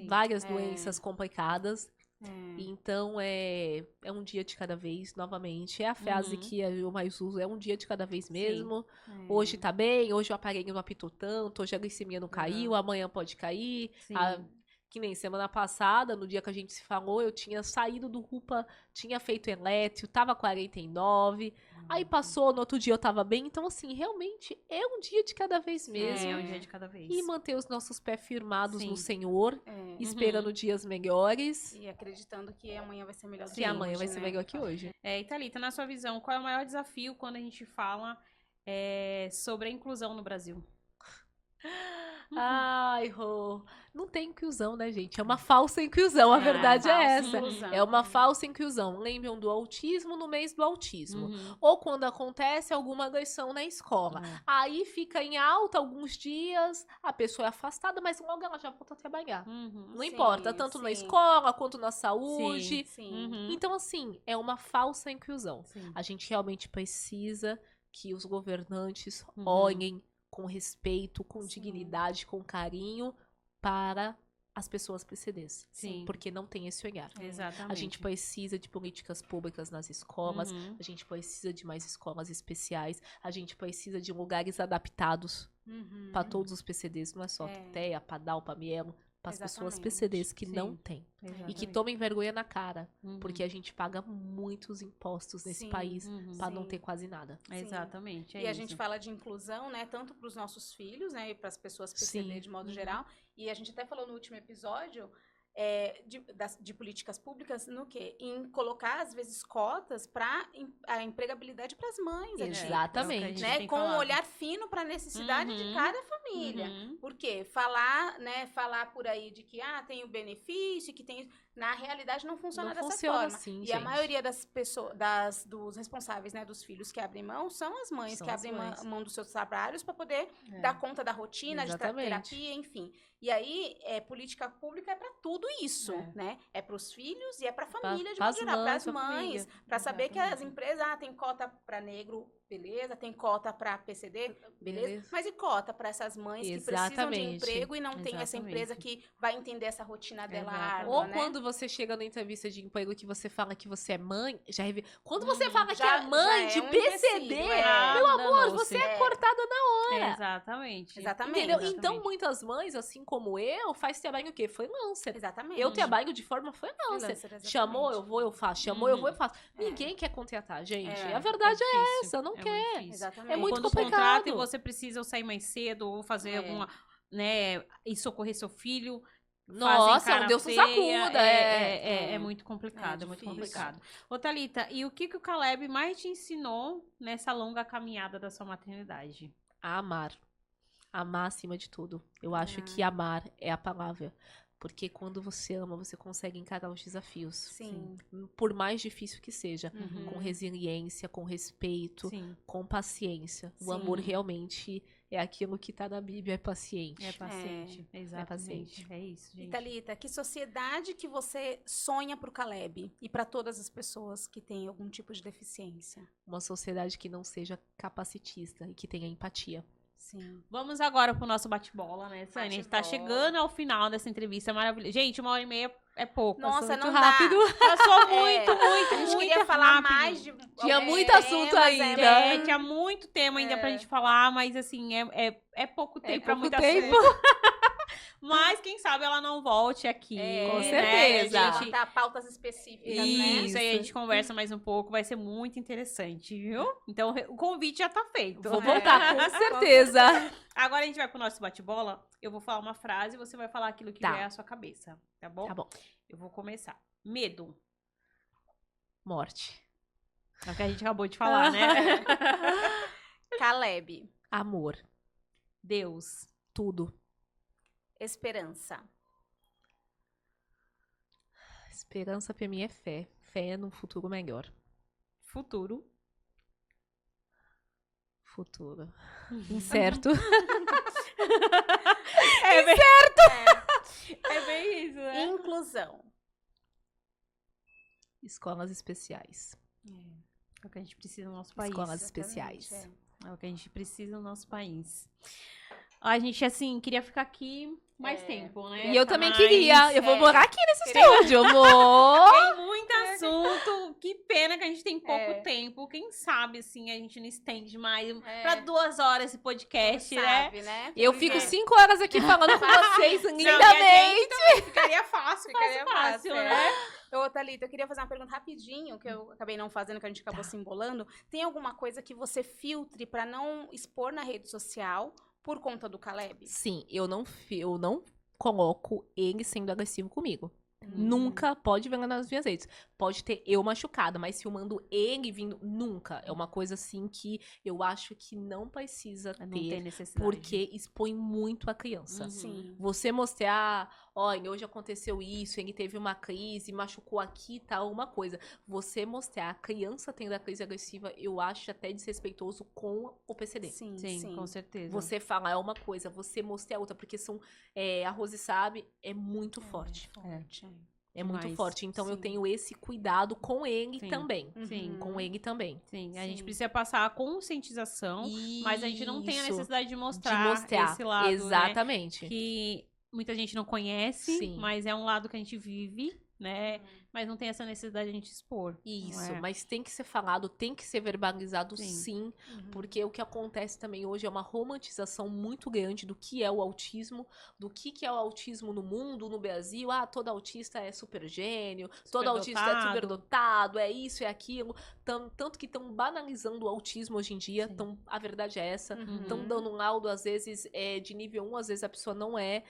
várias doenças complicadas. Então, é um dia de cada vez, novamente. É a frase que eu mais uso, é um dia de cada vez mesmo. Hoje tá bem, hoje o aparelho não apitou tanto, hoje a glicemia não caiu, amanhã pode cair. Que nem semana passada, no dia que a gente se falou, eu tinha saído do RUPA, tinha feito elétrio, tava 49, aí passou, no outro dia eu tava bem. Então, assim, realmente é um dia de cada vez mesmo. É um dia de cada vez. E manter os nossos pés firmados no Senhor, esperando dias melhores. E acreditando que amanhã vai ser melhor do Que amanhã vai ser melhor que hoje. E Thalita, na sua visão, qual é o maior desafio quando a gente fala sobre a inclusão no Brasil? Ai, Rô, não tem inclusão, né, gente? É uma falsa inclusão, a verdade é essa. É uma falsa inclusão. Lembram do autismo no mês do autismo. Ou quando acontece alguma agressão na escola. Aí fica em alta alguns dias, a pessoa é afastada, mas logo ela já volta a trabalhar. Não importa, tanto na escola quanto na saúde. Então, assim, é uma falsa inclusão. A gente realmente precisa que os governantes olhem com respeito, com dignidade, com carinho para as pessoas PCDs. Porque não tem esse olhar. Exatamente. A gente precisa de políticas públicas nas escolas, a gente precisa de mais escolas especiais, a gente precisa de lugares adaptados para todos os PCDs, não é só TEA, PADAL, PAMIELO, para as pessoas PCDs que não têm. E que tomem vergonha na cara, porque a gente paga muitos impostos nesse país para não ter quase nada. Exatamente. E a gente fala de inclusão, né, tanto para os nossos filhos, né, e para as pessoas PCD de modo geral. E a gente até falou no último episódio de políticas públicas no quê? Em colocar, às vezes, cotas para a empregabilidade para as mães. Exatamente. Né? Com um olhar fino para a necessidade de cada família. Porque falar por aí de que tem o benefício, que tem... Na realidade, não funciona dessa forma. Assim, e gente. a maioria das pessoas, dos responsáveis, né, dos filhos que abrem mão, são as mães que abrem mão dos seus trabalhos para poder dar conta da rotina, de terapia, enfim. E aí, política pública é para tudo isso, né? É para os filhos e é para a família, de modo geral, para as mães, para saber que as empresas tem cota para negro, beleza, tem cota para PCD, beleza, mas e cota para essas mães que precisam de emprego e não tem essa empresa que vai entender essa rotina dela árdua, Ou né? quando você chega na entrevista de emprego que você fala que você é mãe, quando você fala que é mãe de PCD, meu amor, você é cortada na hora. Exatamente. Entendeu? Então, muitas mães, assim como eu, faz trabalho o quê? Freelancer. Exatamente. Eu trabalho de forma freelancer. Chamou, eu vou, eu faço. Chamou, eu vou, eu faço. Ninguém quer contratar, gente. A verdade é essa, não quer. Exatamente. É muito quando complicado. Contrata e você precisa sair mais cedo ou fazer alguma, né, e socorrer seu filho. Nossa, Deus nos acuda. É muito complicado, é muito complicado. Ô, Thalita, e o que o Caleb mais te ensinou nessa longa caminhada da sua maternidade? A amar. Amar acima de tudo. Eu acho que amar é a palavra. Porque quando você ama, você consegue encarar os desafios. Sim. Por mais difícil que seja. Uhum. Com resiliência, com respeito, Sim. com paciência. O Sim. amor realmente é aquilo que tá na Bíblia, é paciente. É paciente. Exatamente. paciente. É isso, E gente. Thalita, que sociedade que você sonha pro Caleb e para todas as pessoas que têm algum tipo de deficiência? Uma sociedade que não seja capacitista e que tenha empatia. Sim. Vamos agora pro nosso bate-bola, né, Sânia? A gente tá Bate-bola. chegando ao final dessa entrevista maravilhosa. Gente, 1h30 é pouco. Nossa, passou não muito rápido. dá. Passou É, muito a gente muito queria falar rápido. mais de Tinha alguns muito temas, assunto ainda. Tinha muito tema ainda pra gente falar, mas assim, é pouco tempo pra pouco muito tempo. assunto. Mas quem sabe ela não volte aqui. Com né? certeza. A gente... Levantar pautas específicas, né? Isso, aí a gente conversa mais um pouco, vai ser muito interessante, viu? Então o convite já tá feito. Vou voltar, com certeza. Agora a gente vai pro nosso bate-bola. Eu vou falar uma frase e você vai falar aquilo que Tá. vier à sua cabeça, tá bom? Tá bom. Eu vou começar. Medo. Morte. É o que a gente acabou de falar, né? Caleb. Amor. Deus. Tudo. Esperança. Esperança pra mim é fé. Fé num futuro melhor. Futuro. Futuro. Incerto. É bem, É. é bem isso, né? Inclusão. Escolas especiais. É o que a gente precisa no nosso país. Escolas Exatamente, especiais. É o que a gente precisa no nosso país. A gente, assim, queria ficar aqui mais tempo, né? E eu também Mas queria. Eu vou é. morar aqui nesse estúdio, amor. Tem muito assunto. Que pena que a gente tem pouco É. tempo. Quem sabe, assim, a gente não estende mais É. pra 2 horas esse podcast, né? Sabe, né? Eu Porque fico 5 horas aqui falando com vocês Não, e a lindamente. gente também ficaria fácil, Ficaria fácil, né? Ô, Thalita, eu queria fazer uma pergunta rapidinho, que eu acabei não fazendo, que a gente acabou se embolando. Tem alguma coisa que você filtre pra não expor na rede social por conta do Caleb? Sim, eu não coloco ele sendo agressivo comigo. Nunca pode ver nas minhas redes. Pode ter eu machucada, mas filmando ele vindo, nunca. É uma coisa assim que eu acho que não precisa Não tem ter, necessidade. porque expõe muito a criança. Uhum. Sim. Você mostrar, olha, hoje aconteceu isso, ele teve uma crise, machucou aqui e tal, uma coisa. Você mostrar a criança tendo a crise agressiva, eu acho até desrespeitoso com o PCD. Sim, Sim, com certeza. Você falar é uma coisa, você mostrar outra, porque a Rose sabe, é muito forte. É muito Demais. forte. Então eu Sim. tenho esse cuidado com ele Sim. também. Sim. Com ele também. Sim, a gente Sim. precisa passar a conscientização, mas a gente não tem a Isso. necessidade de De mostrar, mostrar. esse lado, né? Exatamente. Que muita gente não conhece, Sim. mas é um lado que a gente vive, né? Mas não tem essa necessidade de a gente expor. Isso, não é? mas tem que ser falado, tem que ser verbalizado Sim. sim, porque o que acontece também hoje é uma romantização muito grande do que é o autismo, do que é o autismo no mundo, no Brasil. Ah, todo autista é super gênio, todo autista é superdotado, é isso, é aquilo. Tanto que estão banalizando o autismo hoje em dia, Sim. a verdade é essa. Uhum. Estão dando um laudo, às vezes, de nível 1, às vezes a pessoa não é.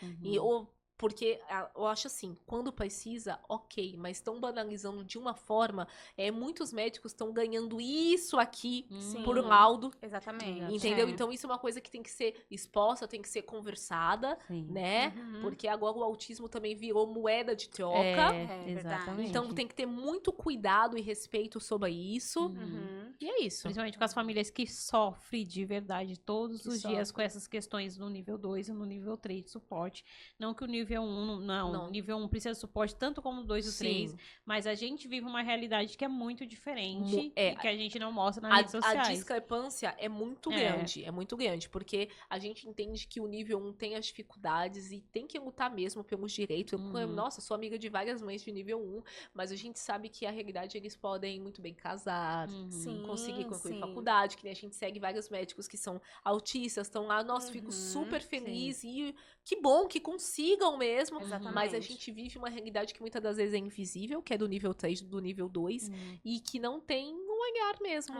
Porque eu acho assim, quando precisa, ok, mas estão banalizando de uma forma, muitos médicos estão ganhando isso aqui Sim. por laudo, Exatamente. entendeu? É. Então isso é uma coisa que tem que ser exposta, tem que ser conversada, Sim. né? Uhum. Porque agora o autismo também virou moeda de troca. É exatamente. verdade. Então tem que ter muito cuidado e respeito sobre isso. Uhum. E é isso. Principalmente com as famílias que sofrem de verdade todos Que os dias sofrem. com essas questões no nível 2 e no nível 3 de suporte. Não que o nível 1, não. Não. O nível 1 precisa de suporte tanto como o 2 e o 3. Sim. Mas a gente vive uma realidade que é muito diferente É, e que a gente não mostra nas A redes sociais. discrepância é muito grande, porque a gente entende que o nível 1 tem as dificuldades e tem que lutar mesmo pelos direitos. Nossa, sou amiga de várias mães de nível 1, mas a gente sabe que a realidade eles podem muito bem casar, Sim, conseguir concluir sim. faculdade, que nem a gente segue vários médicos que são autistas, estão lá, nossa, fico super feliz e que bom que consigam mesmo, Exatamente. mas a gente vive uma realidade que muitas das vezes é invisível, que é do nível 3, do nível 2, e que não tem um olhar mesmo.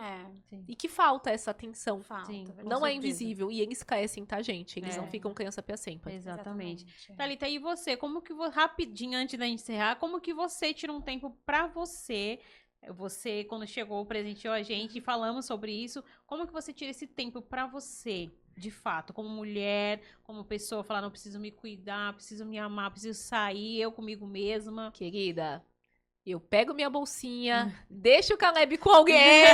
Sim. E que falta essa atenção. Falta, Sim, verdade. Não é certeza. invisível. E eles crescem, tá, gente? Eles não ficam criança pra sempre. Exatamente. Exatamente. Thalita, e você? Como que rapidinho antes da gente encerrar, como que você tira um tempo pra você Você, quando chegou, presenteou a gente e falamos sobre isso. Como que você tira esse tempo pra você, de fato, como mulher, como pessoa, falar, não, preciso me cuidar, preciso me amar, preciso sair, eu comigo mesma. Querida, eu pego minha bolsinha, deixo o Caleb com alguém,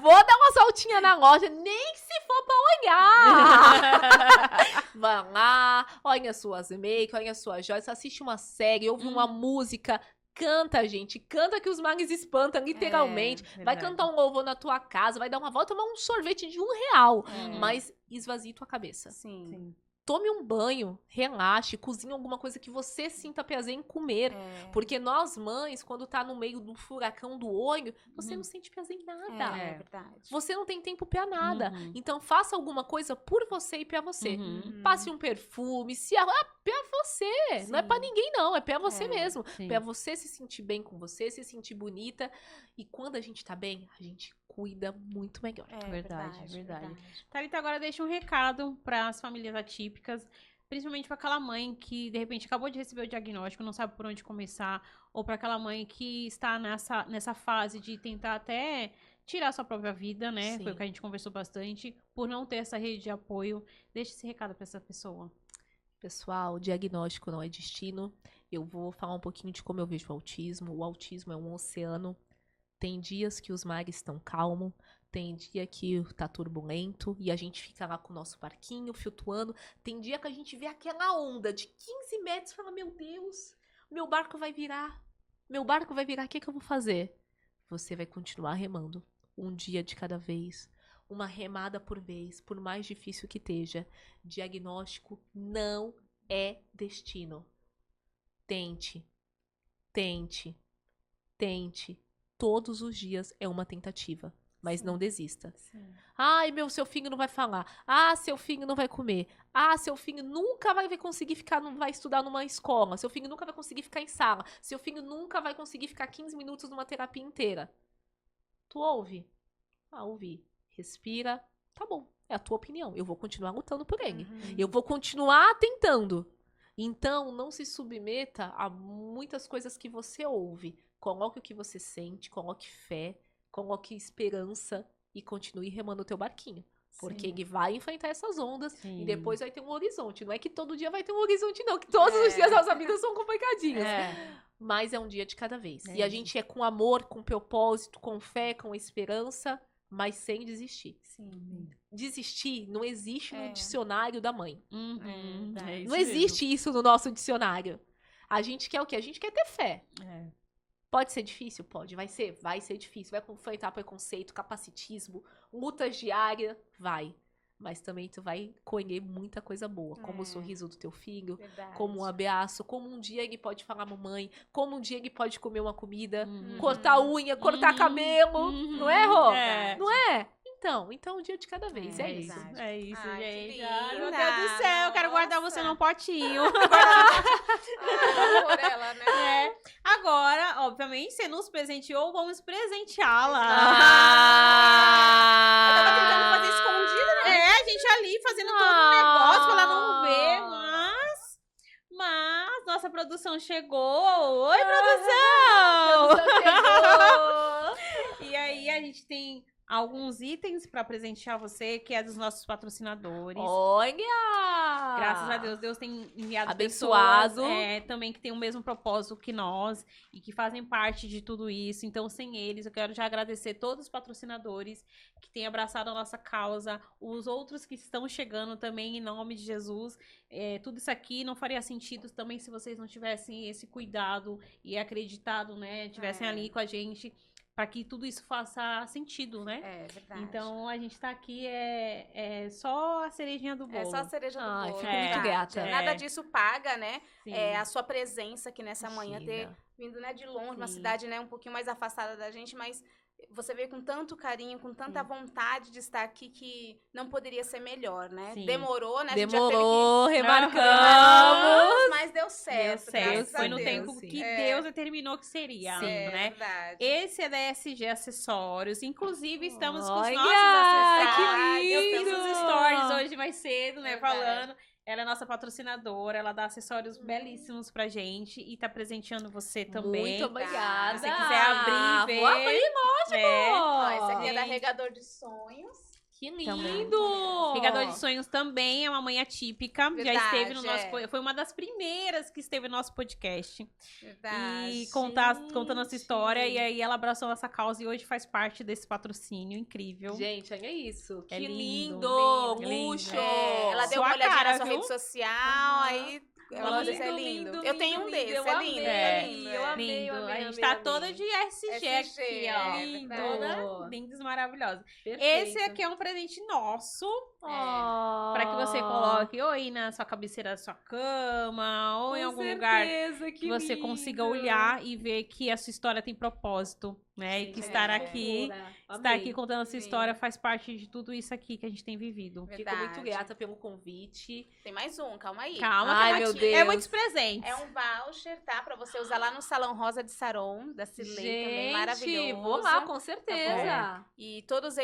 vou dar uma voltinha na loja, nem que se for pra olhar. Vai lá, olha as suas make, olha as suas joias, assiste uma série, ouve uma música, canta, gente. Canta que os males espantam, literalmente. Vai cantar um louvor na tua casa, vai dar uma volta, tomar um sorvete de R$1. Mas esvazie tua cabeça. Sim. Tome um banho, relaxe, cozinhe alguma coisa que você sinta prazer em comer. Porque nós, mães, quando tá no meio do furacão do olho, você não sente prazer em nada. É verdade. Você não tem tempo pra nada. Então, faça alguma coisa por você e pra você. Passe um perfume, pra você. Sim. Não é pra ninguém, não. É pra você mesmo. Sim. Pra você se sentir bem com você, se sentir bonita. E quando a gente tá bem, a gente cuida muito melhor. Verdade. Thalita, agora deixa um recado para as famílias atípicas, principalmente para aquela mãe que, de repente, acabou de receber o diagnóstico, não sabe por onde começar, ou para aquela mãe que está nessa fase de tentar até tirar sua própria vida, né? Sim. Foi o que a gente conversou bastante, por não ter essa rede de apoio. Deixa esse recado para essa pessoa. Pessoal, diagnóstico não é destino. Eu vou falar um pouquinho de como eu vejo o autismo. O autismo é um oceano. Tem dias que os mares estão calmos, tem dia que tá turbulento e a gente fica lá com o nosso barquinho flutuando. Tem dia que a gente vê aquela onda de 15 metros e fala, meu Deus, meu barco vai virar. Meu barco vai virar, o que eu vou fazer? Você vai continuar remando, um dia de cada vez, uma remada por vez, por mais difícil que esteja. Diagnóstico não é destino. Tente. Todos os dias é uma tentativa, mas não desista. Ai, seu filho não vai falar. Ah, seu filho não vai comer. Ah, seu filho nunca vai conseguir ficar, não vai estudar numa escola. Seu filho nunca vai conseguir ficar em sala. Seu filho nunca vai conseguir ficar 15 minutos numa terapia inteira. Tu ouve? Ah, ouvi. Respira. Tá bom, é a tua opinião. Eu vou continuar lutando por ele. Eu vou continuar tentando. Então, não se submeta a muitas coisas que você ouve. Coloque o que você sente, coloque fé, coloque esperança e continue remando o teu barquinho. Porque ele vai enfrentar essas ondas e depois vai ter um horizonte. Não é que todo dia vai ter um horizonte, não. Que todos os dias as vidas são complicadinhas. Mas é um dia de cada vez. E a gente é com amor, com propósito, com fé, com esperança, mas sem desistir. Desistir não existe no dicionário da mãe. Não existe isso no nosso dicionário. A gente quer o quê? A gente quer ter fé. Pode ser difícil? Pode. Vai ser difícil. Vai enfrentar preconceito, capacitismo, lutas diárias? Vai. Mas também tu vai colher muita coisa boa. Como o sorriso do teu filho, como um abraço, como um dia ele pode falar mamãe, como um dia ele pode comer uma comida, cortar unha, cortar cabelo. Não é, Rô? Não é? Então um dia de cada vez. É isso. É isso, Ai, gente. que Ai, meu linda. Deus do céu, eu quero guardar você Nossa. num potinho. Por ela, né? Agora, obviamente, você nos presenteou, vamos presenteá-la. Eu tava tentando fazer escondido, né? A gente ali fazendo todo um negócio pra ela não ver, mas nossa produção chegou. Oi, produção! E aí a gente tem alguns itens pra presentear você, que é dos nossos patrocinadores. Olha! Graças a Deus, Deus tem enviado Abençoado. pessoas também que têm o mesmo propósito que nós e que fazem parte de tudo isso. Então, sem eles, eu quero já agradecer todos os patrocinadores que têm abraçado a nossa causa, os outros que estão chegando também, em nome de Jesus. Tudo isso aqui não faria sentido também se vocês não tivessem esse cuidado e acreditado, né? Tivessem ali com a gente, para que tudo isso faça sentido, né? É verdade. Então, a gente tá aqui, é só a cerejinha do bolo. É só a cereja do Ai, bolo. fico muito grata. Nada disso paga, né? Sim. A sua presença aqui nessa manhã, ter Imagina. vindo, né, de longe, uma Sim. cidade, né, um pouquinho mais afastada da gente, mas você veio com tanto carinho, com tanta vontade de estar aqui que não poderia ser melhor, né? Sim. Demorou, né? A gente já teve Demorou, que... remarcamos. Mas deu certo. graças a Foi no Deus. tempo que É. Deus determinou que seria, É né? verdade. Esse é da SG Acessórios. Inclusive, estamos com os Olha, nossos acessórios. que Eu fiz lindo! os stories hoje mais cedo, né? É verdade. Falando. Ela é nossa patrocinadora, ela dá acessórios belíssimos pra gente e tá presenteando você também. Muito obrigada. Se você quiser abrir e ver. Vou abrir, lógico. Ó, esse aqui é da Gente. Regador de Sonhos. Que Também. lindo. Regador de Sonhos também é uma mãe atípica. Já Verdade, esteve no nosso. é. Foi uma das primeiras que esteve no nosso podcast. Verdade. E contando essa história. E aí ela abraçou nossa causa e hoje faz parte desse patrocínio incrível. Gente, olha isso. Que É lindo, lindo. lindo, Luxo. lindo. Ela deu Sua uma olhadinha cara, na sua viu? rede social, aí ela Lindo, disse, isso é lindo. lindo, Eu tenho um lindo, desse, eu é amei, lindo. É, lindo. eu amei, Lindo. eu amei, A gente amei, tá amei. toda de SG aqui, ó. é Lindo. verdade. Toda lindos, maravilhosos. Perfeito. Esse aqui é um presente nosso. Oh. Pra que você coloque ou aí na sua cabeceira da sua cama, ou em Com algum lugar certeza, que você lindo. consiga olhar e ver que a sua história tem propósito, né? E que estar aqui, estar aqui contando essa Sim. história faz parte de tudo isso aqui que a gente tem vivido. Fico muito Verdade. grata pelo convite. Tem mais um, calma aí. Calma, Ai, que meu aqui Deus. é muitos presentes. É um voucher, tá? Pra você usar lá no Salão Rosa de Saron, da Cilei, também Gente, maravilhoso. vou lá, com certeza. E todas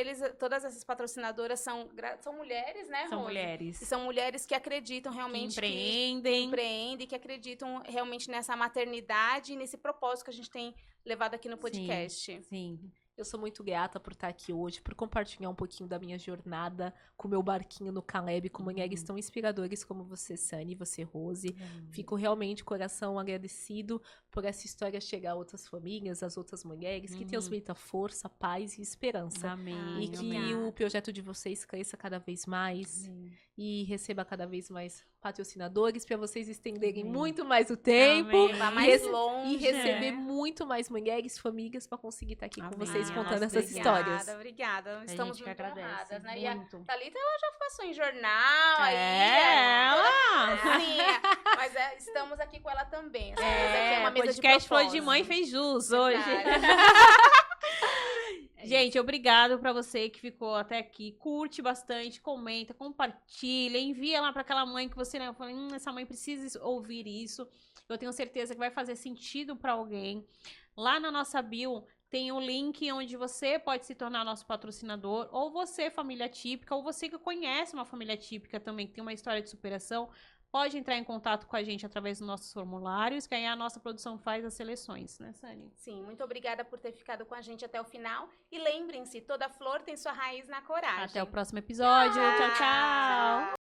essas patrocinadoras são mulheres, né, São Rose? mulheres E são mulheres que acreditam que realmente empreendem. que acreditam realmente nessa maternidade e nesse propósito que a gente tem levado aqui no podcast. Sim. Eu sou muito grata por estar aqui hoje, por compartilhar um pouquinho da minha jornada com o meu barquinho no Caleb, com mulheres tão inspiradoras como você, Sani, e você, Rose. Fico realmente coração agradecido por essa história chegar a outras famílias, às outras mulheres, que transmita força, paz e esperança. Amém. E que o projeto de vocês cresça cada vez mais e receba cada vez mais patrocinadores para vocês estenderem Amém. muito mais o tempo Amém. Vá e, mais longe. e receber né? muito mais mulheres, famílias para conseguir estar aqui com Amém. vocês contando Nossa, essas obrigada. histórias. Obrigada. Estamos gente que muito agradece. honradas, né? E a Muito. Thalita, ela já passou em jornal aí. Ela! Sim, mas estamos aqui com ela também. Essa mesa aqui é uma mesa podcast de Flor propósito. de Mãe fez jus hoje. Gente, obrigado pra você que ficou até aqui. Curte bastante, comenta, compartilha, envia lá pra aquela mãe que você, né, fala, essa mãe precisa ouvir isso. Eu tenho certeza que vai fazer sentido pra alguém. Lá na nossa bio tem o link onde você pode se tornar nosso patrocinador, ou você, família típica, ou você que conhece uma família típica também, que tem uma história de superação, pode entrar em contato com a gente através dos nossos formulários, que aí a nossa produção faz as seleções, né, Sani? Sim, muito obrigada por ter ficado com a gente até o final. E lembrem-se, toda flor tem sua raiz na coragem. Até o próximo episódio. Tchau, tchau.